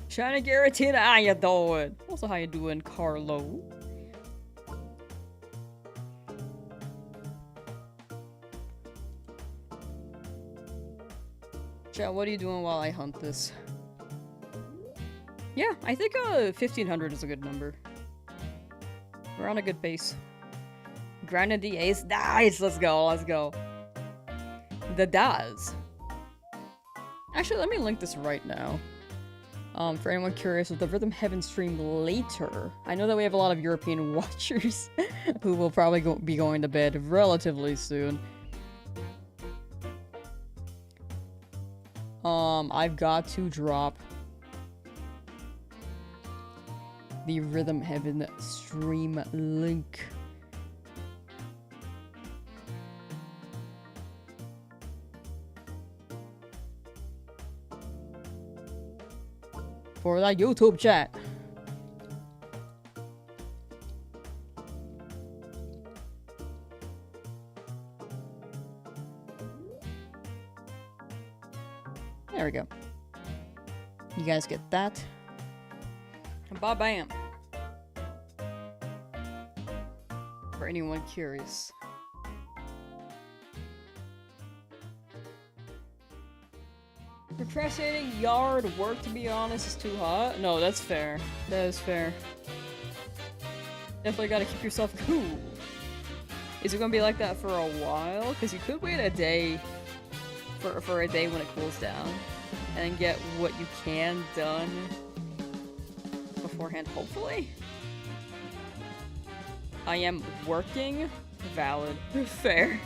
Shiny Giratina, how you doing? Also, how you doing, Carlo? Chat, what are you doing while I hunt this? Yeah, I think 1500 is a good number. We're on a good pace. Grinding the ace. Nice! Let's go, let's go. The Daz. Actually, let me link this right now. For anyone curious with the Rhythm Heaven stream later. I know that we have a lot of European watchers who will probably be going to bed relatively soon. I've got to drop the Rhythm Heaven stream link. For that YouTube chat. There we go. You guys get that. Ba-bam. For anyone curious. Procrastinating yard work, to be honest, is too hot. No, that's fair. That is fair. Definitely gotta keep yourself cool. Is it gonna be like that for a while? Because you could wait a day for a day when it cools down and get what you can done beforehand, hopefully. I am working. Valid. Fair.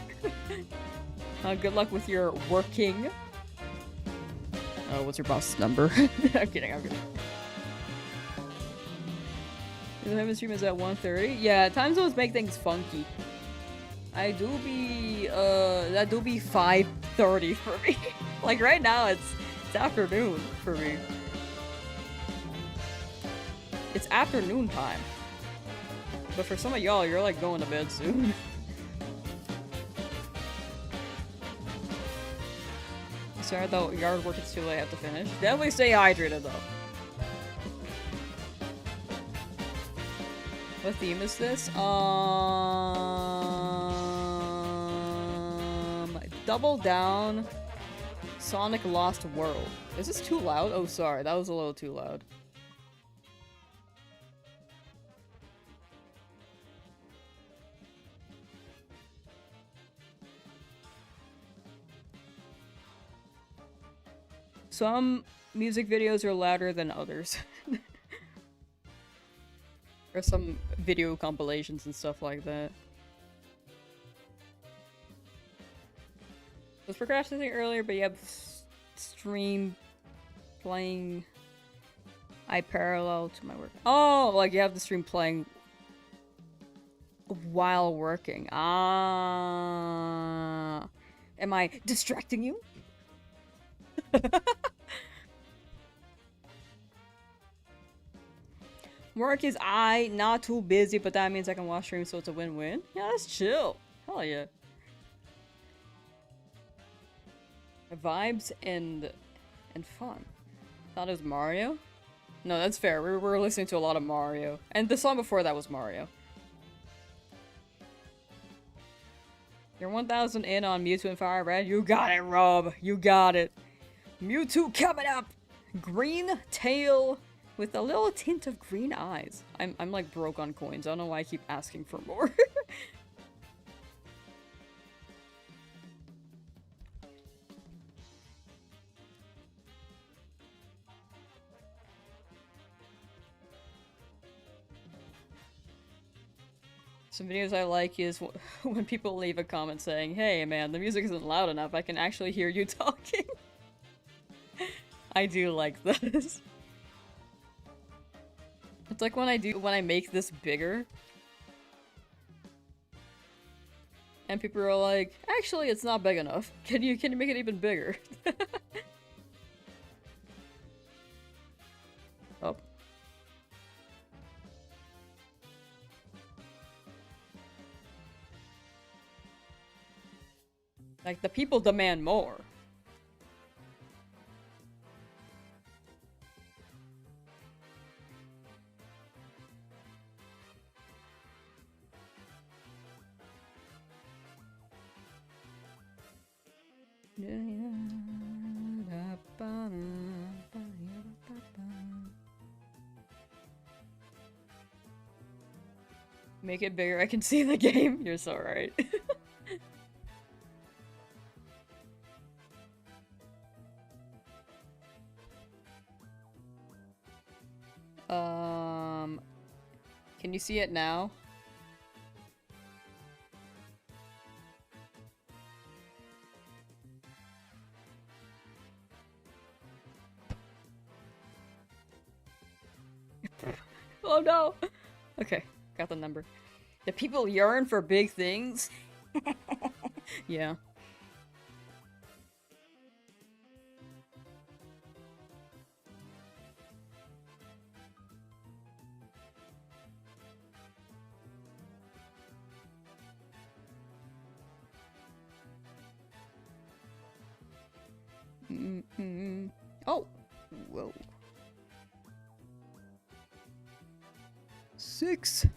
Good luck with your working. Oh, what's your boss's number? I'm kidding, I'm kidding. The time stream is at 1:30? Yeah, time zones make things funky. That do be 5:30 for me. Like right now it's afternoon for me. It's afternoon time. But for some of y'all, you're like going to bed soon. Sorry though, yard work is too late, I have to finish. Definitely stay hydrated though. What theme is this? Double Down Sonic Lost World. Is this too loud? Oh, sorry, that was a little too loud. Some music videos are louder than others. Or some video compilations and stuff like that. I was procrastinating earlier, but you have stream playing. I parallel to my work. Oh, like you have the stream playing while working. Ah. Am I distracting you? Work is not too busy, but that means I can watch streams, so it's a win-win. Yeah, that's chill. Hell yeah. Vibes and fun. Thought it was Mario? No, that's fair. We were listening to a lot of Mario. And the song before that was Mario. You're 1,000 in on Mewtwo and FireRed. You got it, Rob. You got it. Mewtwo coming up! Green tail with a little tint of green eyes. I'm like broke on coins. I don't know why I keep asking for more. Some videos I like is when people leave a comment saying, "Hey man, the music isn't loud enough. I can actually hear you talking." I do like this. It's like when I make this bigger. And people are like, "Actually, it's not big enough. Can you make it even bigger?" Oh. Like, the people demand more. Make it bigger, I can see the game. You're so right. Can you see it now? Oh no! Okay, got the number. The people yearn for big things? Yeah. Oh! Whoa. 6!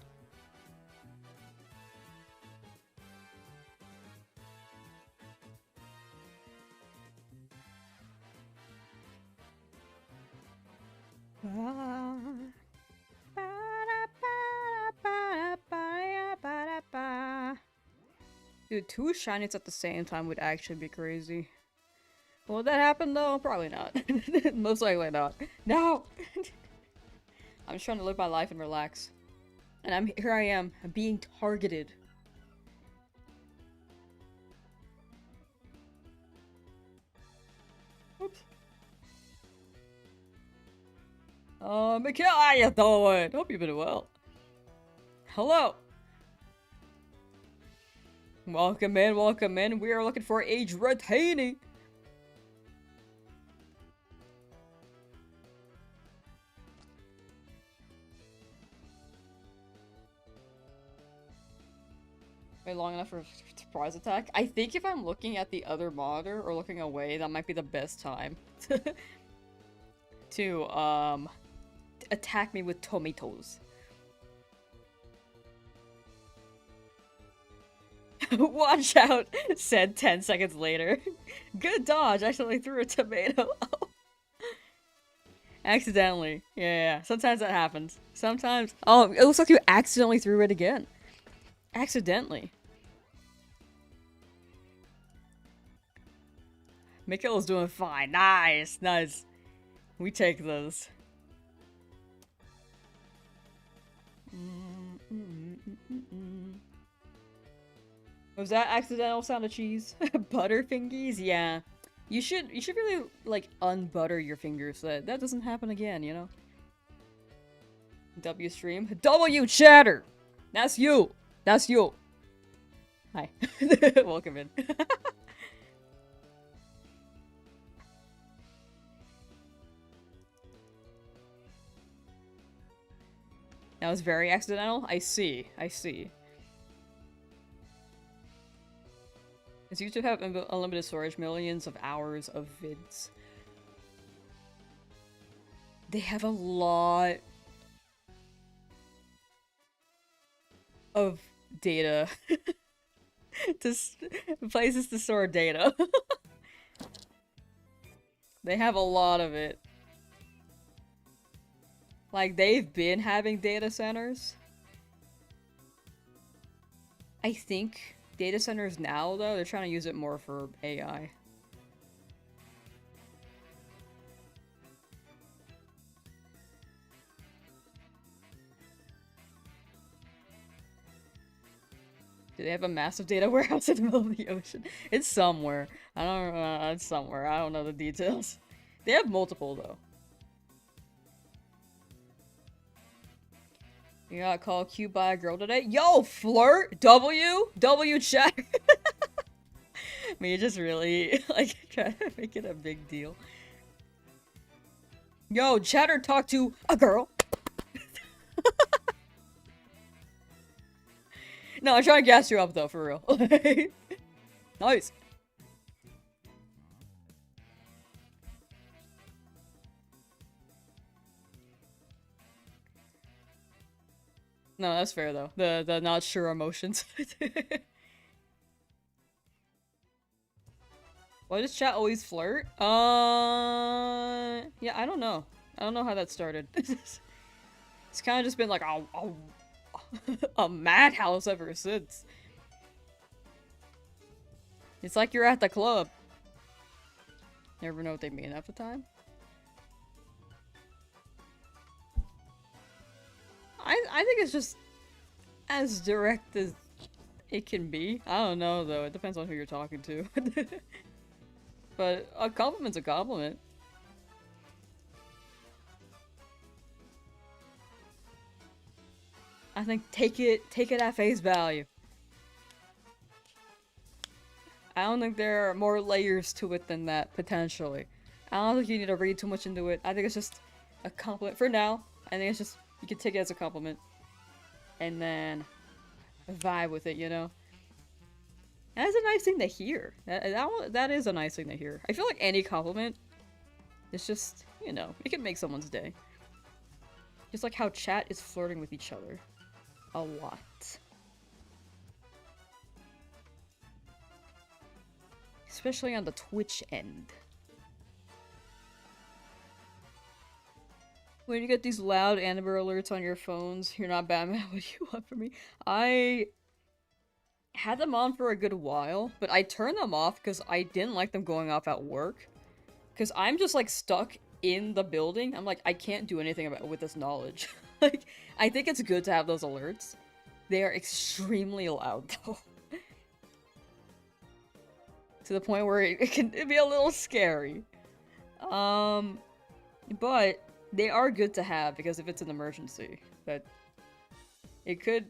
Dude, 2 shinies at the same time would actually be crazy. Will that happen though? Probably not. Most likely not. No! I'm just trying to live my life and relax. And here I am, I'm being targeted. Oops. Mikhail, how you doing? Hope you've been well. Hello. Welcome in, welcome in. We are looking for a Dratini. Wait long enough for a surprise attack? I think if I'm looking at the other monitor or looking away, that might be the best time to attack me with tomatoes. Watch out, said 10 seconds later. Good dodge, accidentally threw a tomato. Accidentally. Yeah, sometimes that happens. Sometimes. Oh, it looks like you accidentally threw it again. Accidentally. Mikhail's doing fine. Nice, nice. We take those. Was that accidental sound of cheese? Butterfingies? Yeah. You should really, like, unbutter your fingers so that doesn't happen again, you know? W stream. W chatter! That's you! That's you! Hi. Welcome in. That was very accidental? I see. I see. Does YouTube have unlimited storage? Millions of hours of vids. They have a lot of data. Places to store data. They have a lot of it. Like, they've been having data centers. I think data centers now, though, they're trying to use it more for AI. Do they have a massive data warehouse in the middle of the ocean? It's somewhere. I don't know. It's somewhere. I don't know the details. They have multiple, though. You got called cute by a girl today? Yo, flirt! W chat! Me just really, like, trying to make it a big deal. Yo, chatter talk to a girl! No, I'm trying to gas you up, though, for real. Nice! No, that's fair though. The not sure emotions. Why does chat always flirt? Yeah, I don't know. I don't know how that started. It's kind of just been like a madhouse ever since. It's like you're at the club. Never know what they mean half the time. I think it's just as direct as it can be. I don't know though, it depends on who you're talking to. But a compliment's a compliment. I think take it at face value. I don't think there are more layers to it than that, potentially. I don't think you need to read too much into it. I think it's just a compliment for now. I think it's just, you can take it as a compliment. And then vibe with it, you know? That's a nice thing to hear. That is a nice thing to hear. I feel like any compliment is just, you know, it can make someone's day. Just like how chat is flirting with each other. A lot. Especially on the Twitch end. When you get these loud Amber alerts on your phones, you're not Batman, what do you want from me? I had them on for a good while, but I turned them off because I didn't like them going off at work. Because I'm just like stuck in the building. I'm like, I can't do anything about with this knowledge. Like, I think it's good to have those alerts. They are extremely loud though. To the point where it can be a little scary. But they are good to have because if it's an emergency, that it could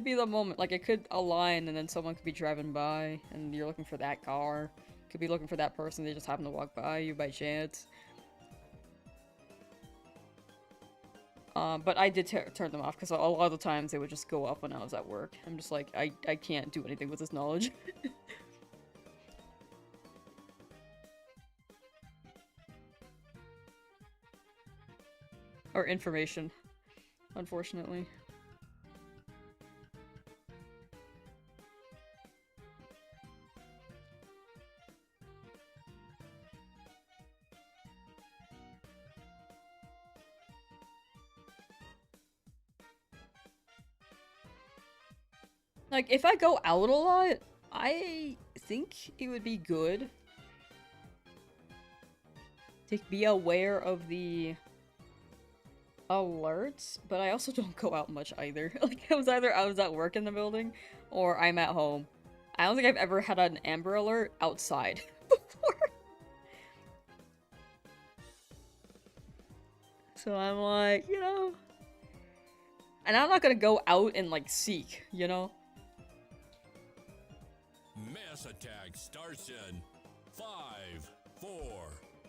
be the moment, like it could align and then someone could be driving by and you're looking for that car. Could be looking for that person, they just happen to walk by you by chance. But I did turn them off because a lot of the times they would just go off when I was at work. I'm just like, I can't do anything with this knowledge. Or information, unfortunately. Like, if I go out a lot, I think it would be good to be aware of the alerts, but I also don't go out much either. Like, I was at work in the building, or I'm at home. I don't think I've ever had an Amber Alert outside before. So I'm like, you know... And I'm not gonna go out and, like, seek, you know? Mass attack starts in 5, 4,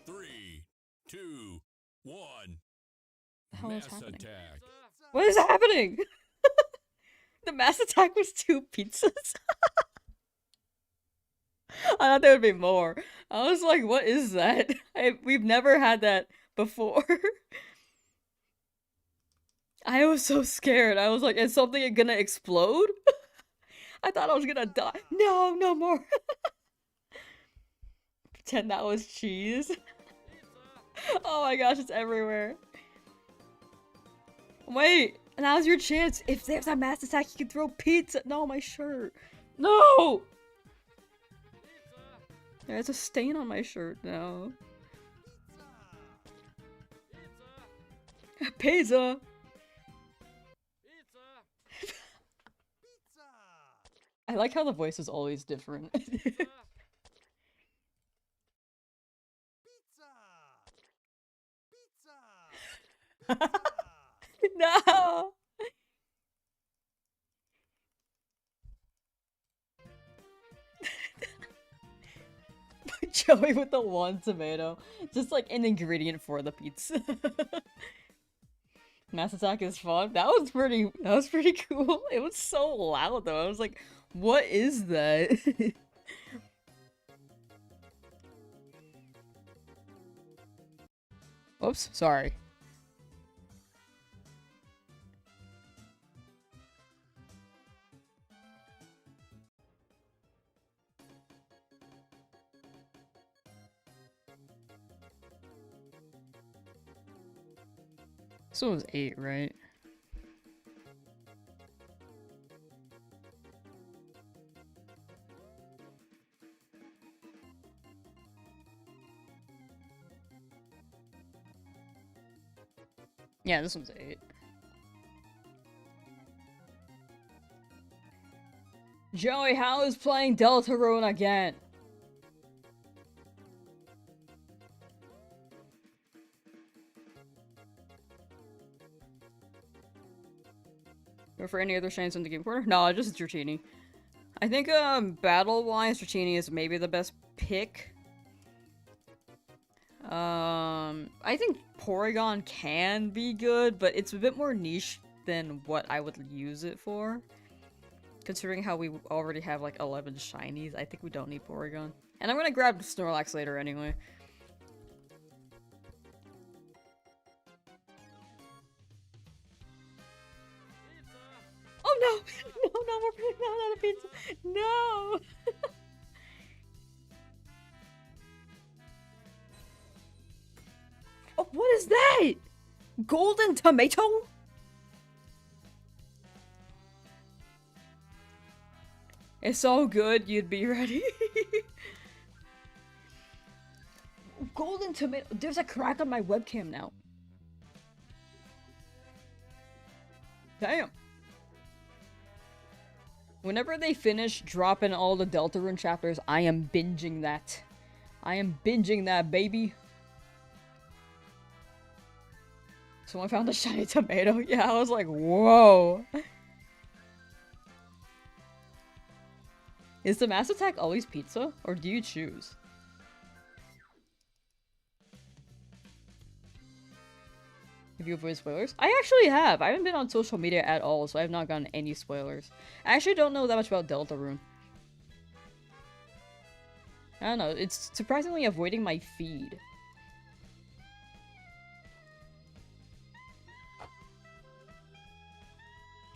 3, 2, 1. The hell is Mass happening? attack. What is happening? The mass attack was 2 pizzas? I thought there would be more. I was like, what is that? We've never had that before. I was so scared. I was like, is something gonna explode? I thought I was gonna die. No, no more. Pretend that was cheese. Oh my gosh, it's everywhere. Wait, now's your chance. If there's a mass attack, you can throw pizza. No, my shirt. No! There's a stain on my shirt now. Pizza! I like how the voice is always different. No! Joey with the 1 tomato. Just like an ingredient for the pizza. Mass attack is fun. That was pretty cool. It was so loud though. I was like, what is that? Oops, sorry. This one was 8, right? Yeah, this one's 8. Joey, how is playing Deltarune again? Or for any other Shinies in the game corner? No, just Dratini. I think battle-wise, Dratini is maybe the best pick. I think Porygon can be good, but it's a bit more niche than what I would use it for. Considering how we already have like 11 shinies, I think we don't need Porygon. And I'm gonna grab Snorlax later anyway. Oh no! No, no, we're putting out a pizza! No! Oh, what is that? Golden tomato? It's so good, you'd be ready. Golden tomato. There's a crack on my webcam now. Damn. Whenever they finish dropping all the Deltarune chapters, I am binging that. I am binging that, baby. Someone found a shiny tomato. Yeah, I was like, whoa. Is the Mass Attack always pizza? Or do you choose? Have you avoided spoilers? I actually have. I haven't been on social media at all, so I have not gotten any spoilers. I actually don't know that much about Deltarune. I don't know. It's surprisingly avoiding my feed.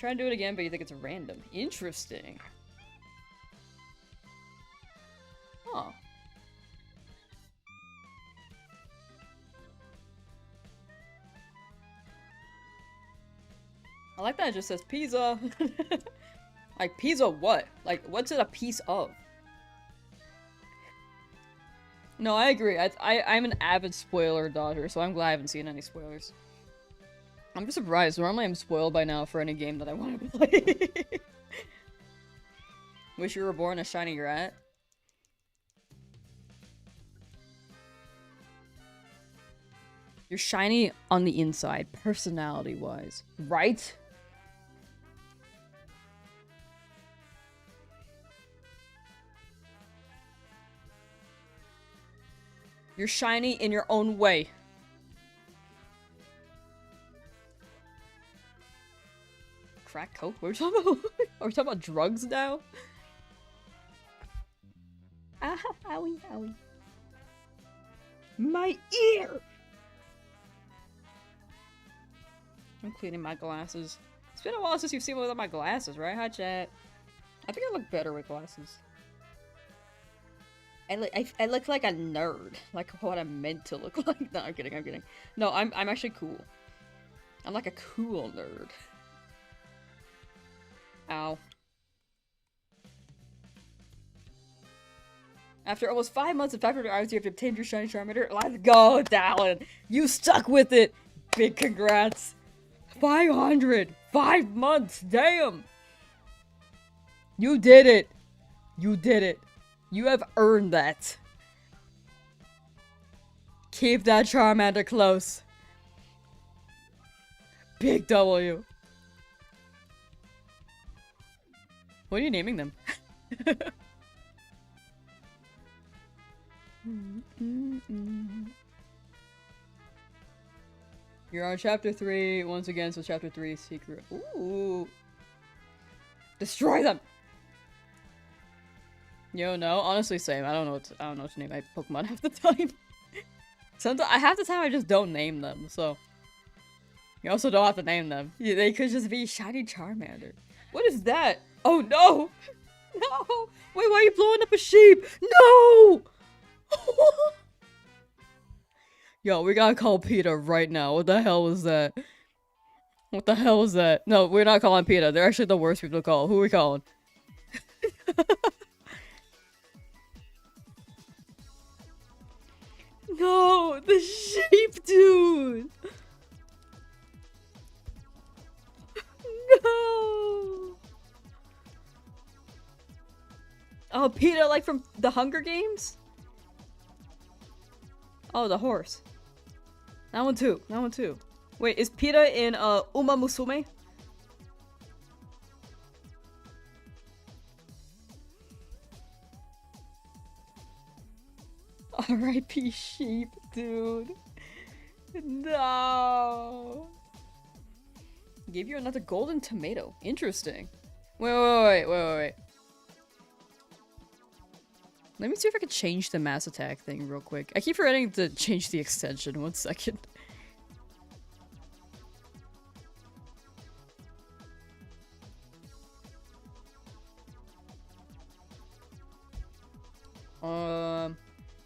Try and do it again, but you think it's random. Interesting. Huh. I like that it just says pizza. Like, pizza what? Like, what's it a piece of? No, I agree. I'm an avid spoiler dodger, so I'm glad I haven't seen any spoilers. I'm just surprised. Normally I'm spoiled by now for any game that I want to play. Wish you were born a shiny rat. You're shiny on the inside, personality-wise. Right? You're shiny in your own way. Crack coke? What are we talking about? Are we talking about drugs now? Ah, owie, owie. My ear! I'm cleaning my glasses. It's been a while since you've seen me without my glasses, right? Hi, chat. I think I look better with glasses. I look like a nerd. Like what I'm meant to look like. No, I'm kidding, I'm kidding. No, I'm actually cool. I'm like a cool nerd. Ow. After almost 5 months and 500 hours, you have obtained your shiny Charmander. Let's go, Dallin! You stuck with it! Big congrats! 500! 5 months! Damn! You did it! You did it! You have earned that. Keep that Charmander close. Big W. What are you naming them? You're on chapter 3 once again, so chapter 3 secret. Ooh. Destroy them! Yo, no, honestly, same. I don't know what to name my Pokemon half the time. Sometimes, half the time I just don't name them, so. You also don't have to name them. They could just be Shiny Charmander. What is that? Oh no! No! Wait, why are you blowing up a sheep? No! Yo, we gotta call PETA right now. What the hell was that? What the hell was that? No, we're not calling PETA. They're actually the worst people to call. Who are we calling? No! The sheep dude! No! Oh, PETA, like from the Hunger Games? Oh, the horse. That one too. That one too. Wait, is PETA in Uma Musume? R.I.P. sheep, dude. No. Gave you another golden tomato. Interesting. Wait. Let me see if I can change the mass attack thing real quick. I keep forgetting to change the extension. 1 second.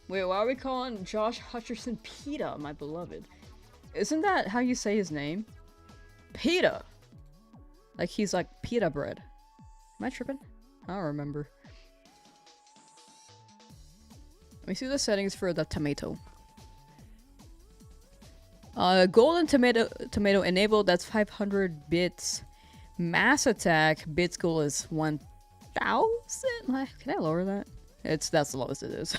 Wait, why are we calling Josh Hutcherson PETA, my beloved? Isn't that how you say his name? PETA! Like he's like pita bread. Am I tripping? I don't remember. Let me see the settings for the tomato. Golden tomato enabled, that's 500 bits. Mass attack, bits goal is 1000? Can I lower that? That's the lowest it is.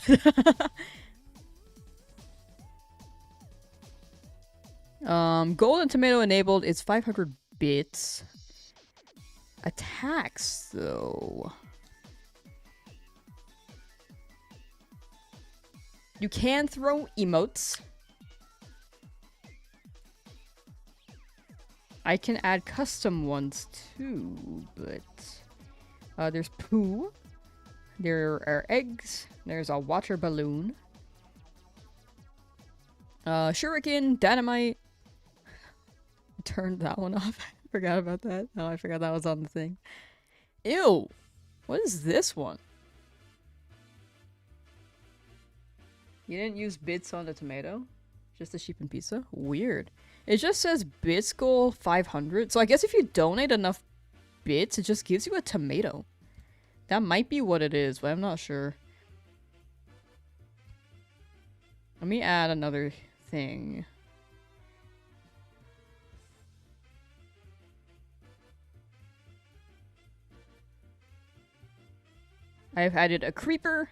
Golden tomato enabled is 500 bits. Attacks though. You can throw emotes. I can add custom ones too, but there's poo. There are eggs. There's a water balloon. Shuriken, dynamite. Turned that one off. Forgot about that. Oh, I forgot that was on the thing. Ew! What is this one? You didn't use bits on the tomato? Just the sheep and pizza? Weird. It just says bits goal 500. So I guess if you donate enough bits, it just gives you a tomato. That might be what it is, but I'm not sure. Let me add another thing. I've added a creeper.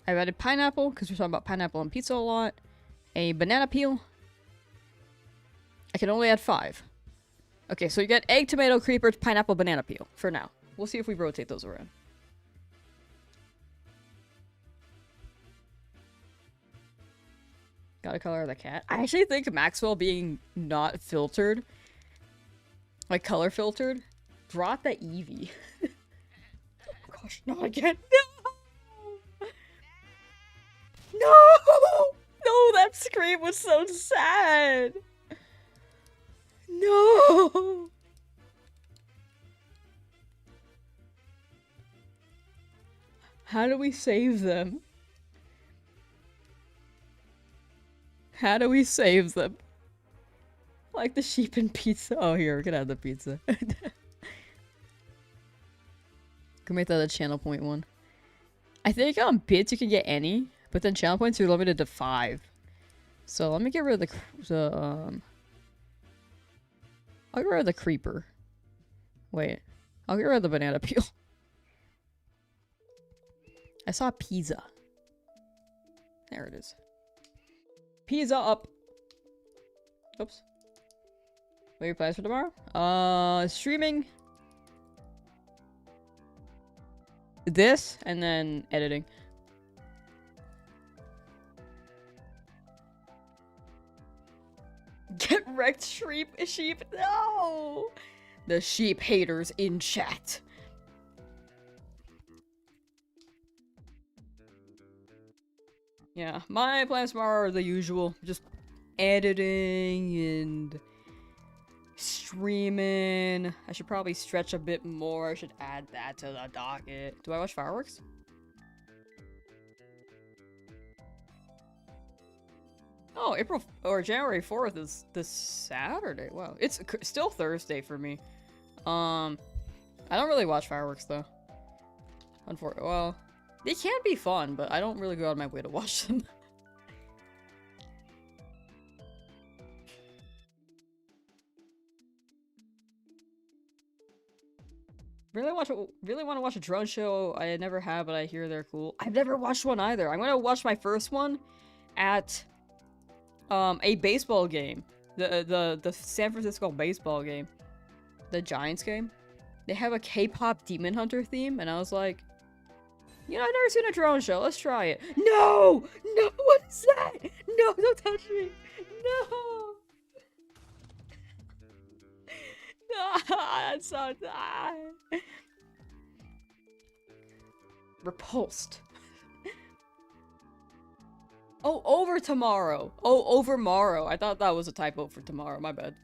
I've added pineapple, because we're talking about pineapple on pizza a lot. A banana peel. I can only add 5. Okay, so you get egg, tomato, creeper, pineapple, banana peel for now. We'll see if we rotate those around. Gotta color the cat. I actually think Maxwell being not filtered, like color filtered, brought the Eevee. Oh gosh, not again. No! No! No, that scream was so sad. No! How do we save them? How do we save them? Like the sheep and pizza. Oh, here, we can have the pizza. Can make that a channel point one. I think on bits you can get any, but then channel points you're limited to 5. So let me get rid of I'll get rid of the creeper. Wait. I'll get rid of the banana peel. I saw pizza. There it is. Pizza up. Oops. What are your plans for tomorrow? Streaming. This, and then editing. Get wrecked, sheep. No! The sheep haters in chat. Yeah, my plans tomorrow are the usual. Just editing and streaming. I should probably stretch a bit more. I should add that to the docket. Do I watch fireworks? Oh, January 4th is this Saturday. Wow, it's still Thursday for me. I don't really watch fireworks though. Unfortunately, well, they can be fun, but I don't really go out of my way to watch them. Really want to watch a drone show. I never have, but I hear they're cool. I've never watched one either. I'm gonna watch my first one at a baseball game. The San Francisco baseball game. The Giants game. They have a K-pop Demon Hunter theme, and I was like, you know, I've never seen a drone show. Let's try it. No! No, what is that? No, don't touch me. No! That's so repulsed. Oh, over tomorrow. Oh, over morrow. I thought that was a typo for tomorrow. My bad.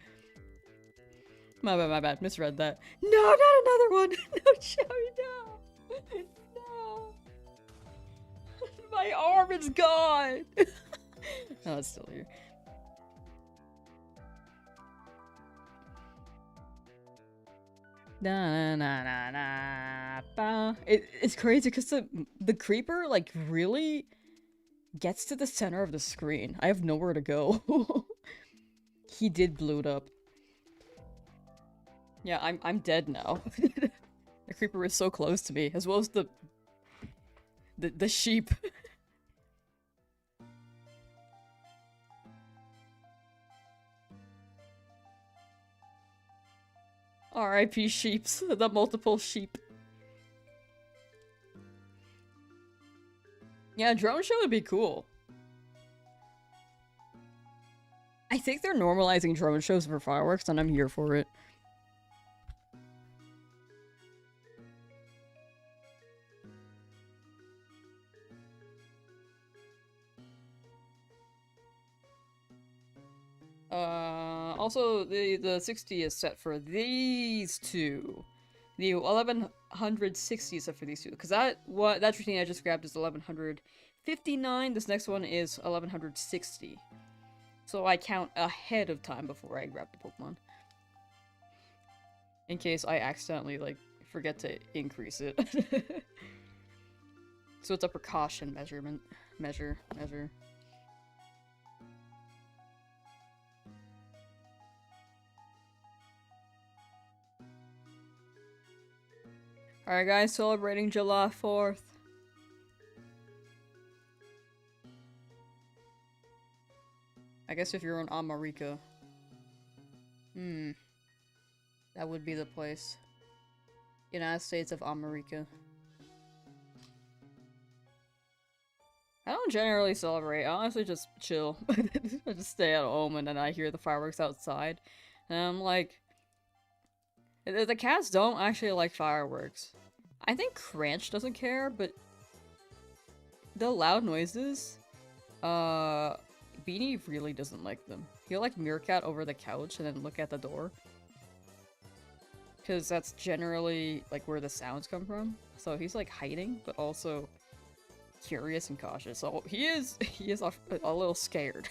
My bad, my bad. Misread that. No, not another one. No, Joey, no. No. My arm is gone. No, it's still here. Na na na na na. It's crazy because the creeper like really gets to the center of the screen. I have nowhere to go. He did blow it up. Yeah, I'm dead now. The creeper is so close to me, as well as the sheep. R.I.P. sheeps, the multiple sheep. Yeah, drone show would be cool. I think they're normalizing drone shows for fireworks, and I'm here for it. Also, the 60 is set for these two. The 1160 is set for these two. Because that Dratini I just grabbed is 1159. This next one is 1160. So I count ahead of time before I grab the Pokemon. In case I accidentally, like, forget to increase it. So it's a precaution measure. Alright guys, celebrating July 4th. I guess if you're in America. That would be the place. United States of America. I don't generally celebrate, I honestly just chill. I just stay at home and then I hear the fireworks outside. And I'm like... The cats don't actually like fireworks. I think Cranch doesn't care, but... the loud noises... Beanie really doesn't like them. He'll like meerkat over the couch and then look at the door. Because that's generally like where the sounds come from. So he's like hiding, but also curious and cautious. So he is a little scared.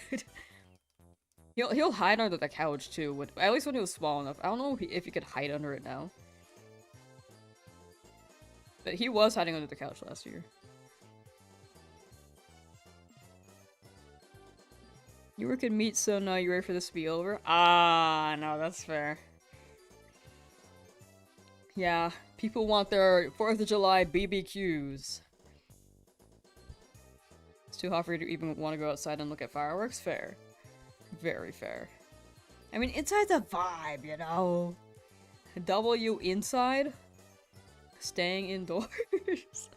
He'll hide under the couch too, at least when he was small enough. I don't know if he could hide under it now. But he was hiding under the couch last year. You work at meat, so now you ready for this to be over? Ah, no, that's fair. Yeah, people want their 4th of July BBQs. It's too hot for you to even want to go outside and look at fireworks? Fair. Very fair. I mean, inside's a vibe, you know? W inside? Staying indoors?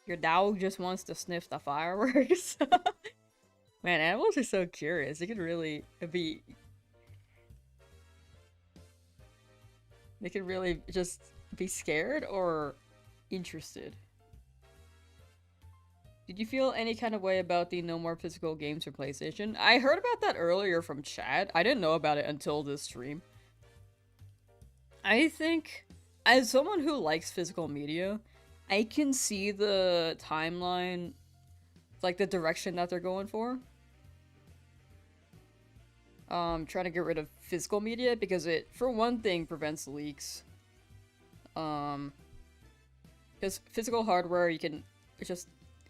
Your dog just wants to sniff the fireworks? Man, animals are so curious. They could really be... They could really just be scared or interested. Did you feel any kind of way about the no more physical games for PlayStation? I heard about that earlier from chat. I didn't know about it until this stream. I think, as someone who likes physical media, I can see the timeline, like the direction that they're going for. Trying to get rid of physical media because it, for one thing, prevents leaks. Because physical hardware, you can just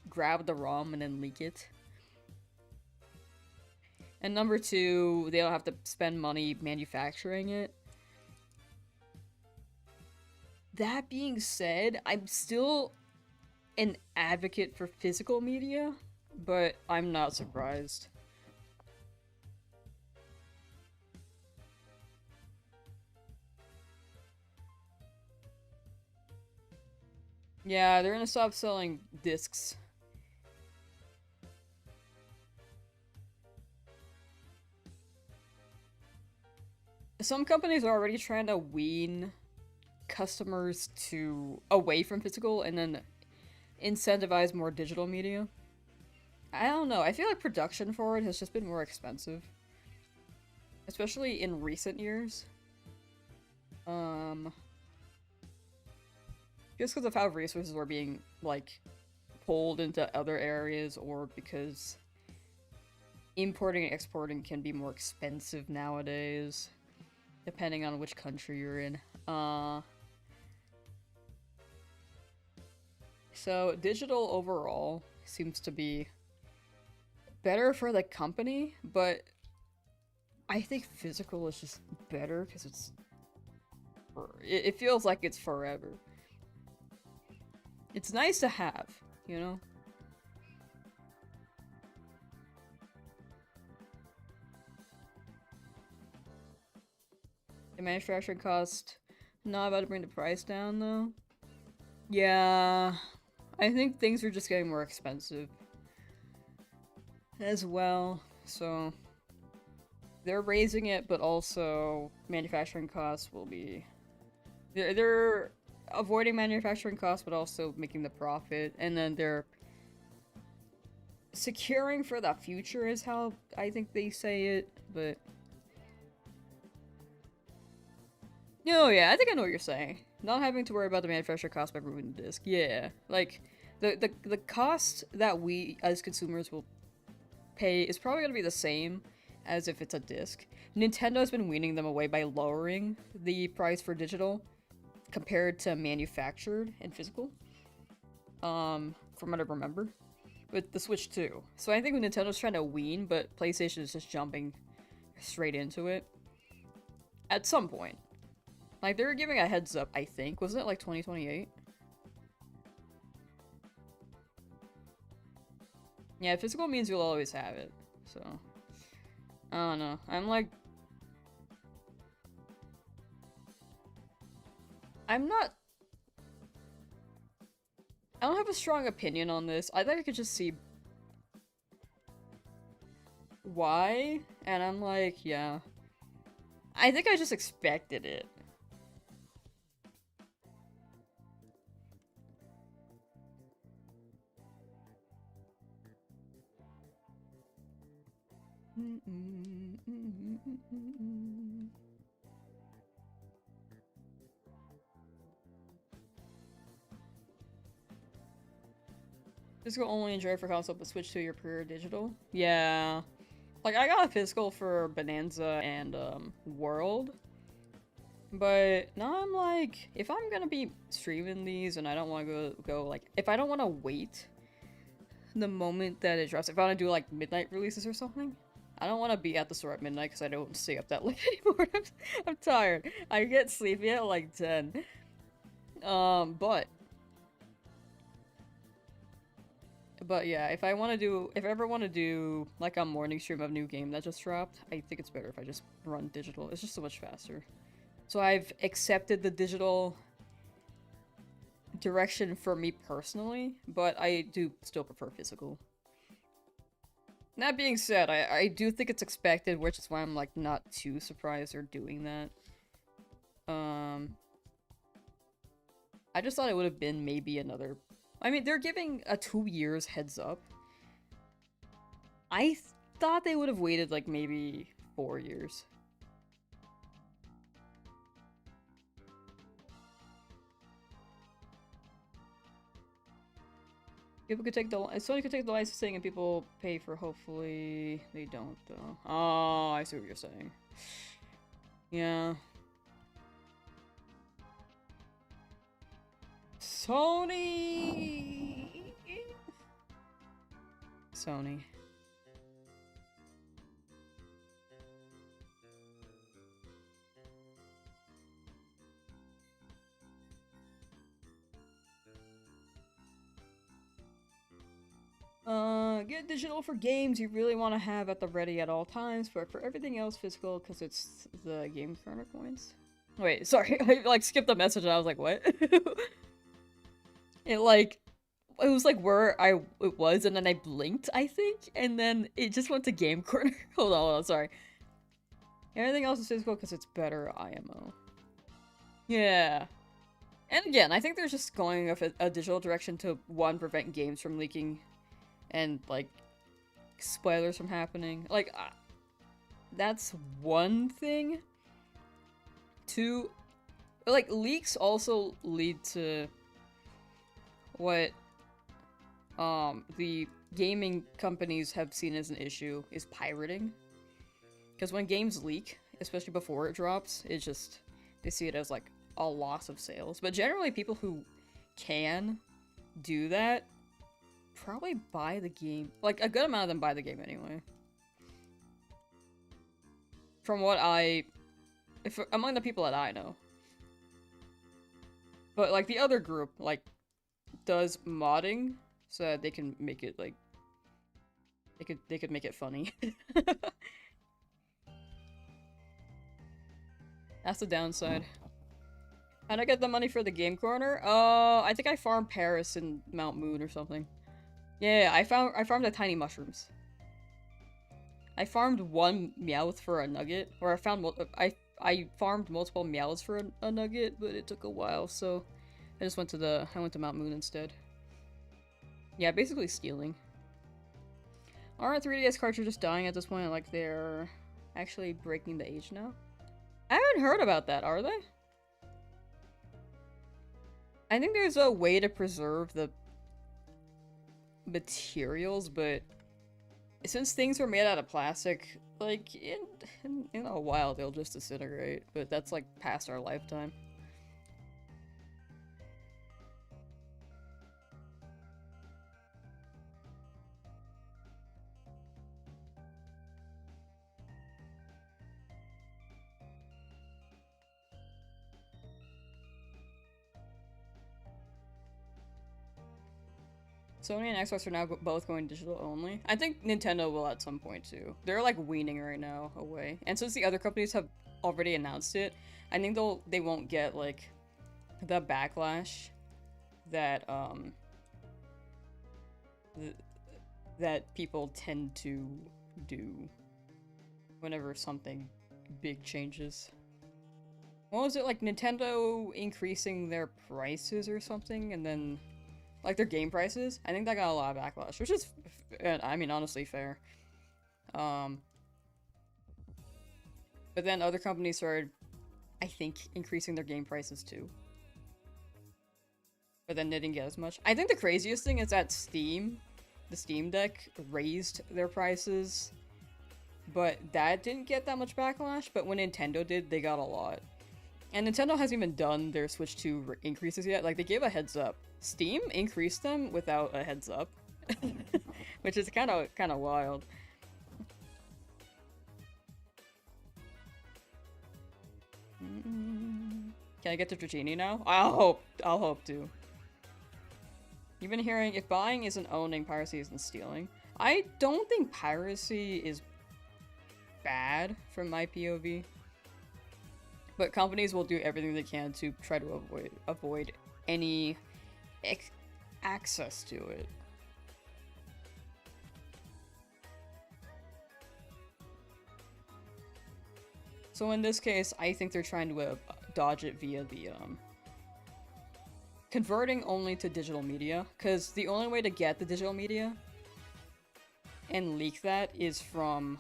grab the ROM and then leak it. And number two, they don't have to spend money manufacturing it. That being said, I'm still an advocate for physical media, but I'm not surprised. Yeah, they're gonna stop selling discs. some companies are already trying to wean customers away from physical and then incentivize more digital media. I don't know. I feel like production for it has just been more expensive. Especially in recent years. Just because of how resources were being, like, pulled into other areas, or because importing and exporting can be more expensive nowadays, depending on which country you're in. So digital overall seems to be better for the company, but I think physical is just better because it feels like it's forever. It's nice to have, you know? The manufacturing cost not about to bring the price down though. Yeah, I think things are just getting more expensive as well, so they're raising it, but also manufacturing costs will be... They're avoiding manufacturing costs, but also making the profit, and then they're securing for the future is how I think they say it, but... No, yeah, I think I know what you're saying. Not having to worry about the manufacturer cost by removing the disc. Yeah, like, the cost that we, as consumers, will pay is probably going to be the same as if it's a disc. Nintendo's been weaning them away by lowering the price for digital compared to manufactured and physical. From what I remember. With the Switch too. So I think Nintendo's trying to wean, but PlayStation is just jumping straight into it. At some point. Like, they were giving a heads up, I think. Wasn't it like 2028? Yeah, physical means you'll always have it. So, I don't know. I'm like... I don't have a strong opinion on this. I think I could just see why, and I'm like, yeah. I think I just expected it. Physical only enjoy for console, but switch to your pure digital. Yeah. Like, I got a physical for Bonanza and, World. But now I'm like, if I'm gonna be streaming these and I don't want to go, like, if I don't want to wait the moment that it drops, if I want to do, like, midnight releases or something, I don't want to be at the store at midnight because I don't stay up that late anymore. I'm tired. I get sleepy at, like, 10. But yeah, if I ever want to do like a morning stream of new game that just dropped, I think it's better if I just run digital. It's just so much faster. So I've accepted the digital direction for me personally, but I do still prefer physical. That being said, I do think it's expected, which is why I'm like not too surprised they're doing that. I just thought it would have been maybe another... I mean, they're giving a 2 years heads up. I thought they would have waited like maybe 4 years. People could take the... Sony could take the licensing and people pay for, hopefully... They don't, though. Oh, I see what you're saying. Yeah. Sony! Sony. Get digital for games you really want to have at the ready at all times, but for everything else physical, because it's the game corner points. Wait, sorry, I like skipped the message and I was like, what? It was like where it was, and then I blinked, I think, and then it just went to game corner. Hold on, sorry. Everything else is physical because it's better IMO. Yeah. And again, I think they're just going with a digital direction to, one, prevent games from leaking and, like, spoilers from happening. Like, that's one thing. Two, like, leaks also lead to what the gaming companies have seen as an issue is pirating. Because when games leak, especially before it drops, it's just, they see it as like a loss of sales. But generally people who can do that probably buy the game. Like, a good amount of them buy the game anyway. From what among the people that I know. But like the other group, like, does modding so that they can make it like, they could make it funny. That's the downside. How'd I get the money for the game corner? I think I farmed Paris in Mount Moon or something. Yeah, I farmed the tiny mushrooms. I farmed one Meowth for a nugget, or I farmed multiple Meows for a nugget, but it took a while, so I just went to Mount Moon instead. Yeah, basically stealing. Aren't 3DS cartridges dying at this point? Like, they're actually breaking the age now? I haven't heard about that, are they? I think there's a way to preserve the materials, but since things are made out of plastic, like, in a while they'll just disintegrate, but that's like past our lifetime. Sony and Xbox are now both going digital only. I think Nintendo will at some point too. They're like weaning right now away. And since the other companies have already announced it, I think they won't get like the backlash that that people tend to do whenever something big changes. What was it, like Nintendo increasing their prices or something, and then like their game prices? I think that got a lot of backlash, which is, I mean, honestly fair. But then other companies started, I think, increasing their game prices too. But then they didn't get as much. I think the craziest thing is that Steam, the Steam Deck, raised their prices, but that didn't get that much backlash. But when Nintendo did, they got a lot. And Nintendo hasn't even done their Switch 2 increases yet. Like, they gave a heads up. Steam increased them without a heads up, which is kind of wild. Can I get to Dratini now? I'll hope to. You've been hearing if buying isn't owning, piracy isn't stealing. I don't think piracy is bad from my POV, but companies will do everything they can to try to avoid any access to it. So in this case, I think they're trying to dodge it via the converting only to digital media, because the only way to get the digital media and leak that is from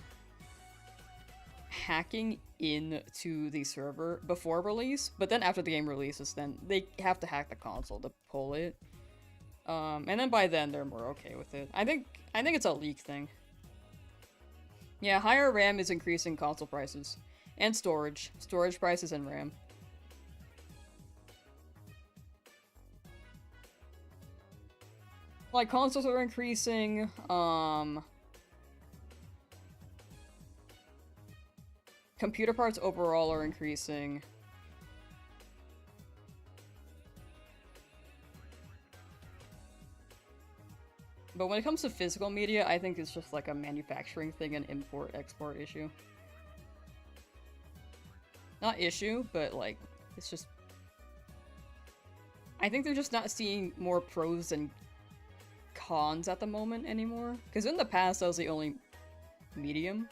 hacking into the server before release, but then after the game releases, then they have to hack the console to pull it. And then by then they're more okay with it. I think it's a leak thing. Yeah, higher RAM is increasing console prices. And storage prices and RAM. Like, consoles are increasing, computer parts overall are increasing. But when it comes to physical media, I think it's just like a manufacturing thing, an import-export issue. Not issue, but like, it's just... I think they're just not seeing more pros and cons at the moment anymore. Because in the past, that was the only medium.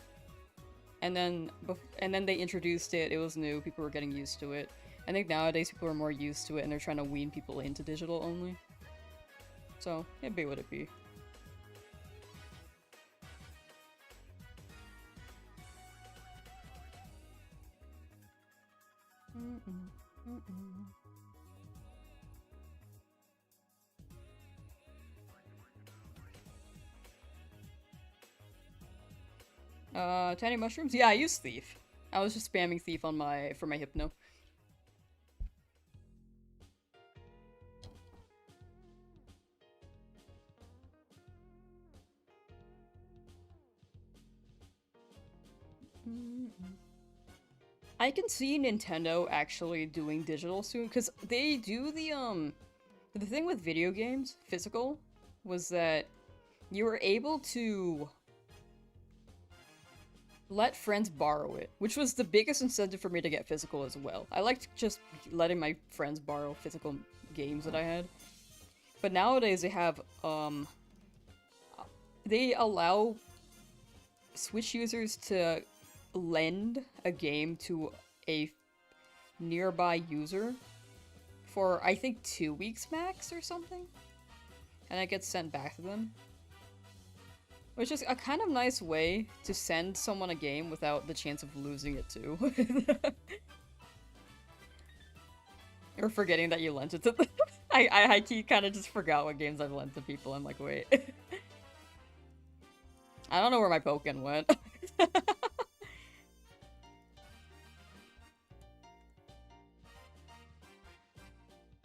and then they introduced it. It was new. People were getting used to it. I think nowadays people are more used to it, and they're trying to wean people into digital only. So it'd be what it be. Tiny mushrooms? Yeah, I use Thief. I was just spamming Thief on for my Hypno. I can see Nintendo actually doing digital soon, because they do the thing with video games, physical, was that you were able to let friends borrow it, which was the biggest incentive for me to get physical as well. I liked just letting my friends borrow physical games that I had. But nowadays they have, they allow Switch users to lend a game to a nearby user for, I think, 2 weeks max or something. And it gets sent back to them. Which is a kind of nice way to send someone a game without the chance of losing it too. Or forgetting that you lent it to them. I kind of just forgot what games I've lent to people. I'm like, wait. I don't know where my Pokken went.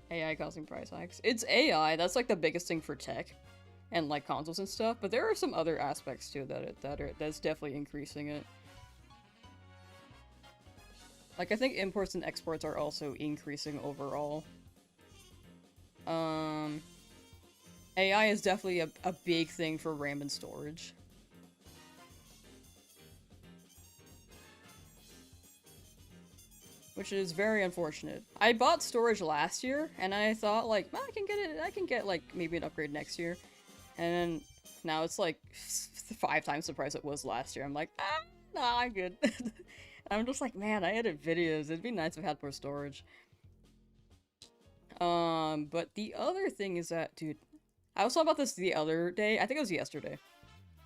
AI causing price hikes. It's AI, that's like the biggest thing for tech. And like consoles and stuff, but there are some other aspects too that's definitely increasing it. Like I think imports and exports are also increasing overall. AI is definitely a big thing for RAM and storage. Which is very unfortunate. I bought storage last year, and I thought like, well, I can get like maybe an upgrade next year. And then now it's like 5 times the price it was last year. I'm like, nah, I'm good. I'm just like, man, I edit videos. It'd be nice if I had more storage. But the other thing is that, dude, I was talking about this the other day. I think it was yesterday.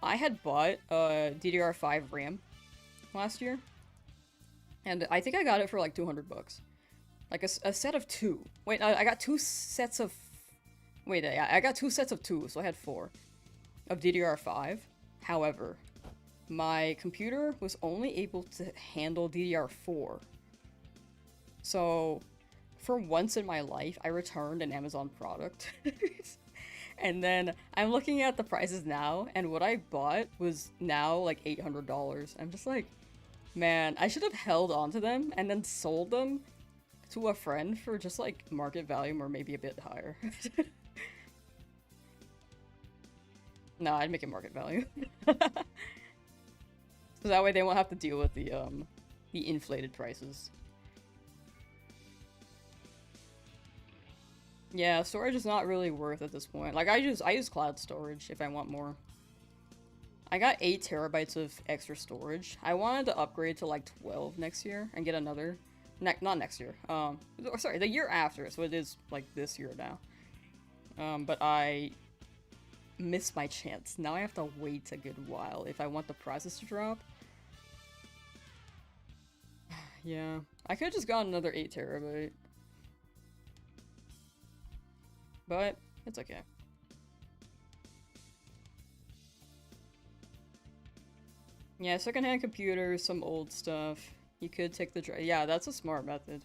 I had bought DDR5 RAM last year. And I think I got it for like 200 bucks. Like a set of 2. Wait, I got 2 sets of... Wait, I got 2 sets of 2, so I had 4 of DDR5. However, my computer was only able to handle DDR4. So, for once in my life, I returned an Amazon product. And then I'm looking at the prices now, and what I bought was now like $800. I'm just like, man, I should have held on to them and then sold them to a friend for just like market value or maybe a bit higher. No, I'd make it market value. So that way they won't have to deal with the inflated prices. Yeah, storage is not really worth at this point. Like I use cloud storage if I want more. I got 8 terabytes of extra storage. I wanted to upgrade to like 12 next year and get another. Not next year. Sorry, the year after. So it is like this year now. But I missed my chance. Now I have to wait a good while if I want the prices to drop. Yeah, I could have just gotten another 8 terabyte. But it's okay. Yeah, secondhand computers, some old stuff. You could take the yeah, that's a smart method.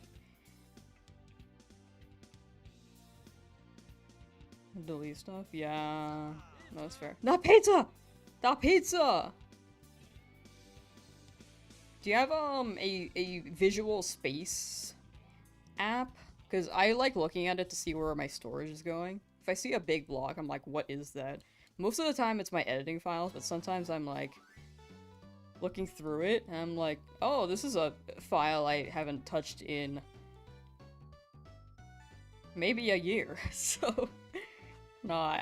Delete stuff? Yeah. No, that's fair. Not pizza! Not pizza! Do you have, a visual space app? Because I like looking at it to see where my storage is going. If I see a big block, I'm like, what is that? Most of the time it's my editing files, but sometimes I'm like, looking through it, and I'm like, oh, this is a file I haven't touched in maybe a year. So, no,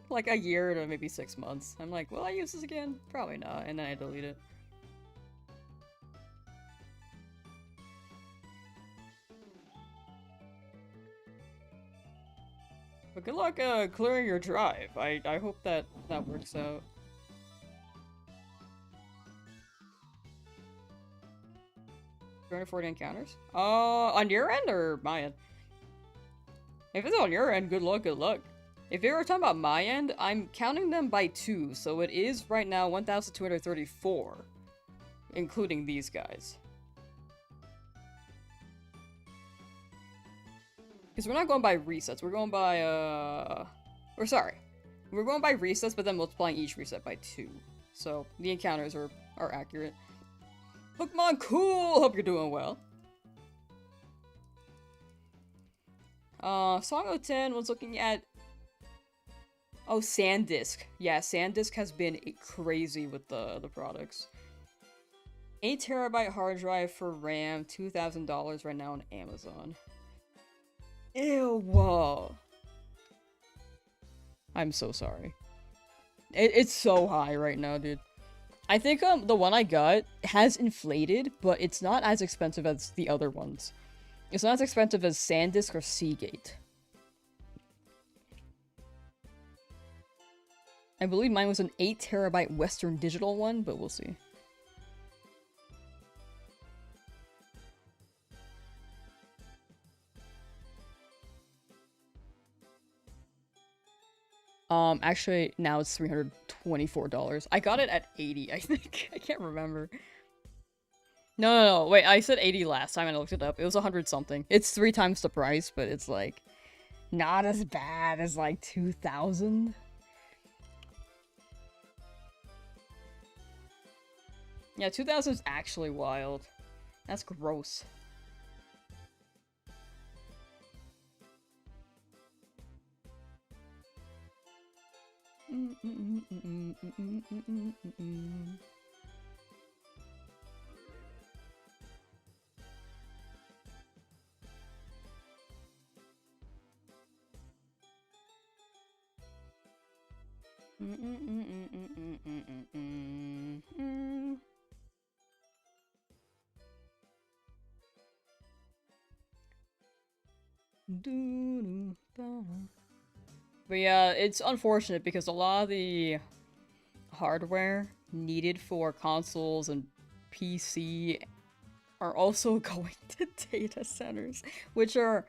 like a year to maybe 6 months. I'm like, will I use this again? Probably not, and then I delete it. But good luck clearing your drive. I hope that works out. $240 encounters? On your end or my end? If it's on your end, good luck, good luck. If you're talking about my end, I'm counting them by 2, so it is right now 1,234, including these guys. Because we're not going by resets, we're going by, we're going by resets, but then multiplying each reset by 2. So, the encounters are accurate. Pokemon cool! Hope you're doing well. Song 010 was looking at... Oh, SanDisk. Yeah, SanDisk has been crazy with the products. 8TB hard drive for RAM, $2,000 right now on Amazon. Ew, whoa. I'm so sorry. It's so high right now, dude. I think the one I got has inflated, but it's not as expensive as the other ones. It's not as expensive as SanDisk or Seagate. I believe mine was an 8TB Western Digital one, but we'll see. Actually, now it's $324. I got it at 80, I think. I can't remember. No, wait, I said 80 last time and I looked it up. It was 100 something. It's 3 times the price, but it's like not as bad as like 2,000. Yeah, 2,000 is actually wild. That's gross. But yeah, it's unfortunate because a lot of the hardware needed for consoles and PC are also going to data centers, which are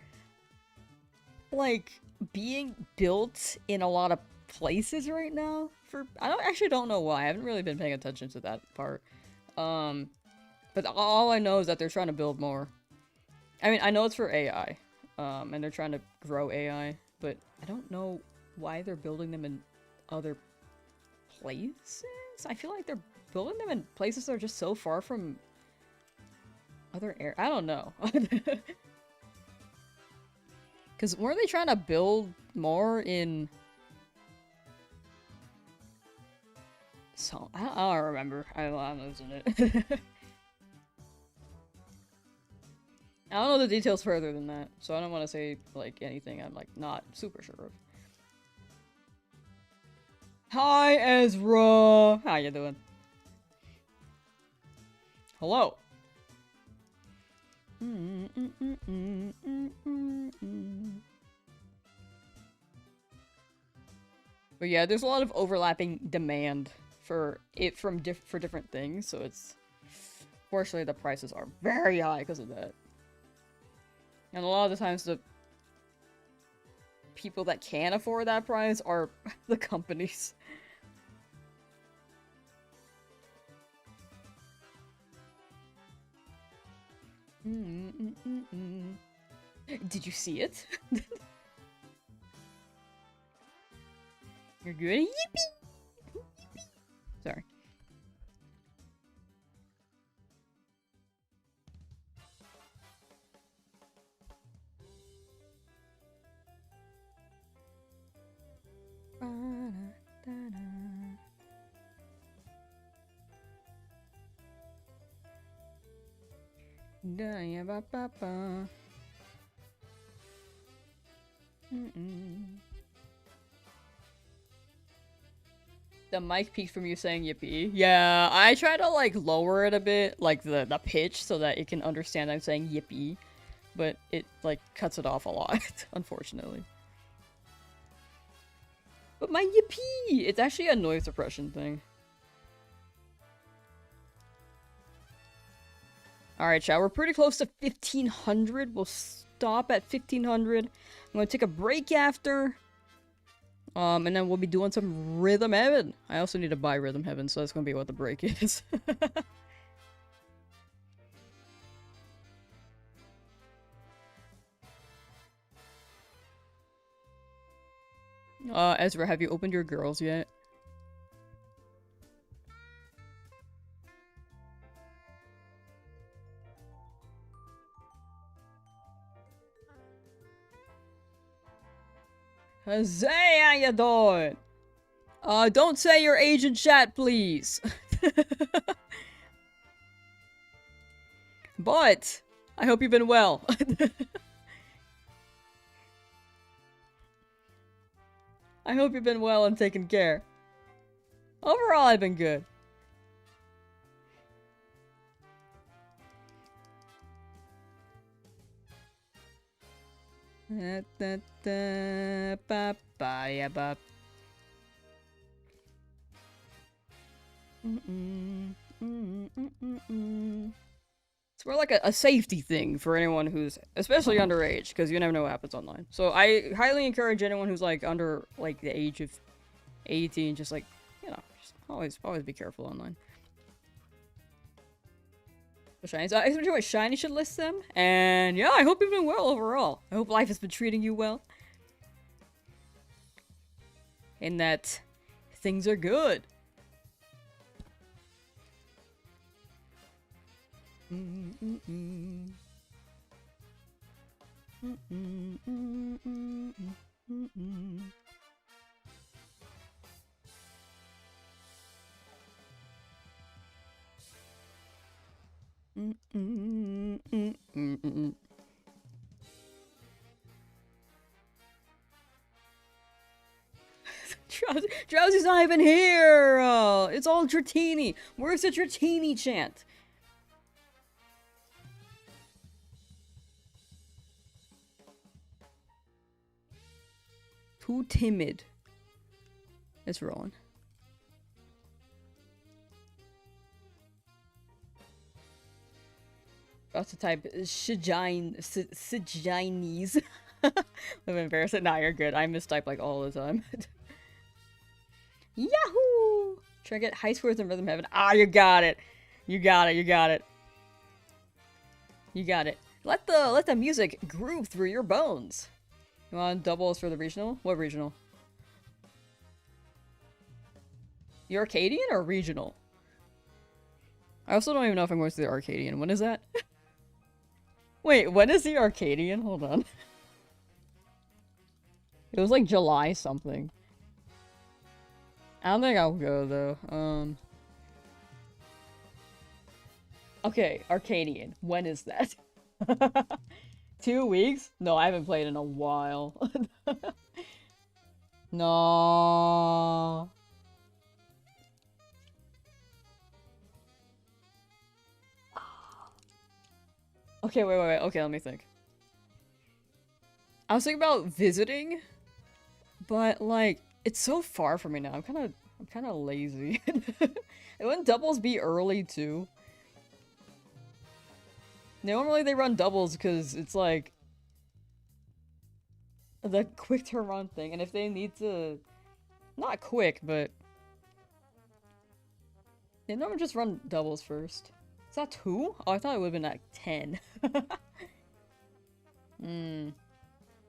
like being built in a lot of places right now. I don't know why. I haven't really been paying attention to that part. But all I know is that they're trying to build more. I mean, I know it's for AI, and they're trying to grow AI, but I don't know why they're building them in other places. I feel like they're building them in places that are just so far from other air. I don't know. Because weren't they trying to build more in... So, I don't remember. I'm losing it. I don't know the details further than that, so I don't want to say, like, anything I'm, like, not super sure of. Hi, Ezra! How you doing? Hello! But yeah, there's a lot of overlapping demand for different things, so it's... Fortunately, the prices are very high because of that. And a lot of the times, the people that can afford that price are the companies. Did you see it? You're good? Yippee! Yippee! Sorry. The mic peaked from you saying yippee. Yeah, I try to like lower it a bit, like the pitch, so that it can understand I'm saying yippee, but it like cuts it off a lot, unfortunately. But my yippee! It's actually a noise suppression thing. Alright, chat, we're pretty close to 1500. We'll stop at 1500. I'm gonna take a break after. And then we'll be doing some Rhythm Heaven. I also need to buy Rhythm Heaven, so that's gonna be what the break is. Ezra, have you opened your girls yet? Hey, how you doing? Don't say your age in chat, please. But, I hope you've been well. I hope you've been well and taken care. Overall, I've been good. It's more like a safety thing for anyone who's, especially underage, because you never know what happens online. So I highly encourage anyone who's like under like the age of 18, just like, you know, just always be careful online. The Shinies, I enjoy Shiny should list them, and yeah, I hope you've been well overall. I hope life has been treating you well, and that things are good. Drowzee's not even here! It's all Dratini! Where's the Dratini chant? Too timid. It's rolling. About to type Shinies. I'm embarrassed. Nah, you're good. I mistype like all the time. Yahoo! Try to get high scores in Rhythm Heaven. Ah, you got it. You got it. You got it. You got it. Let the music groove through your bones. You want doubles for the regional? What regional? The Arcadian or regional? I also don't even know if I'm going to the Arcadian. When is that? Wait, when is the Arcadian? Hold on. It was like July something. I don't think I'll go though. Okay, Arcadian. When is that? 2 weeks? No, I haven't played in a while. No. Okay, wait. Okay, let me think. I was thinking about visiting, but like it's so far from me now. I'm kind of lazy. And wouldn't doubles be early too? Normally they run doubles because it's like the quick turnaround thing, and if they need to, not quick, but they normally just run doubles first. Is that 2? Oh, I thought it would have been like 10.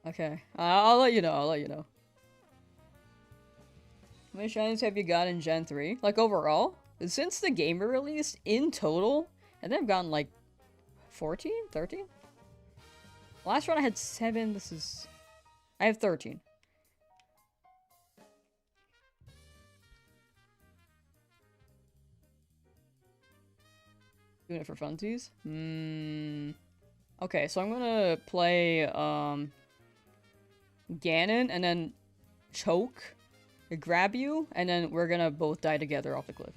Okay. I'll let you know. I'll let you know. How many shinies have you got in Gen 3? Like overall? Since the game released, in total, and I've gotten like 14? 13? Last run I had 7. This is... I have 13. Doing it for funsies? Okay, so I'm gonna play, Ganon and then choke, grab you, and then we're gonna both die together off the cliff.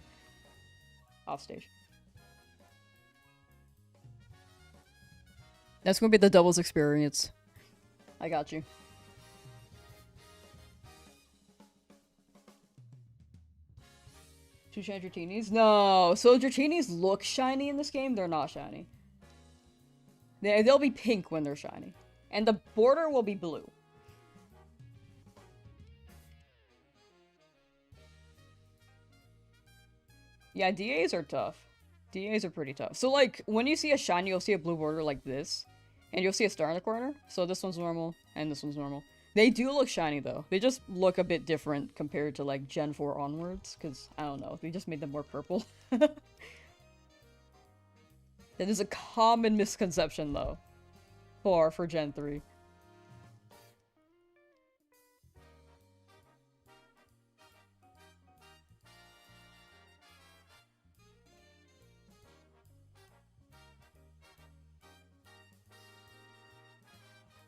Off stage. That's gonna be the doubles experience. I got you. Two shiny Dratinis? No. So Dratinis look shiny in this game. They're not shiny. They'll be pink when they're shiny. And the border will be blue. Yeah, DAs are tough. DAs are pretty tough. So, like, when you see a shiny, you'll see a blue border like this. And you'll see a star in the corner. So this one's normal, and this one's normal. They do look shiny, though. They just look a bit different compared to, like, Gen 4 onwards. Because, I don't know, they just made them more purple. That is a common misconception, though. For Gen 3.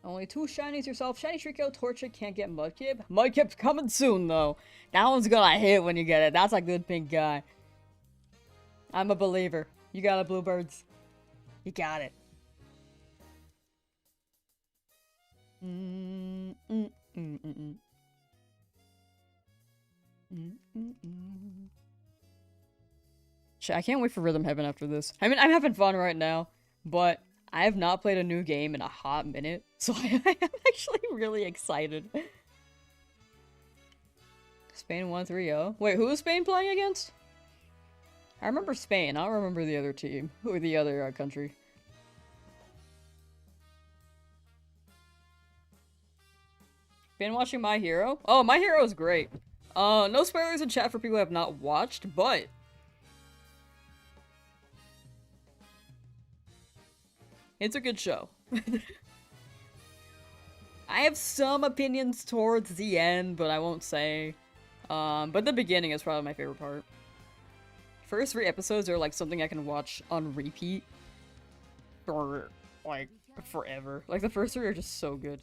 Only 2 shinies yourself. Shiny Shriko, Torchic, can't get Mudkip. Mudkip's coming soon, though. That one's gonna hit when you get it. That's a good pink guy. I'm a believer. You got it, Bluebirds. You got it. I can't wait for Rhythm Heaven after this. I mean, I'm having fun right now, but I have not played a new game in a hot minute, so I am actually really excited. Spain 1-3-0. Wait, who is Spain playing against? I remember Spain. I don't remember the other team. Or the other country. Been watching My Hero? Oh, My Hero is great. No spoilers in chat for people who have not watched, but it's a good show. I have some opinions towards the end, but I won't say. But the beginning is probably my favorite part. First 3 episodes are like something I can watch on repeat for like forever. Like the first 3 are just so good.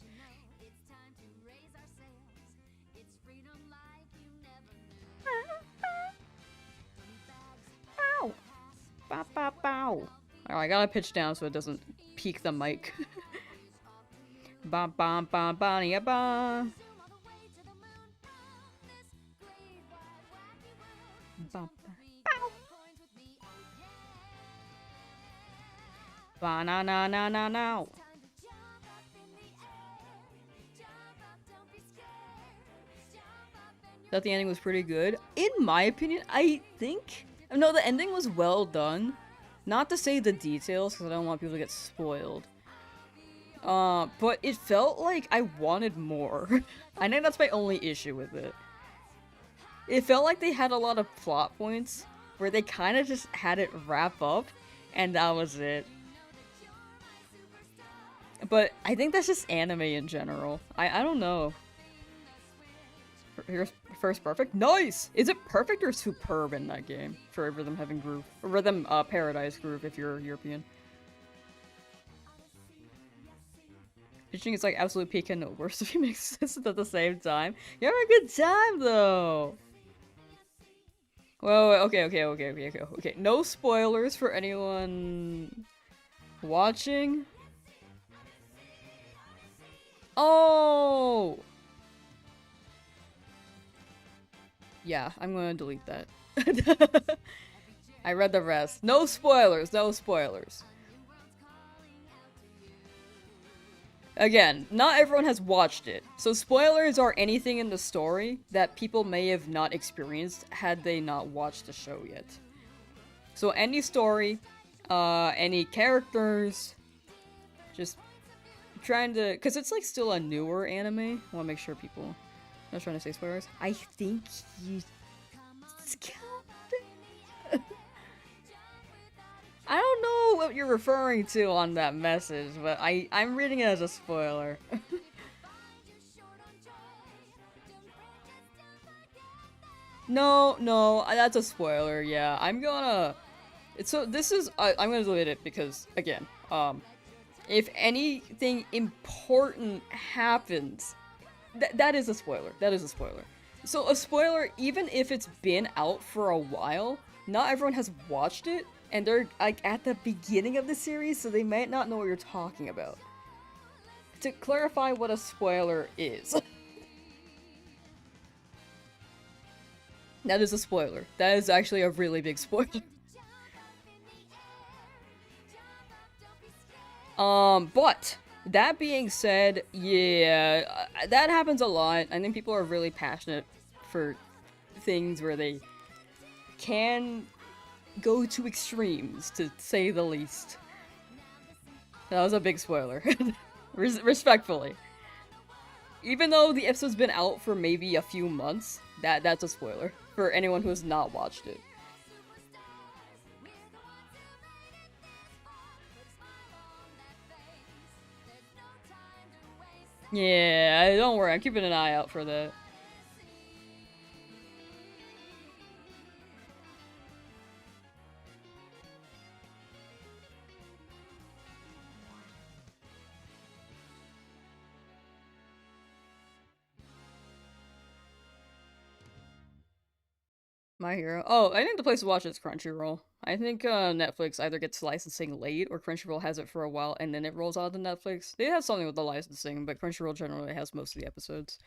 Ow! Bow, bow, bow. Alright, I gotta pitch down so it doesn't peak the mic. Ba ba ba ba ya ba. Ba ba na na na na na. Thought the ending was pretty good. In my opinion, I think no, the ending was well done. Not to say the details, because I don't want people to get spoiled. But it felt like I wanted more. I think that's my only issue with it. It felt like they had a lot of plot points where they kind of just had it wrap up, and that was it. But I think that's just anime in general. I don't know. Here's first perfect. Nice! Is it perfect or superb in that game? For Rhythm Heaven Groove. Or Rhythm Paradise Groove if you're European. Pitching is like absolute peak and no worse if you mix this at the same time. You're having a good time though! Well, okay. No spoilers for anyone watching. Oh! Yeah, I'm gonna delete that. I read the rest. No spoilers, no spoilers. Again, not everyone has watched it, so spoilers are anything in the story that people may have not experienced had they not watched the show yet. So any story, any characters, just trying to, because it's like still a newer anime. I want to make sure people. I was trying to say spoilers. I think you. I don't know what you're referring to on that message, but I'm reading it as a spoiler. No, that's a spoiler. Yeah, I'm gonna. So this is. I'm gonna delete it because again, if anything important happens. That is a spoiler. That is a spoiler. So a spoiler, even if it's been out for a while, not everyone has watched it, and they're like at the beginning of the series, so they might not know what you're talking about. To clarify what a spoiler is. That is a spoiler. That is actually a really big spoiler. But that being said, yeah, that happens a lot. I think people are really passionate for things where they can go to extremes, to say the least. That was a big spoiler. Respectfully. Even though the episode's been out for maybe a few months, that's a spoiler for anyone who has not watched it. Yeah, don't worry, I'm keeping an eye out for that. My Hero. Oh, I think the place to watch it is Crunchyroll. I think Netflix either gets licensing late or Crunchyroll has it for a while and then it rolls out to Netflix. They have something with the licensing, but Crunchyroll generally has most of the episodes.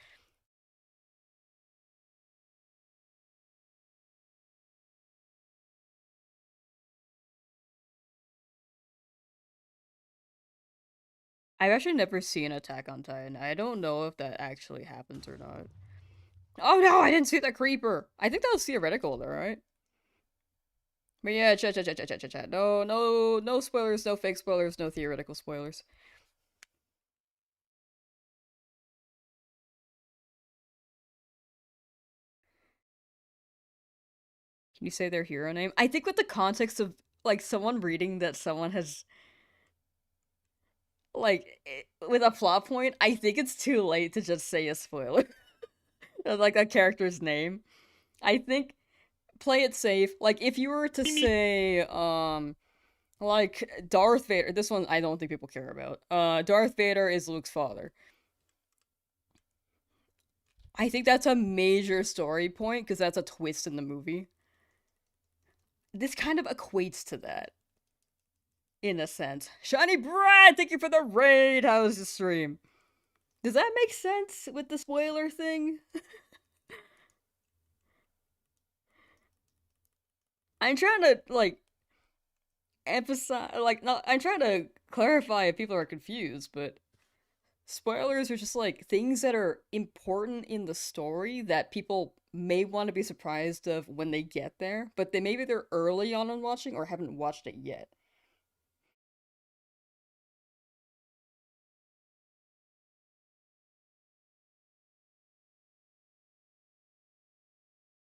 I've actually never seen Attack on Titan. I don't know if that actually happens or not. Oh no, I didn't see the creeper! I think that was theoretical though, right? But yeah, chat. No spoilers, no fake spoilers, no theoretical spoilers. Can you say their hero name? I think with the context of, like, someone reading that someone has, like, with a plot point, I think it's too late to just say a spoiler. Like, a character's name. I think play it safe. Like, if you were to say, like, Darth Vader, this one I don't think people care about. Darth Vader is Luke's father. I think that's a major story point, because that's a twist in the movie. This kind of equates to that. In a sense. Shiny Brad, thank you for the raid! How was the stream? Does that make sense with the spoiler thing? I'm trying to, like, emphasize, like, no, I'm trying to clarify if people are confused, but spoilers are just, like, things that are important in the story that people may want to be surprised of when they get there, but maybe they're early on in watching or haven't watched it yet.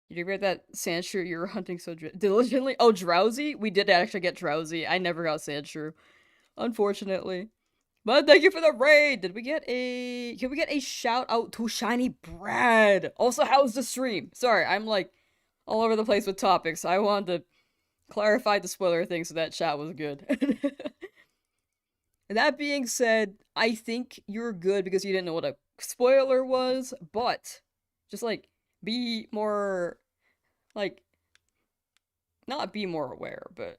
Did you read that Sandshrew you were hunting so diligently? Oh, Drowzee? We did actually get Drowzee. I never got Sandshrew, unfortunately. But thank you for the raid! Can we get a shout out to Shiny Brad? Also, how's the stream? Sorry, I'm like all over the place with topics. I wanted to clarify the spoiler thing so that chat was good. That being said, I think you're good because you didn't know what a spoiler was, but just, like, be more, like, not be more aware, but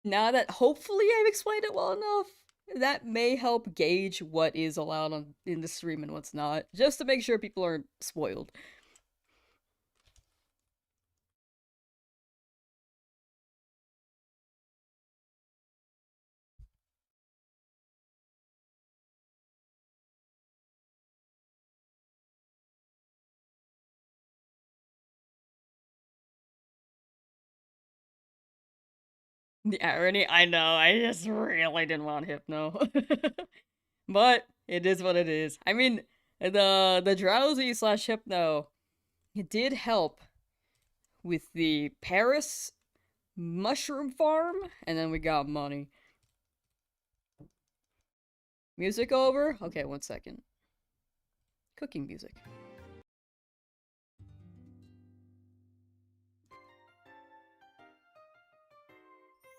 now that hopefully I've explained it well enough, that may help gauge what is allowed in the stream and what's not, just to make sure people aren't spoiled. The irony, I know, I just really didn't want Hypno. But it is what it is. I mean, the Drowzee / Hypno, it did help with the Paris mushroom farm, and then we got money. Music over? Okay, 1 second. Cooking music.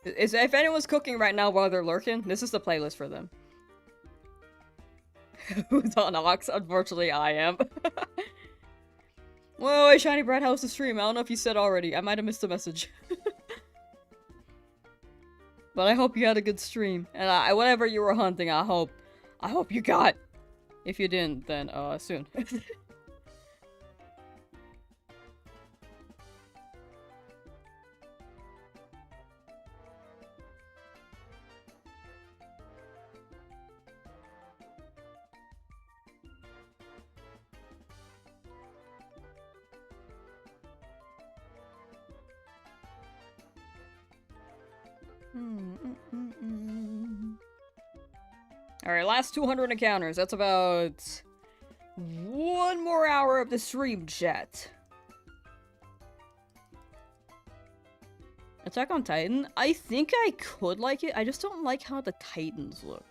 If anyone's cooking right now while they're lurking, this is the playlist for them. Who's on Ox? Unfortunately, I am. Whoa, Shiny Brad, how's the stream? I don't know if you said already. I might have missed the message. But I hope you had a good stream. And whatever you were hunting, I hope you got. If you didn't, then, soon. Alright, last 200 encounters. That's about 1 more hour of the stream, chat. Attack on Titan? I think I could like it. I just don't like how the Titans look.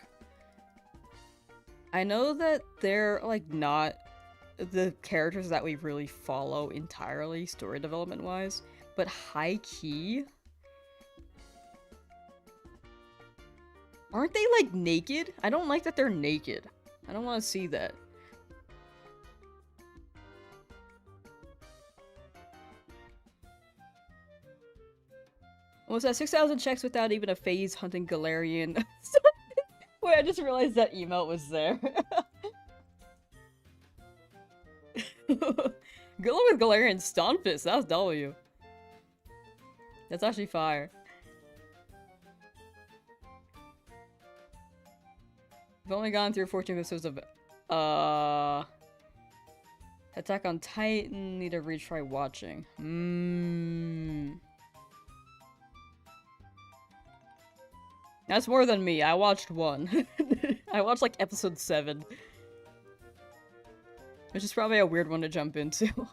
I know that they're, like, not the characters that we really follow entirely, story development-wise, but high-key... aren't they, like, naked? I don't like that they're naked. I don't want to see that. Almost at 6,000 checks without even a phase hunting Galarian. Wait, I just realized that emote was there. Good luck with Galarian Stunfisk, that was W. That's actually fire. I've only gone through 14 episodes of, Attack on Titan, need to retry watching. That's more than me, I watched 1. I watched, like, episode 7. Which is probably a weird one to jump into. Why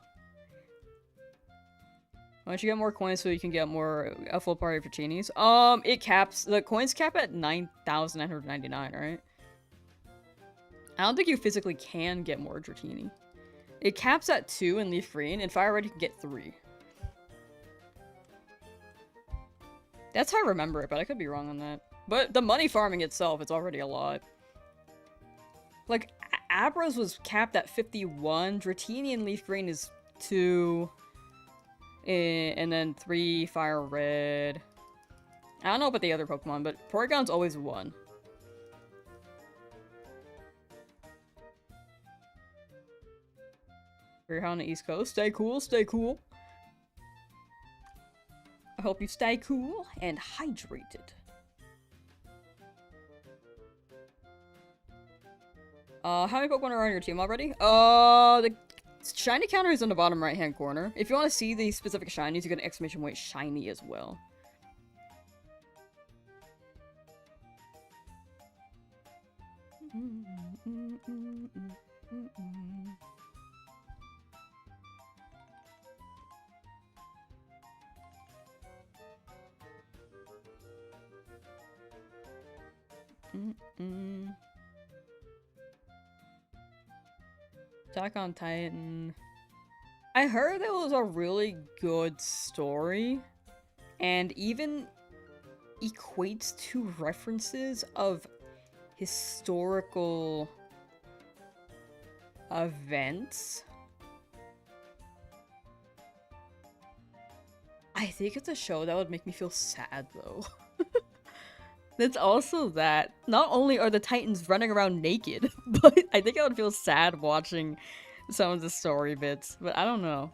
don't you get more coins so you can get a full party for Shinies? The coins cap at 9,999, right? I don't think you physically can get more Dratini. It caps at 2 in LeafGreen, and FireRed you can get 3. That's how I remember it, but I could be wrong on that. But the money farming itself, it's already a lot. Like, Abra's was capped at 51, Dratini and LeafGreen is 2, and then 3 FireRed. I don't know about the other Pokemon, but Porygon's always 1. We're here on the East Coast. Stay cool, stay cool. I hope you stay cool and hydrated. How many Pokemon are on your team already? The shiny counter is in the bottom right hand corner. If you want to see the specific shinies, you get an exclamation point shiny as well. Attack on Titan. I heard it was a really good story, and even equates to references of historical events. I think it's a show that would make me feel sad, though. That's also that. Not only are the Titans running around naked, but I think I would feel sad watching some of the story bits, but I don't know.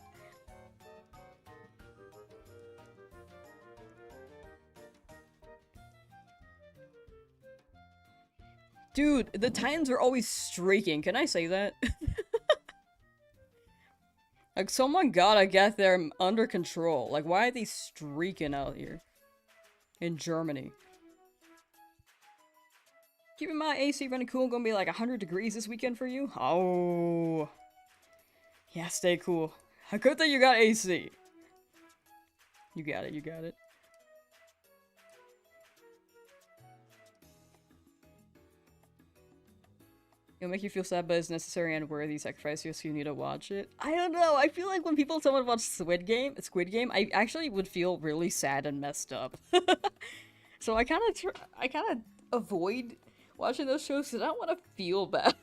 Dude, the Titans are always streaking. Can I say that? Like, someone gotta get them under control. Like, why are they streaking out here? In Germany. Keep in mind, AC running cool, gonna be like 100 degrees this weekend for you? Oh. Yeah, stay cool. Good thing you got AC. You got it, you got it. It'll make you feel sad, but it's necessary and worthy sacrifice, so you need to watch it. I don't know, I feel like when people tell me to watch Squid Game, I actually would feel really sad and messed up. So I kind of avoid watching those shows because I don't want to feel bad.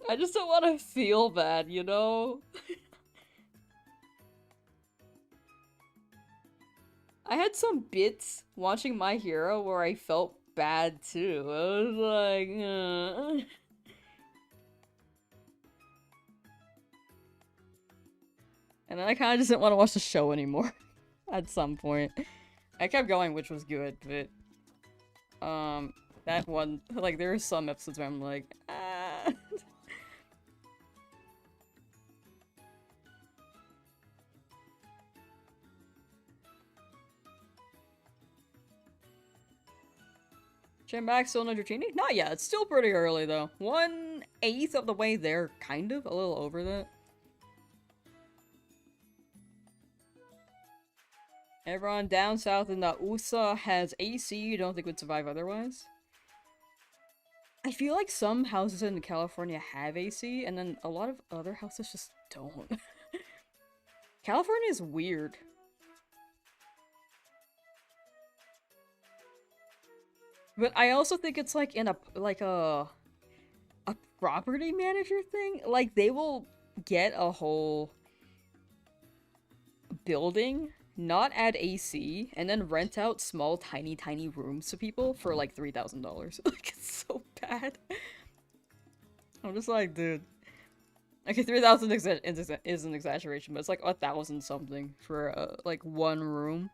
I just don't want to feel bad, you know? I had some bits watching My Hero where I felt bad too. I was like, And then I kind of just didn't want to watch the show anymore at some point. I kept going, which was good, but that one, like, there are some episodes where I'm like, ah. Jam back still no Dratini? Not yet. It's still pretty early though. 1/8 of the way there, kind of. A little over that. Everyone down south in the USA has AC. You don't think would survive otherwise? I feel like some houses in California have AC, and then a lot of other houses just don't. California is weird. But I also think it's like in a property manager thing. Like they will get a whole building, not add AC, and then rent out small tiny rooms to people for like $3,000. Like it's so bad. I'm just like, dude. Okay, 3,000 is an exaggeration, but it's like 1,000 something for like one room.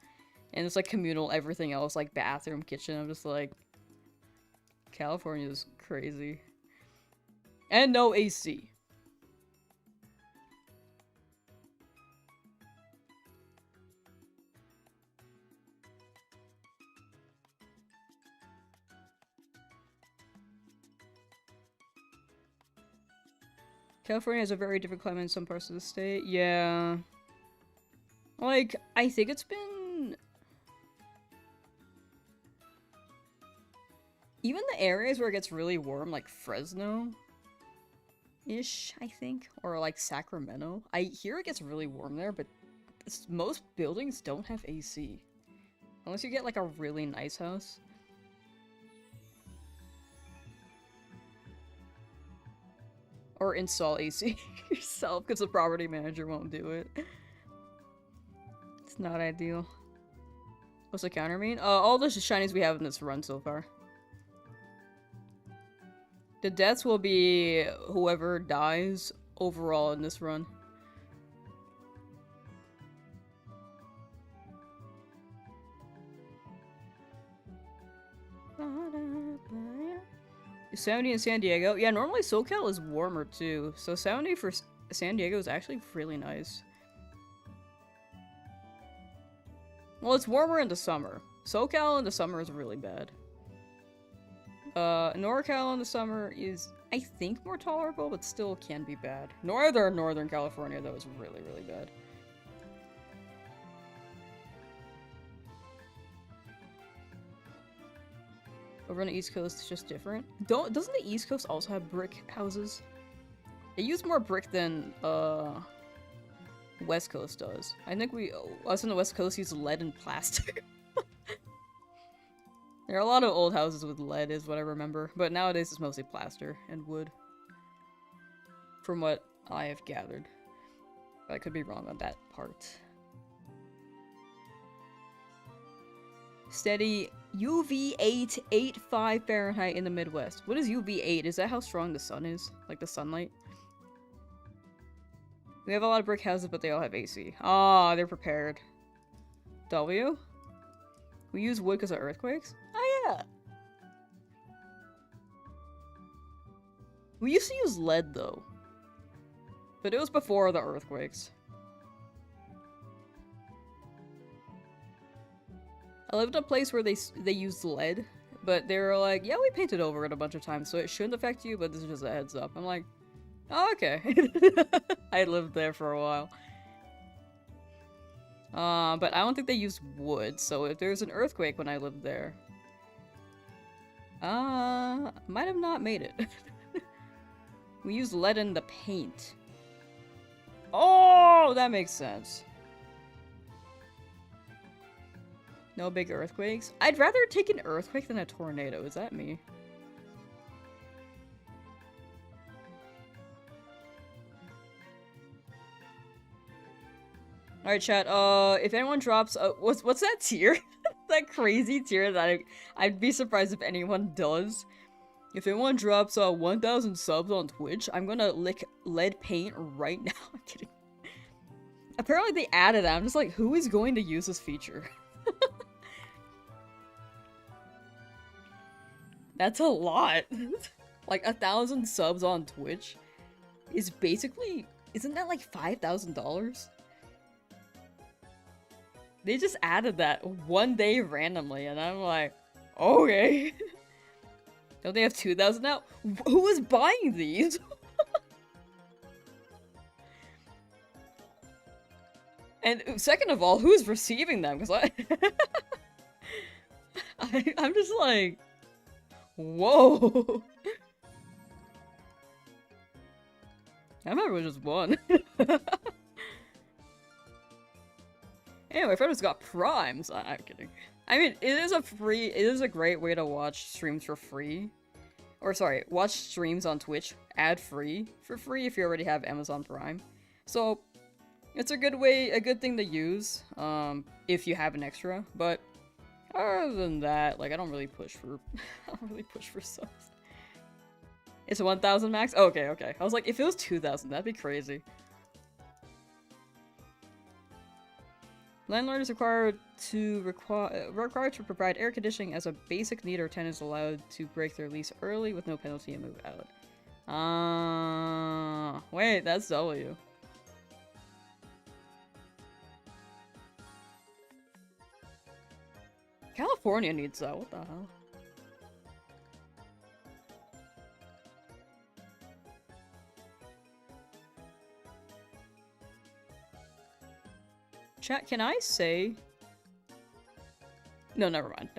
And it's like communal everything else, like bathroom, kitchen. I'm just like, California is crazy. And no AC. California has a very different climate in some parts of the state. Yeah. Like, I think it's been... Even the areas where it gets really warm, like Fresno-ish, I think. Or like Sacramento. I hear it gets really warm there, but most buildings don't have AC. Unless you get like a really nice house. Or install AC yourself, because the property manager won't do it. It's not ideal. What's the counter mean? All the shinies we have in this run so far. The deaths will be whoever dies overall in this run. Is 70 in San Diego? Yeah, normally SoCal is warmer too. So 70 for San Diego is actually really nice. Well, it's warmer in the summer. SoCal in the summer is really bad. NorCal in the summer is, I think, more tolerable, but still can be bad. Northern California, though, is really, really bad. Over on the East Coast, it's just different. Doesn't the East Coast also have brick houses? They use more brick than, West Coast does. I think us on the West Coast use lead and plastic. There are a lot of old houses with lead, is what I remember. But nowadays it's mostly plaster and wood. From what I have gathered. But I could be wrong on that part. Steady UV8 85 Fahrenheit in the Midwest. What is UV8? Is that how strong the sun is? Like the sunlight? We have a lot of brick houses, but they all have AC. Ah, they're prepared. W? We use wood because of earthquakes? Oh yeah! We used to use lead though. But it was before the earthquakes. I lived in a place where they used lead, but they were like, yeah, we painted over it a bunch of times, so it shouldn't affect you, but this is just a heads up. I'm like, oh, okay. I lived there for a while. But I don't think they used wood, so if there's an earthquake when I lived there, might have not made it. We used lead in the paint. Oh, that makes sense. No big earthquakes? I'd rather take an earthquake than a tornado. Is that me? Alright, chat, if anyone drops, what's that tier? That crazy tier that I'd be surprised if anyone does. If anyone drops, 1,000 subs on Twitch, I'm gonna lick lead paint right now. I'm kidding. Apparently they added that. I'm just like, who is going to use this feature? That's a lot. Like 1,000 subs on Twitch is basically, isn't that like $5,000? They just added that one day randomly, and I'm like, okay. Don't they have 2,000 now? Who is buying these? And second of all, who's receiving them? Because I'm just like, whoa. I remember it was just one. Anyway, Freddo's got primes. I'm kidding. I mean, it is a great way to watch streams for free. Or sorry, watch streams on Twitch ad-free for free if you already have Amazon Prime. So it's a good thing to use if you have an extra. But other than that, like I don't really push for subs. It's 1,000 max? Oh, okay. I was like, if it was 2,000, that'd be crazy. Landlord is required to provide air conditioning as a basic need, or tenants allowed to break their lease early with no penalty and move out. Wait, that's W. California needs that, what the hell? Chat, can I say? No, never mind.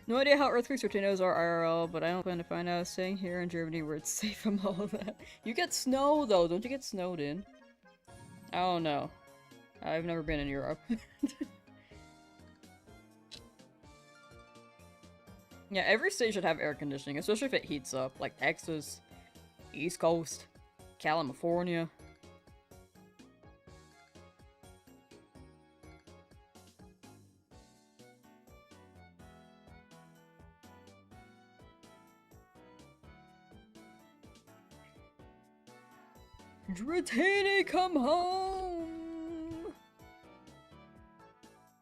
No idea how earthquakes or tornadoes are IRL, but I don't plan to find out. Staying here in Germany where it's safe from all of that. You get snow though, don't you get snowed in? I don't know. I've never been in Europe. Yeah, every state should have air conditioning, especially if it heats up, like Texas, East Coast, California. Dratini, come home!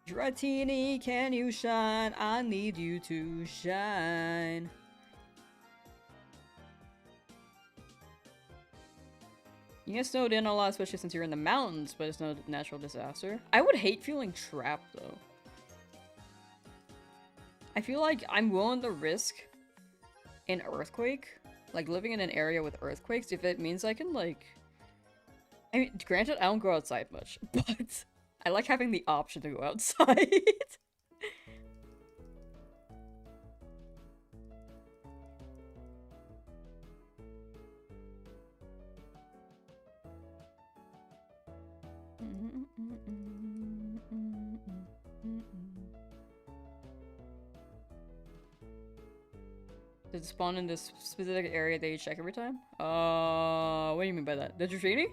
Dratini, can you shine? I need you to shine. You get snowed in a lot, especially since you're in the mountains, but it's no natural disaster. I would hate feeling trapped, though. I feel like I'm willing to risk an earthquake, like living in an area with earthquakes, if it means I can, like... I mean, granted, I don't go outside much, but I like having the option to go outside. Does it spawn in this specific area that you check every time? What do you mean by that? The Dratini?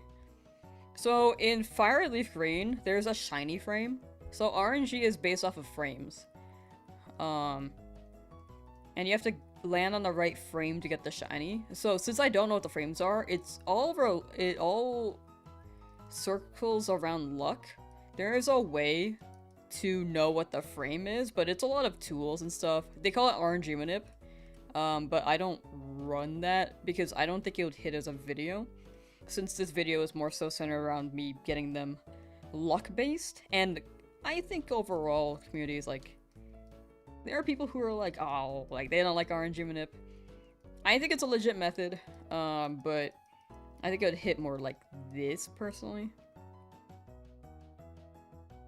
So in FireRed LeafGreen, there's a shiny frame. So RNG is based off of frames. And you have to land on the right frame to get the shiny. So since I don't know what the frames are, it all circles around luck. There is a way to know what the frame is, but it's a lot of tools and stuff. They call it RNG manip. But I don't run that because I don't think it would hit as a video. Since this video is more so centered around me getting them luck-based, and I think overall community is like, there are people who are like, oh, like they don't like RNG manip. I think it's a legit method, but I think it would hit more like this personally.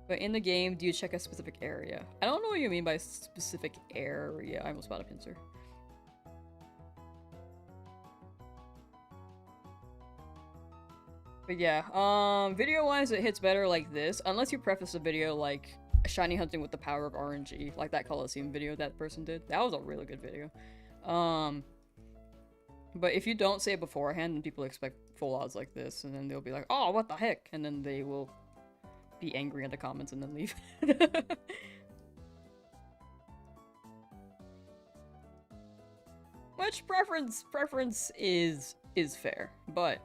But in the game, do you check a specific area? I don't know what you mean by specific area. I almost bought a pincer. But yeah, video-wise, it hits better like this, unless you preface the video like shiny hunting with the power of RNG, like that Coliseum video that person did. That was a really good video. But if you don't say it beforehand, then people expect full odds like this, and then they'll be like, oh, what the heck? And then they will be angry in the comments and then leave. Which preference is fair, but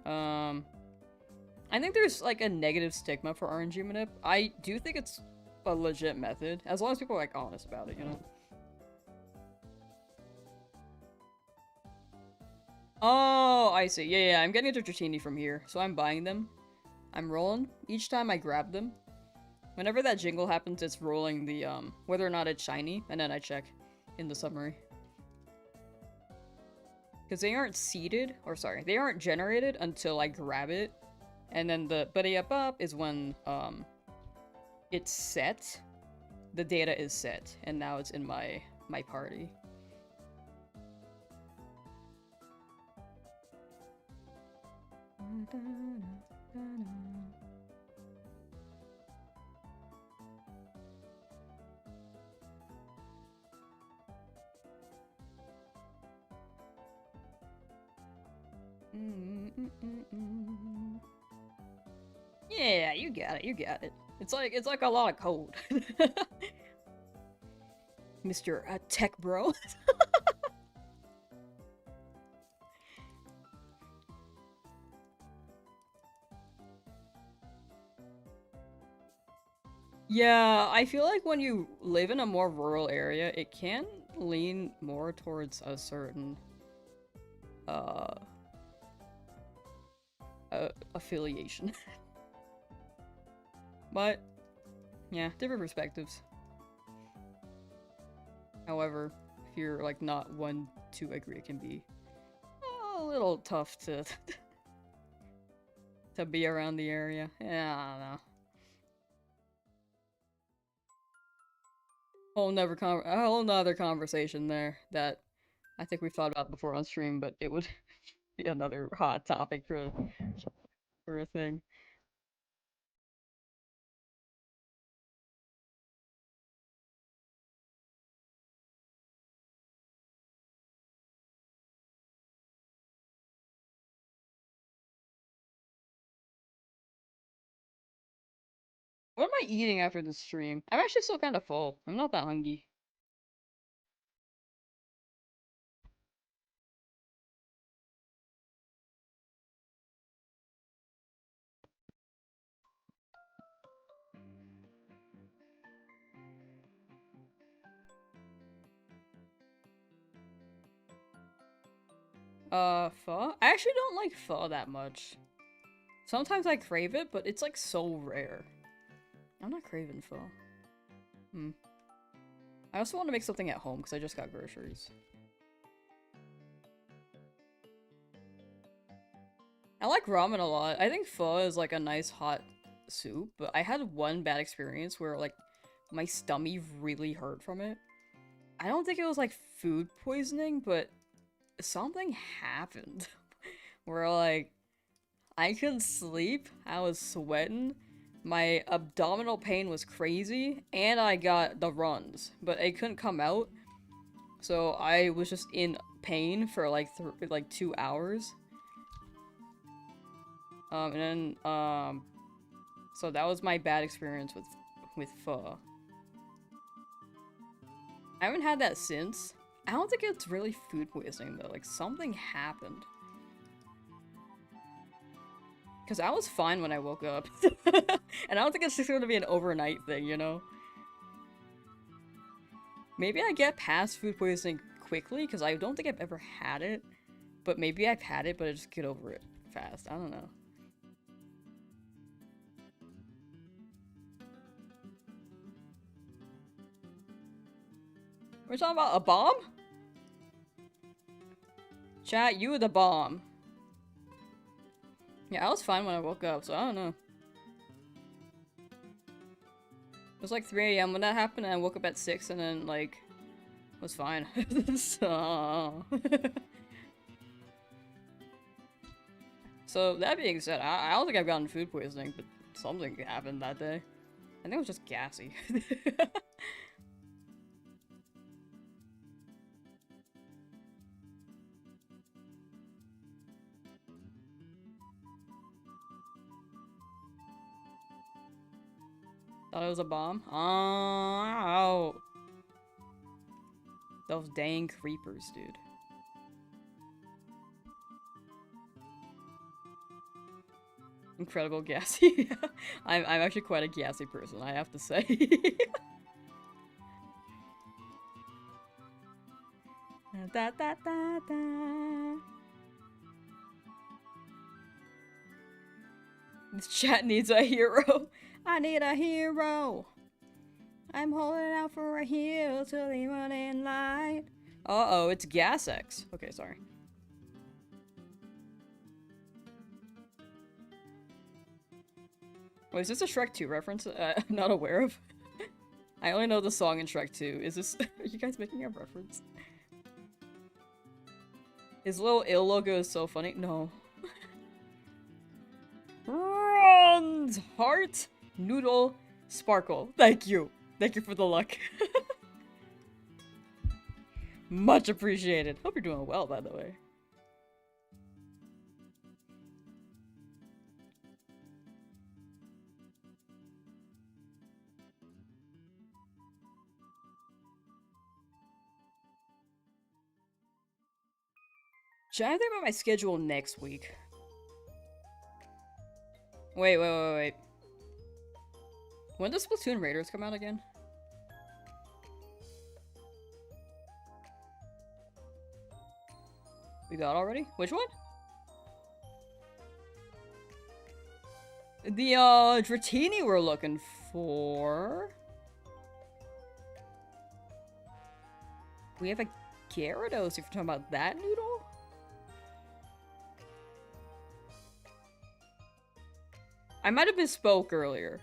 I think there's like a negative stigma for RNG manip. I do think it's a legit method, as long as people are like honest about it, you know? Oh, I see. Yeah, I'm getting into Dratini from here, so I'm buying them. I'm rolling. Each time I grab them, Whenever that jingle happens, it's rolling the, whether or not it's shiny, and then I check in the summary. Because they aren't seeded, or sorry, they aren't generated until I grab it. And then the buddy up is when, it's set. The data is set, and now it's in my party. Yeah, you got it, you got it. It's like a lot of code. Mr. Tech Bro. Yeah, I feel like when you live in a more rural area, it can lean more towards a certain affiliation. But yeah, different perspectives. However, if you're like not one to agree, it can be a little tough to to be around the area. Yeah, I don't know. A whole nother conversation there that I think we thought about before on stream, but it would be another hot topic for a thing. What am I eating after this stream? I'm actually still kind of full. I'm not that hungry. Pho? I actually don't like pho that much. Sometimes I crave it, but it's like so rare. I'm not craving pho. I also want to make something at home because I just got groceries. I like ramen a lot. I think pho is like a nice hot soup, but I had one bad experience where like my stomach really hurt from it. I don't think it was like food poisoning, but something happened where like I couldn't sleep, I was sweating, my abdominal pain was crazy, and I got the runs, but it couldn't come out, so I was just in pain for like 2 hours. And then so that was my bad experience with pho. I haven't had that since. I don't think it's really food poisoning though, like something happened. Because I was fine when I woke up. And I don't think it's just gonna be an overnight thing, you know? Maybe I get past food poisoning quickly, because I don't think I've ever had it. But maybe I've had it, but I just get over it fast. I don't know. We're talking about a bomb? Chat, you the bomb. Yeah, I was fine when I woke up, so I don't know. It was like 3 AM when that happened, and I woke up at 6 and then, like, was fine. So... So, that being said, I don't think I've gotten food poisoning, but something happened that day. I think it was just gassy. Thought it was a bomb? Oh. Those dang creepers, dude. Incredible gassy. I'm actually quite a gassy person, I have to say. Da, da, da, da. This chat needs a hero. I need a hero. I'm holding out for a hero till the morning light. Uh-oh, it's Gas X. Okay, sorry. Wait, is this a Shrek 2 reference I'm not aware of? I only know the song in Shrek 2. Is this- are you guys making a reference? His little ill logo is so funny. No. Bronze Heart Noodle Sparkle. Thank you. Thank you for the luck. Much appreciated. Hope you're doing well, by the way. Should I think about my schedule next week? Wait. When does Splatoon Raiders come out again? We got already? Which one? The, Dratini we're looking for. We have a Gyarados if you're talking about that noodle? I might have misspoke earlier.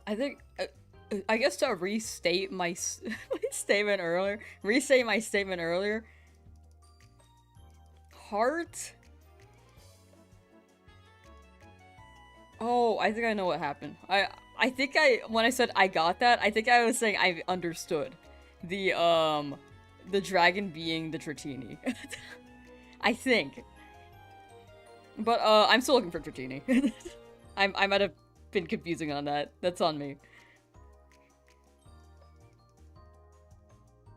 I think, I guess to restate my statement earlier, Heart? Oh, I think I know what happened. I think when I said I got that, I think I was saying I understood. The dragon being the Dratini. I think. But, I'm still looking for Dratini. I might have been confusing on that. That's on me.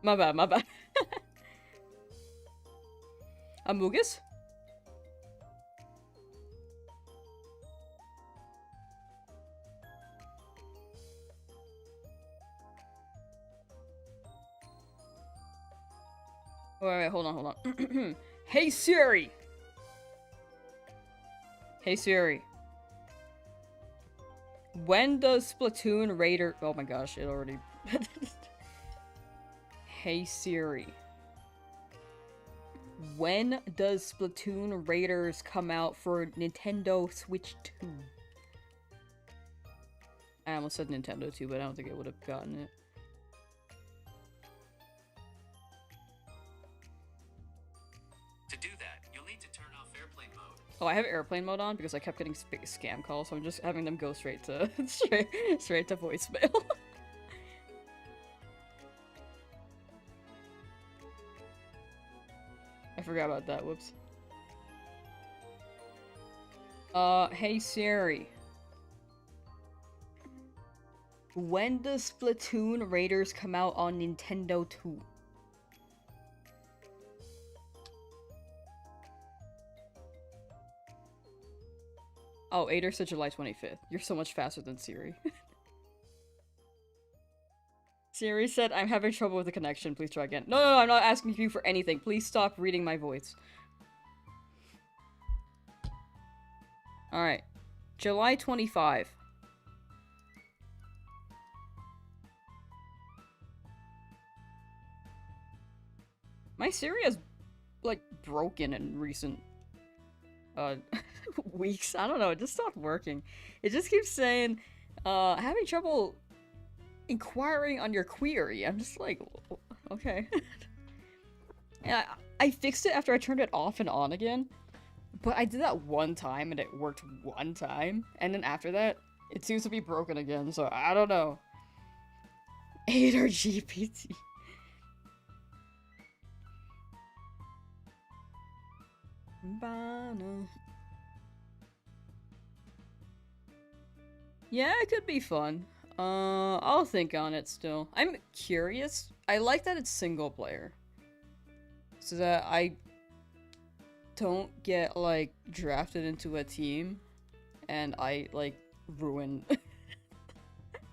My bad. Amogus? Wait, hold on. Hey Siri! Hey Siri. When does Splatoon Raider- oh my gosh, it already- Hey Siri. When does Splatoon Raiders come out for Nintendo Switch 2? I almost said Nintendo 2, but I don't think I would have gotten it. To do that, you'll need to turn off airplane mode. Oh, I have airplane mode on because I kept getting scam calls, so I'm just having them go straight to straight to voicemail. I forgot about that. Whoops. Hey Siri. When does Splatoon Raiders come out on Nintendo 2? Oh, Ader said July 25th. You're so much faster than Siri. Siri said, I'm having trouble with the connection. Please try again. No, I'm not asking you for anything. Please stop reading my voice. Alright. July 25. My Siri has, like, broken in recent, weeks. I don't know, it just stopped working. It just keeps saying, having trouble inquiring on your query. I'm just like, okay. And I fixed it after I turned it off and on again, but I did that one time and it worked one time, and then after that, it seems to be broken again, so I don't know. 8 or GPT. Yeah, it could be fun. I'll think on it still. I'm curious. I like that it's single player. So that I don't get, like, drafted into a team and I, like, ruin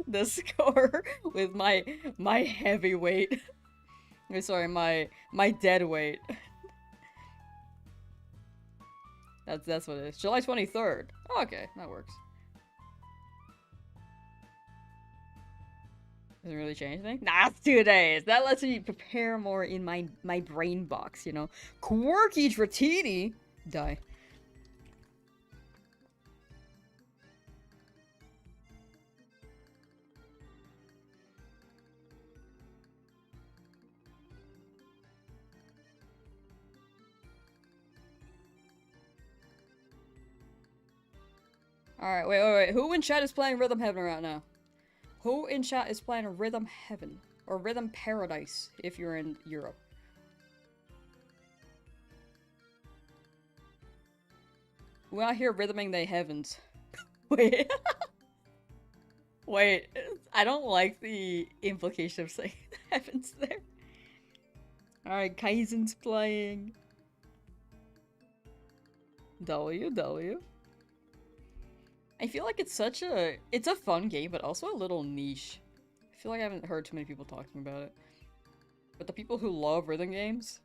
the score with my heavyweight. Sorry, my dead weight. That's what it is. July 23rd. Oh, okay, that works. Doesn't really change anything? Nah, it's 2 days. That lets me prepare more in my brain box, you know. Quirky Dratini. Die. Alright, wait. Who in chat is playing Rhythm Heaven right now? Who in chat is playing Rhythm Heaven? Or Rhythm Paradise, if you're in Europe? We're out here rhythming the heavens. Wait. Wait, I don't like the implication of saying heavens there. Alright, Kaizen's playing. W. I feel like it's a fun game, but also a little niche. I feel like I haven't heard too many people talking about it. But the people who love rhythm games,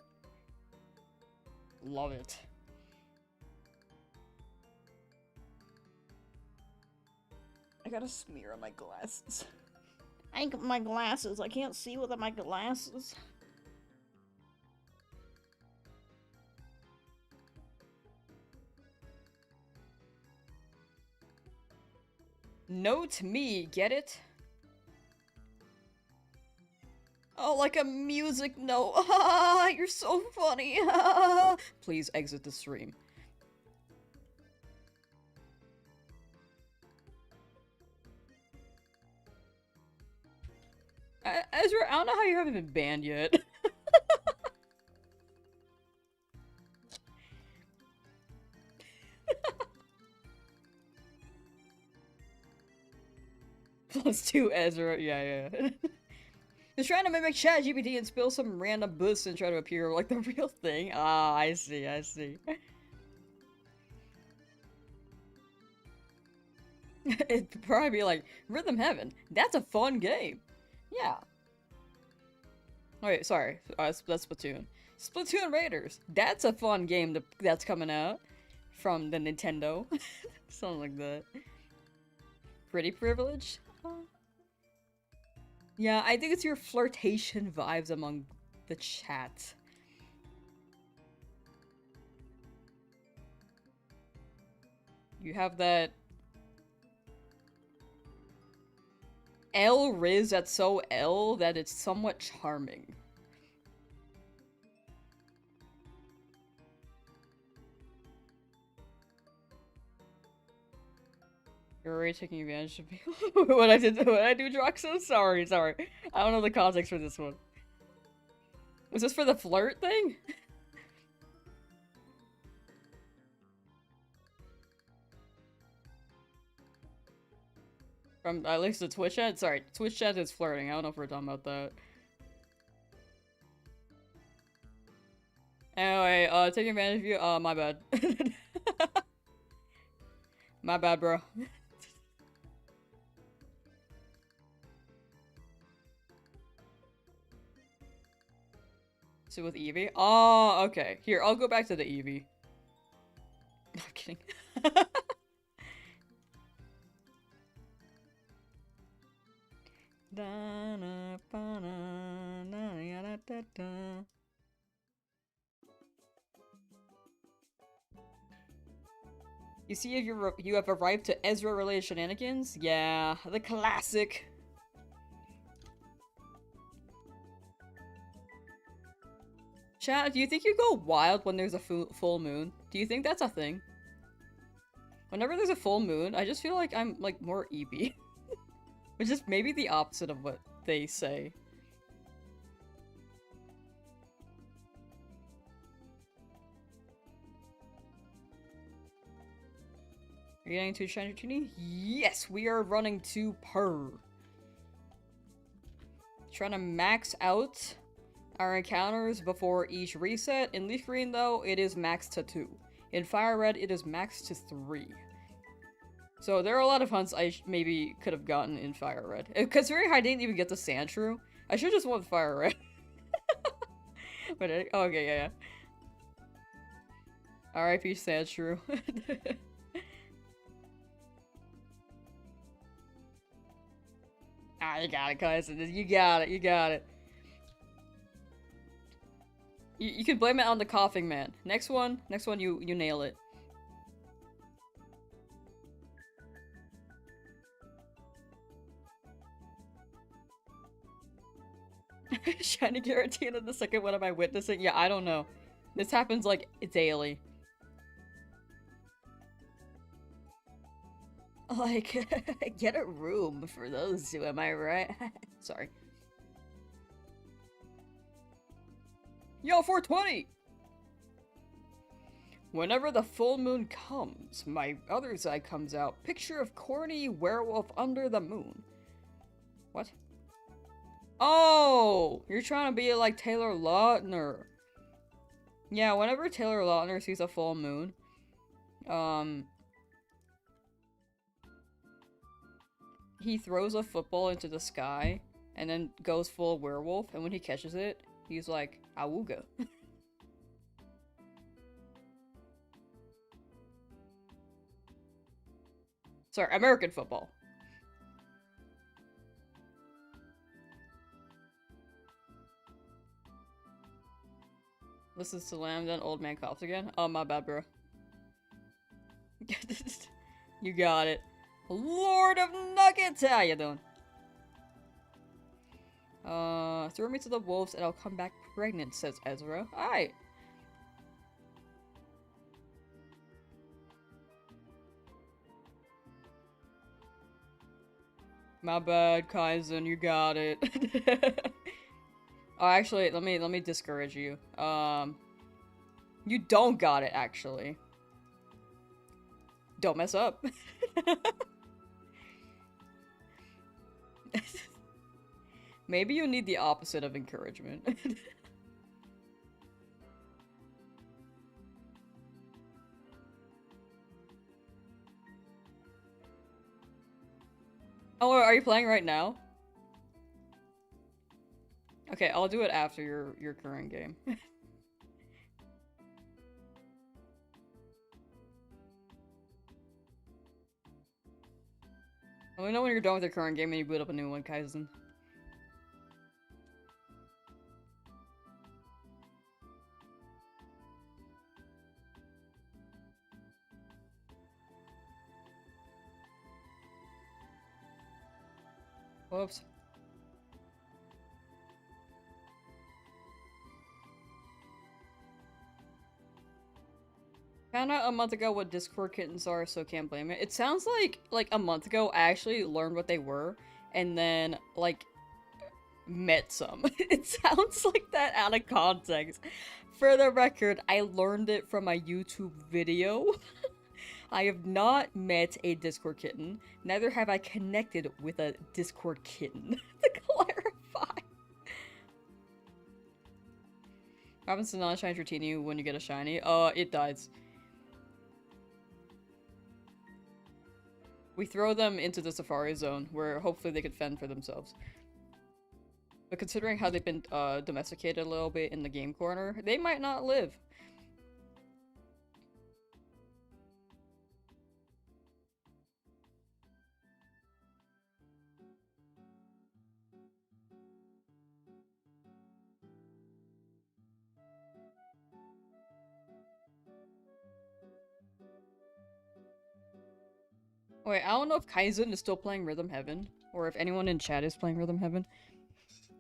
love it. I got a smear on my glasses. I got my glasses. I can't see without my glasses. Note me, get it? Oh, like a music note. Ah, you're so funny. Please exit the stream. Ezra, I don't know how you haven't been banned yet. +2 Ezra, yeah. He's trying to mimic ChatGPT and spill some random boost and try to appear like the real thing. Ah, I see. It'd probably be like, Rhythm Heaven, that's a fun game. Yeah. Wait, sorry. That's Splatoon. Splatoon Raiders, that's a fun game that's coming out from the Nintendo. Something like that. Pretty privileged? Yeah, I think it's your flirtation vibes among the chat. You have that L Riz that's so L that it's somewhat charming. You're already taking advantage of me. What I do, Droxo? Sorry. I don't know the context for this one. Was this for the flirt thing? From at least the Twitch chat? Sorry, Twitch chat is flirting. I don't know if we're talking about that. Anyway, taking advantage of you. My bad. My bad, bro. So with Eevee? Oh, okay. Here, I'll go back to the Eevee. No, I'm kidding. You see if you have arrived to Ezra-related shenanigans? Yeah, the classic. Chat, do you think you go wild when there's a full moon? Do you think that's a thing? Whenever there's a full moon, I just feel like I'm, like, more Eevee. Which is maybe the opposite of what they say. Are you getting to Shiny Dratini? Yes, we are running to per. Trying to max out our encounters before each reset. In LeafGreen, though, it is maxed to 2. In FireRed, it is maxed to 3. So there are a lot of hunts I maybe could have gotten in FireRed. Considering I didn't even get the Sandshrew, I should just went FireRed. But okay, yeah. R.I.P. Sad Shrew. Ah, you got it, cousin. You got it. You got it. You can blame it on the coughing man. Next one, you nail it. Shiny Giratina, the second one am I witnessing? Yeah, I don't know. This happens like daily. Like, get a room for those two, am I right? Sorry. Yo, 420! Whenever the full moon comes, my other side comes out. Picture of corny werewolf under the moon. What? Oh! You're trying to be like Taylor Lautner. Yeah, whenever Taylor Lautner sees a full moon, he throws a football into the sky and then goes full werewolf, and when he catches it, he's like, awooga. Sorry, American football. Listens to Lamb, then old man coughs again. Oh, my bad, bro. You got it. Lord of Nuggets! How you doing? Throw me to the wolves and I'll come back pregnant, says Ezra. Alright. My bad, Kaizen, you got it. Oh, actually, let me discourage you. You don't got it, actually. Don't mess up. Maybe you need the opposite of encouragement. Oh, are you playing right now? Okay, I'll do it after your current game. Let me know when you're done with your current game and you boot up a new one, Kaizen. Whoops. Found out a month ago what Discord kittens are, so can't blame it. It sounds like a month ago I actually learned what they were, and then, like, met some. It sounds like that out of context. For the record, I learned it from a YouTube video. I have not met a Discord kitten, neither have I connected with a Discord kitten, to clarify. What happens to non-shiny Dratini when you get a shiny? It dies. We throw them into the Safari Zone, where hopefully they could fend for themselves. But considering how they've been domesticated a little bit in the game corner, they might not live. Wait, I don't know if Kaizen is still playing Rhythm Heaven, or if anyone in chat is playing Rhythm Heaven.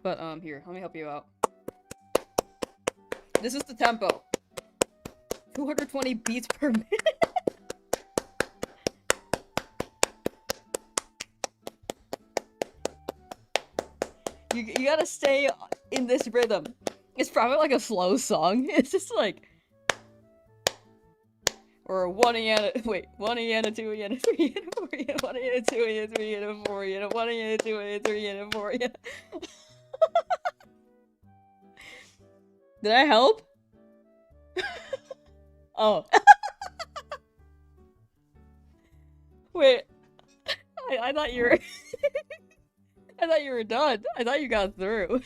But, here, let me help you out. This is the tempo. 220 beats per minute. You gotta stay in this rhythm. It's probably like a slow song. It's just like... Or 1 Iana, wait, 1 Iana, 2 Iana, 3 Iana, 4 Iana, 1 Iana, 2 Iana, 3 Iana, 4 Iana, 1 Iana, 2 Iana, 3 Iana, 4 Iana. Did I help? Oh. Wait. I thought you were... I thought you were done. I thought you got through.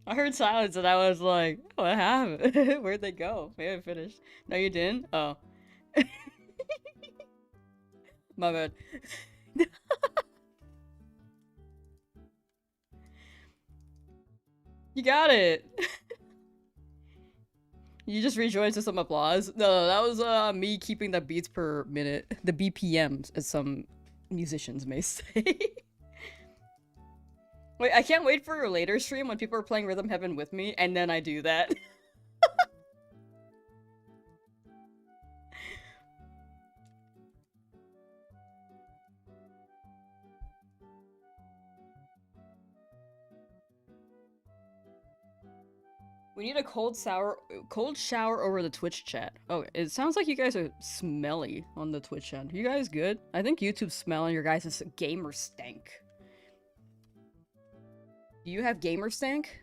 I heard silence and I was like, what happened? Where'd they go? Maybe I finished. No, you didn't? Oh. My bad. You got it! You just rejoined to some applause? No, that was me keeping the beats per minute. The BPMs, as some musicians may say. Wait, I can't wait for a later stream when people are playing Rhythm Heaven with me, and then I do that. We need a cold shower over the Twitch chat. Oh, it sounds like you guys are smelly on the Twitch chat. You guys good? I think YouTube's smelling your guys' gamer stank. Do you have gamer stank?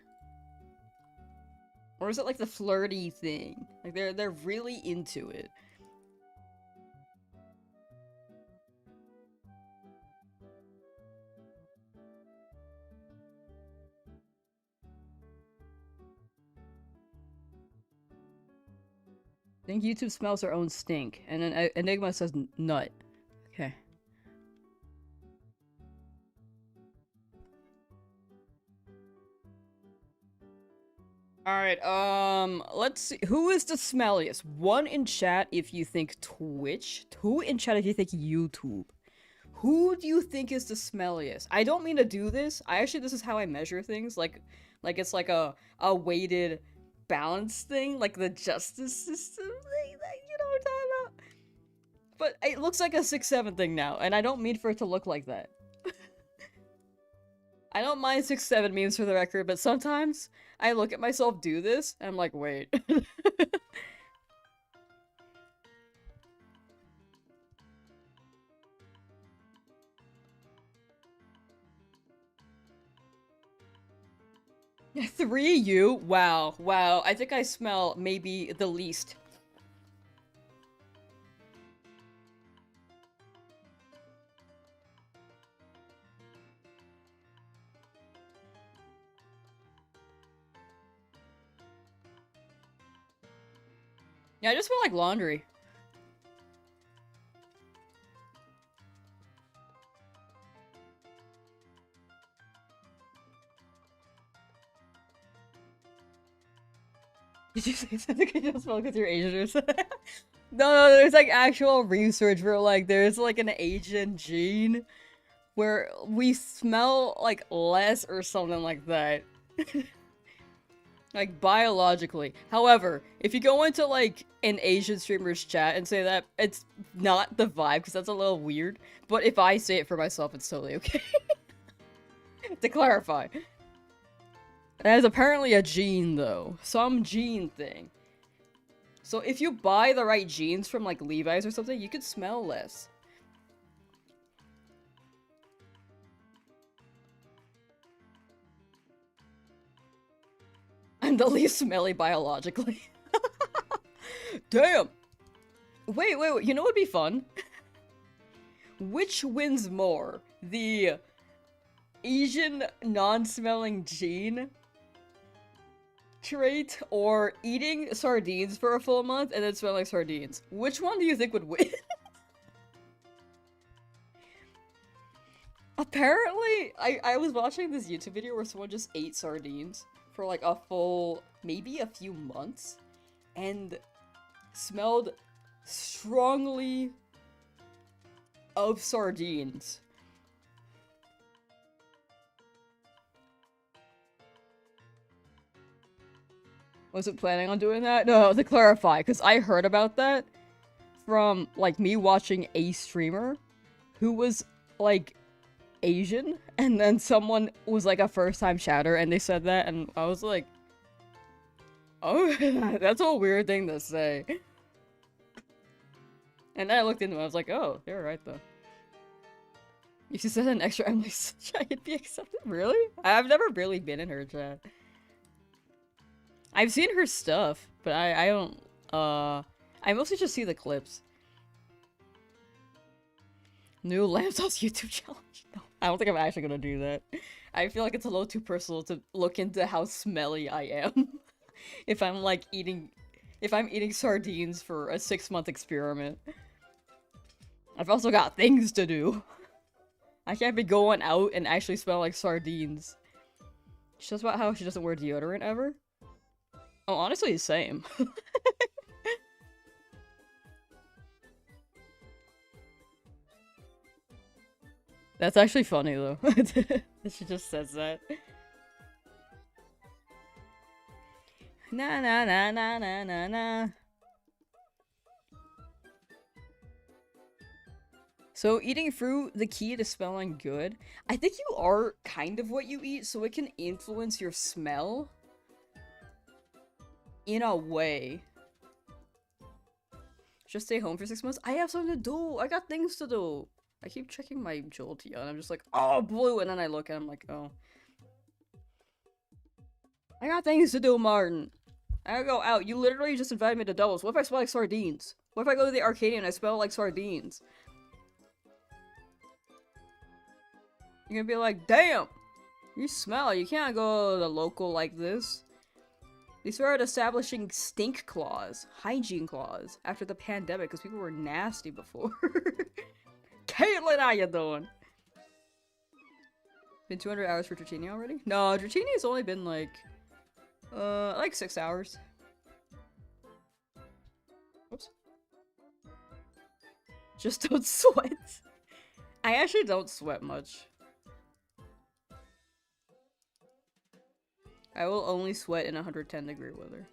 Or is it like the flirty thing? Like they're really into it. I think YouTube smells their own stink. And then Enigma says nut. Okay. Alright, let's see. Who is the smelliest? 1 in chat if you think Twitch. 2 in chat if you think YouTube. Who do you think is the smelliest? I don't mean to do this. This is how I measure things. Like it's like a weighted balance thing. Like the justice system thing. You know what I'm talking about? But it looks like a 6-7 thing now. And I don't mean for it to look like that. I don't mind 6-7 memes for the record, but sometimes I look at myself do this, and I'm like, wait. Yeah, 3 you? Wow, wow. I think I smell maybe the least. Yeah, I just smell like laundry. Did you say something? You just smell because you're Asian or something? No, there's like actual research where like there's like an Asian gene where we smell like less or something like that. Like biologically. However, if you go into like an Asian streamer's chat and say that, it's not the vibe because that's a little weird. But if I say it for myself, it's totally okay. To clarify. That is apparently a gene though. Some gene thing. So if you buy the right jeans from like Levi's or something, you could smell less. I'm the least smelly biologically. Damn! Wait, you know what would be fun? Which wins more? The Asian non-smelling gene trait or eating sardines for a full month and then smelling like sardines? Which one do you think would win? Apparently, I was watching this YouTube video where someone just ate sardines for like a full, maybe a few months, and smelled strongly of sardines. Wasn't planning on doing that? No, to clarify, because I heard about that from, like, me watching a streamer who was, like, Asian, and then someone was, like, a first-time chatter, and they said that, and I was like, oh, that's a weird thing to say. And then I looked into it, I was like, oh, they're right, though. If you said an extra Emily's chat, you'd be accepted? Really? I've never really been in her chat. I've seen her stuff, but I don't, I mostly just see the clips. New Lamsauce YouTube challenge? No, I don't think I'm actually gonna do that. I feel like it's a little too personal to look into how smelly I am. If I'm like eating sardines for a 6-month experiment. I've also got things to do. I can't be going out and actually smell like sardines. She talks about how she doesn't wear deodorant ever. Oh, honestly, the same. That's actually funny, though. She just says that. Na na na na na na na. So, eating fruit, the key to smelling good. I think you are kind of what you eat, so it can influence your smell. In a way. Just stay home for 6 months? I have something to do! I got things to do! I keep checking my Jolteon, and I'm just like, oh, blue! And then I look and I'm like, oh. I got things to do, Martin! I gotta go out. You literally just invited me to doubles. What if I smell like sardines? What if I go to the arcade and I smell like sardines? You're gonna be like, damn! You smell. You can't go to the local like this. They started establishing stink claws, hygiene claws, after the pandemic because people were nasty before. Caitlin, how you doing? Been 200 hours for Dratini already? No, Dratini has only been like 6 hours. Oops. Just don't sweat. I actually don't sweat much. I will only sweat in 110-degree weather.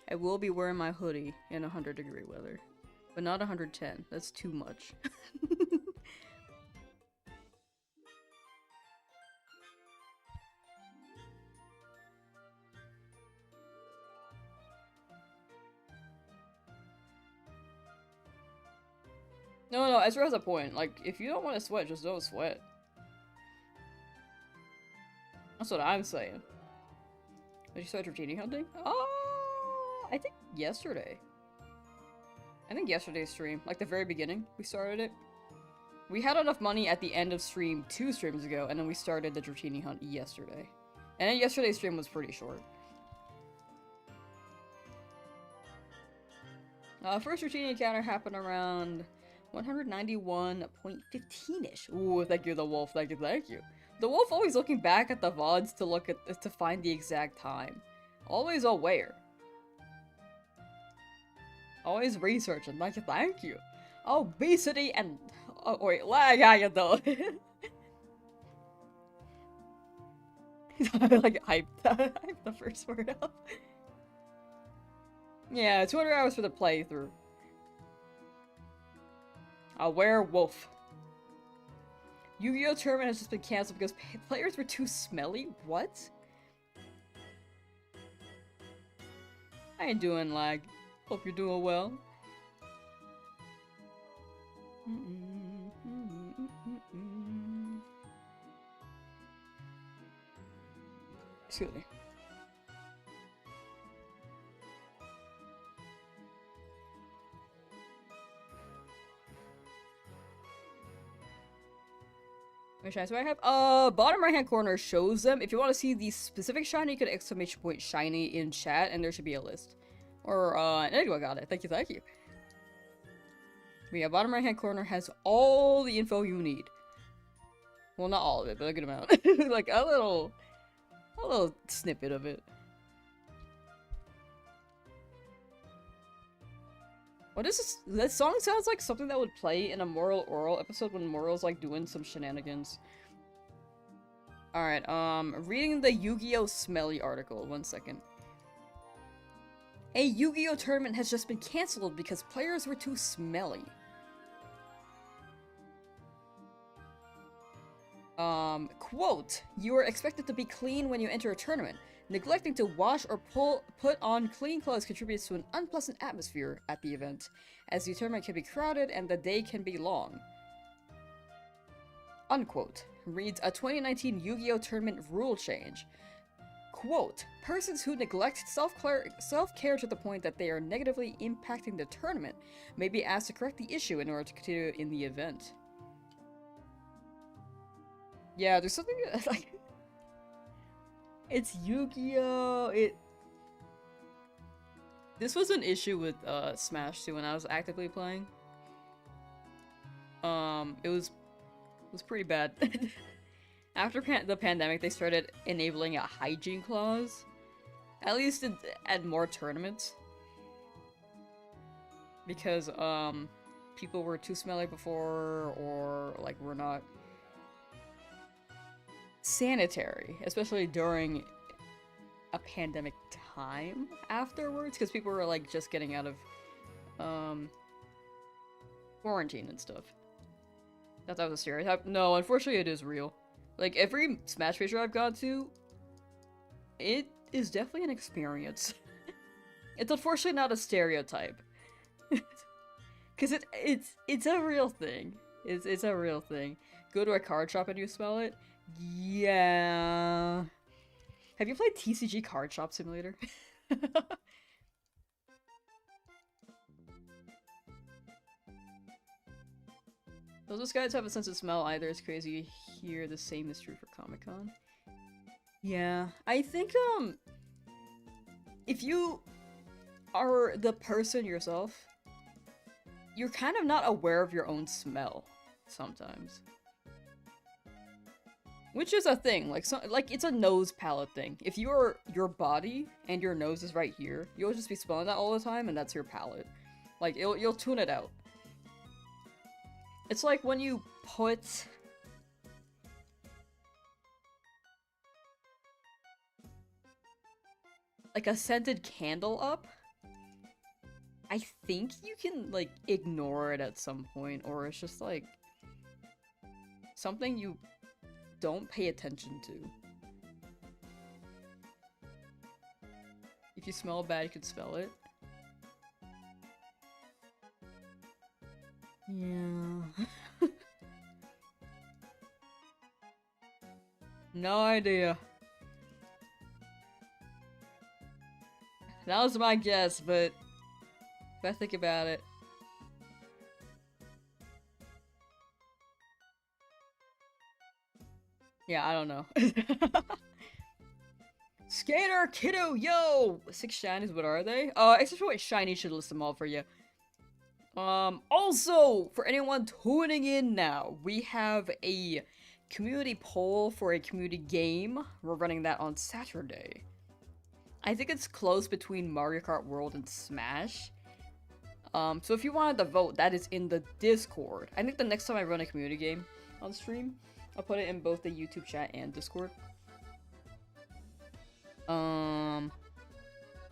I will be wearing my hoodie in 100-degree weather. But not 110. That's too much. No, Ezra has a point. Like, if you don't want to sweat, just don't sweat. That's what I'm saying. Did you start Dratini hunting? I think yesterday. I think yesterday's stream, like the very beginning, we started it. We had enough money at the end of stream 2 streams ago, and then we started the Dratini hunt yesterday. And then yesterday's stream was pretty short. First Dratini encounter happened around 191.15ish. Ooh, thank you, the wolf. Thank you. The wolf always looking back at the VODs to find the exact time. Always aware. Always researching. Thank you. Obesity and wait, lag, how you doing? Like hype the first word up. Yeah, 200 hours for the playthrough. A werewolf. Yu-Gi-Oh! Tournament has just been cancelled because players were too smelly? What? I ain't doing lag. Hope you're doing well. Excuse me. Which shinies do I have? Bottom right hand corner shows them. If you want to see the specific shiny, you can exclamation point shiny in chat, and there should be a list. Or, anyone got it. Thank you. But yeah, bottom right hand corner has all the info you need. Well, not all of it, but a good amount. Like, a little snippet of it. What is this? That song sounds like something that would play in a Moral Oral episode when Moral's like doing some shenanigans. Alright, reading the Yu-Gi-Oh! Smelly article. 1 second. A Yu-Gi-Oh! Tournament has just been cancelled because players were too smelly. Quote, you are expected to be clean when you enter a tournament. Neglecting to wash or put on clean clothes contributes to an unpleasant atmosphere at the event, as the tournament can be crowded and the day can be long. Unquote. Reads a 2019 Yu-Gi-Oh! Tournament rule change. Quote, persons who neglect self-care to the point that they are negatively impacting the tournament may be asked to correct the issue in order to continue in the event. Yeah, there's something like it's Yu-Gi-Oh! This was an issue with Smash too when I was actively playing. It was pretty bad. After the pandemic, they started enabling a hygiene clause, at least at more tournaments, because people were too smelly before, or like were not sanitary, especially during a pandemic time afterwards, because people were like just getting out of quarantine and stuff. That was a stereotype. No, unfortunately it is real. Like every Smash feature I've gone to, it is definitely an experience. It's unfortunately not a stereotype. Cause it's a real thing. It's a real thing. Go to a card shop and you smell it? Yeah. Have you played TCG Card Shop Simulator? Those guys have a sense of smell either. It's crazy here. The same is true for Comic-Con. Yeah, I think if you are the person yourself, you're kind of not aware of your own smell sometimes. Which is a thing, like it's a nose palette thing. If your body and your nose is right here, you'll just be smelling that all the time, and that's your palette. Like you'll tune it out. It's like when you put like a scented candle up. I think you can like ignore it at some point, or it's just like something you don't pay attention to. If you smell bad, you can smell it. Yeah. No idea. That was my guess, but if I think about it. Yeah, I don't know. Skater, kiddo, yo! 6 shinies, what are they? Except for what shiny should list them all for you. Also, for anyone tuning in now, we have a community poll for a community game. We're running that on Saturday. I think it's close between Mario Kart World and Smash. So if you wanted to vote, that is in the Discord. I think the next time I run a community game on stream, I'll put it in both the YouTube chat and Discord. Or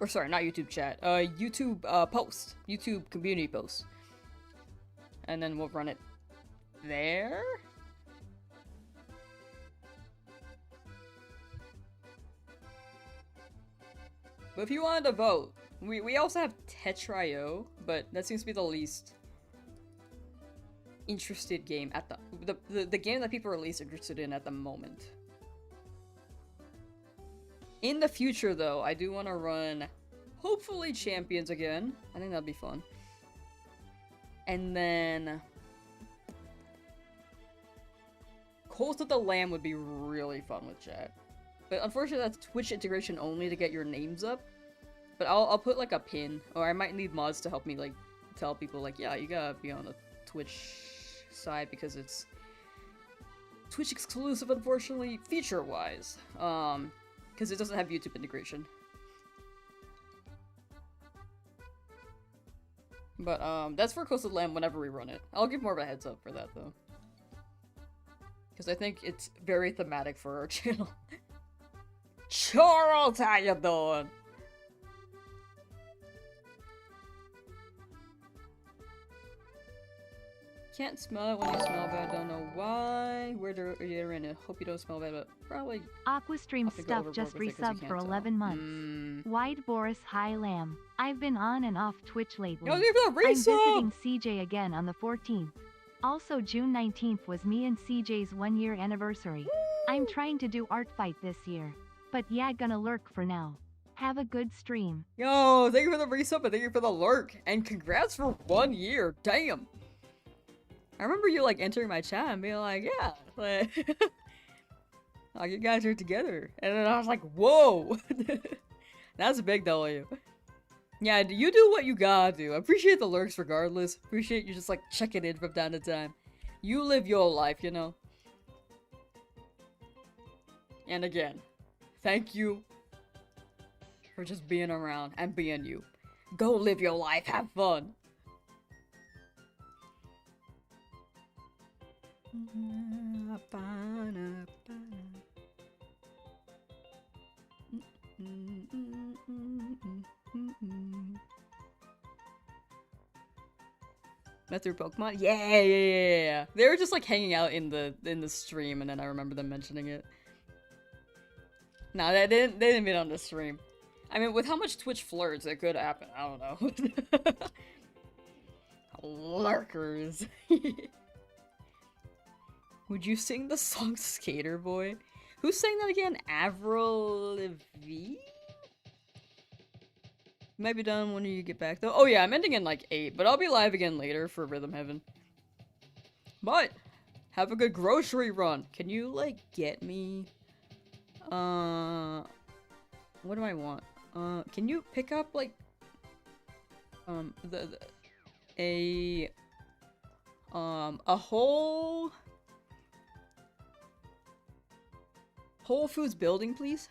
sorry, not YouTube chat. YouTube post. YouTube community post. And then we'll run it there. But if you wanted to vote, we also have Tetrio, but that seems to be the least interested game at the game that people are least interested in at the moment. In the future, though, I do want to run, hopefully, Champions again. I think that'd be fun. And then Cult of the Lamb would be really fun with chat. But unfortunately, that's Twitch integration only to get your names up. But I'll put like a pin, or I might need mods to help me like tell people like, yeah, you gotta be on the Twitch side because it's Twitch exclusive, unfortunately, feature-wise. Because it doesn't have YouTube integration. But that's for Coastal Lamb whenever we run it. I'll give more of a heads up for that though. Because I think it's very thematic for our channel. Charles, how you doing? Can't smell it when you smell bad, don't know why. Where are you in it? Hope you don't smell bad, but probably... Aquastream Stuff just resubbed for 11 months. Wide Boris High Lamb. I've been on and off Twitch lately. Yo, give it a resub! I'm visiting CJ again on the 14th. Also June 19th was me and CJ's 1-year anniversary. I'm trying to do art fight this year. But yeah, gonna lurk for now. Have a good stream. Yo, thank you for the resub and thank you for the lurk. And congrats for 1 year, damn! I remember you like entering my chat and being like, yeah, like, Like, you guys are together. And then I was like, whoa! That's a big W. Yeah, you do what you gotta do. I appreciate the lurks regardless. Appreciate you just, like, checking in from time to time. You live your life, you know? And again, thank you for just being around and being you. Go live your life, have fun! Met through Pokemon? Yeah. They were just like hanging out in the stream, and then I remember them mentioning it. No, they didn't meet on the stream. I mean, with how much Twitch flirts, it could happen. I don't know. Lurkers. Would you sing the song Skater Boy? Who sang that again? Avril Lavigne? Might be done when you get back though. Oh yeah, I'm ending in like 8, but I'll be live again later for Rhythm Heaven. But have a good grocery run. Can you like get me what do I want? Can you pick up like a Whole Foods building, please?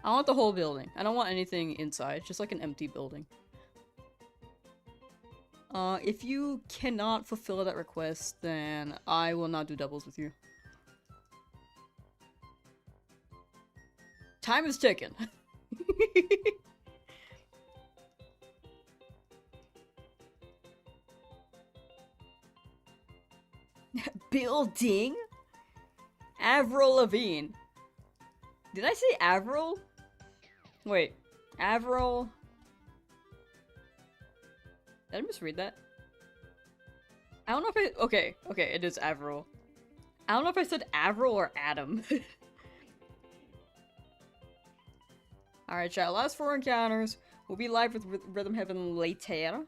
I want the whole building. I don't want anything inside, just like an empty building. If you cannot fulfill that request, then I will not do doubles with you. Time is ticking. Building? Avril Lavigne. Did I say Avril? Wait, Avril. Did I misread that? I don't know if I. Okay, it is Avril. I don't know if I said Avril or Adam. Alright, chat. Last 4 encounters. We'll be live with Rhythm Heaven later.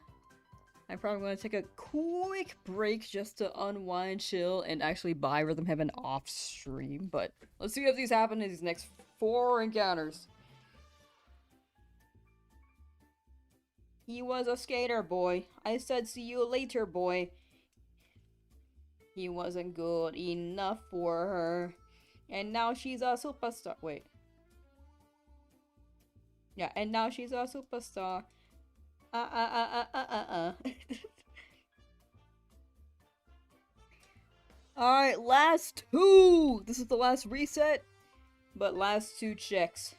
I'm probably going to take a quick break just to unwind, chill, and actually buy Rhythm Heaven off stream. But let's see if these happen in these next 4 encounters. He was a skater boy. I said see you later, boy. He wasn't good enough for her. And now she's a superstar. Wait. Yeah, and now she's a superstar. Alright, last 2! This is the last reset, but last 2 checks.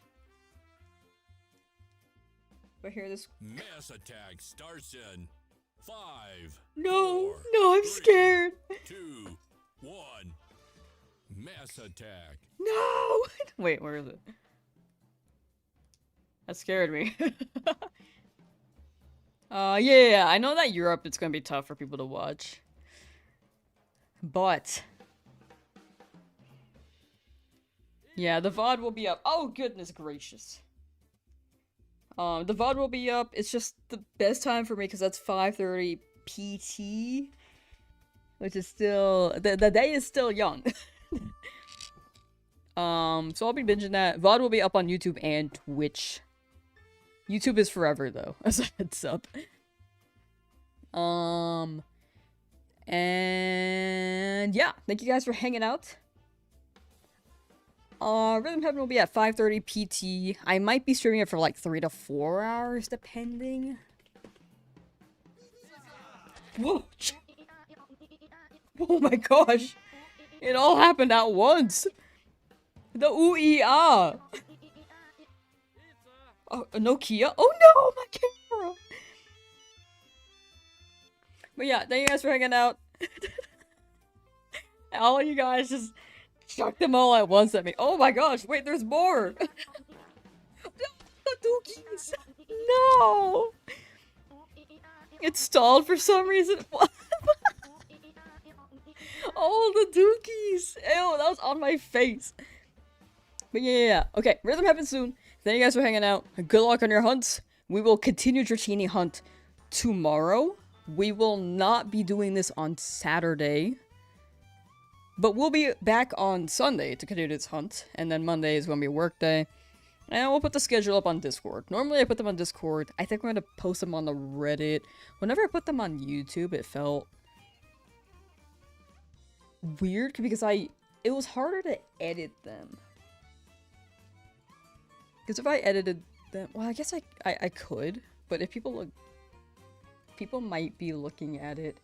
But here this Mass attack starts in 5. No, 4, no, I'm 3, scared. 2, 1. Mass attack. No! Wait, where is it? That scared me. Yeah, I know that Europe it's gonna be tough for people to watch. But yeah, the VOD will be up. Oh, goodness gracious. The VOD will be up. It's just the best time for me because that's 5:30 PT, which is still the day is still young. So I'll be binging that. VOD will be up on YouTube and Twitch. YouTube is forever though, as a heads up. And yeah, thank you guys for hanging out. Rhythm Heaven will be at 5:30 PT. I might be streaming it for like 3 to 4 hours, depending. Whoa! Oh my gosh! It all happened at once! The ooh-ee-ah! Oh, Nokia? Oh no! My camera! But yeah, thank you guys for hanging out. All you guys just chuck them all at once at me. Oh my gosh, wait, there's more! The dookies! No! It stalled for some reason. Oh, the dookies! Ew, that was on my face. But yeah. Okay, Rhythm Heaven soon. Thank you guys for hanging out. Good luck on your hunts. We will continue Dratini hunt tomorrow. We will not be doing this on Saturday. But we'll be back on Sunday to continue this hunt, and then Monday is going to be a work day. And we'll put the schedule up on Discord. Normally I put them on Discord. I think I'm going to post them on the Reddit. Whenever I put them on YouTube, it felt weird because it was harder to edit them. Because if I edited them, well, I guess I could, but if people look, people might be looking at it.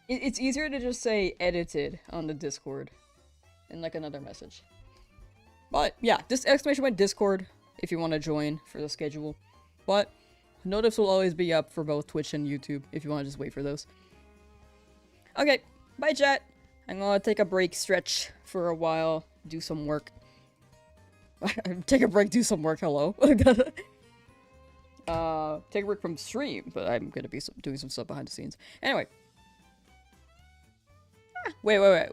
It's easier to just say edited on the Discord and like another message. But yeah, just exclamation point Discord if you want to join for the schedule. But notifs will always be up for both Twitch and YouTube if you want to just wait for those. Okay, bye chat. I'm gonna take a break, stretch for a while, do some work. Take a break, do some work, hello. Take a break from stream, but I'm gonna be doing some stuff behind the scenes. Anyway. Wait. I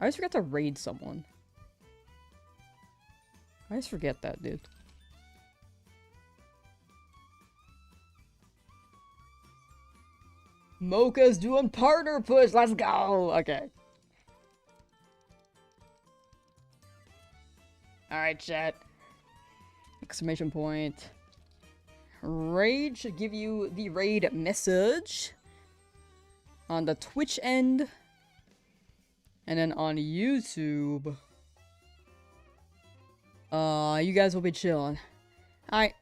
always forgot to raid someone. I always forget that, dude. Mocha's doing partner push, let's go! Okay. Alright, chat. Exclamation point. Raid should give you the raid message on the Twitch end, and then on YouTube, you guys will be chilling. Alright.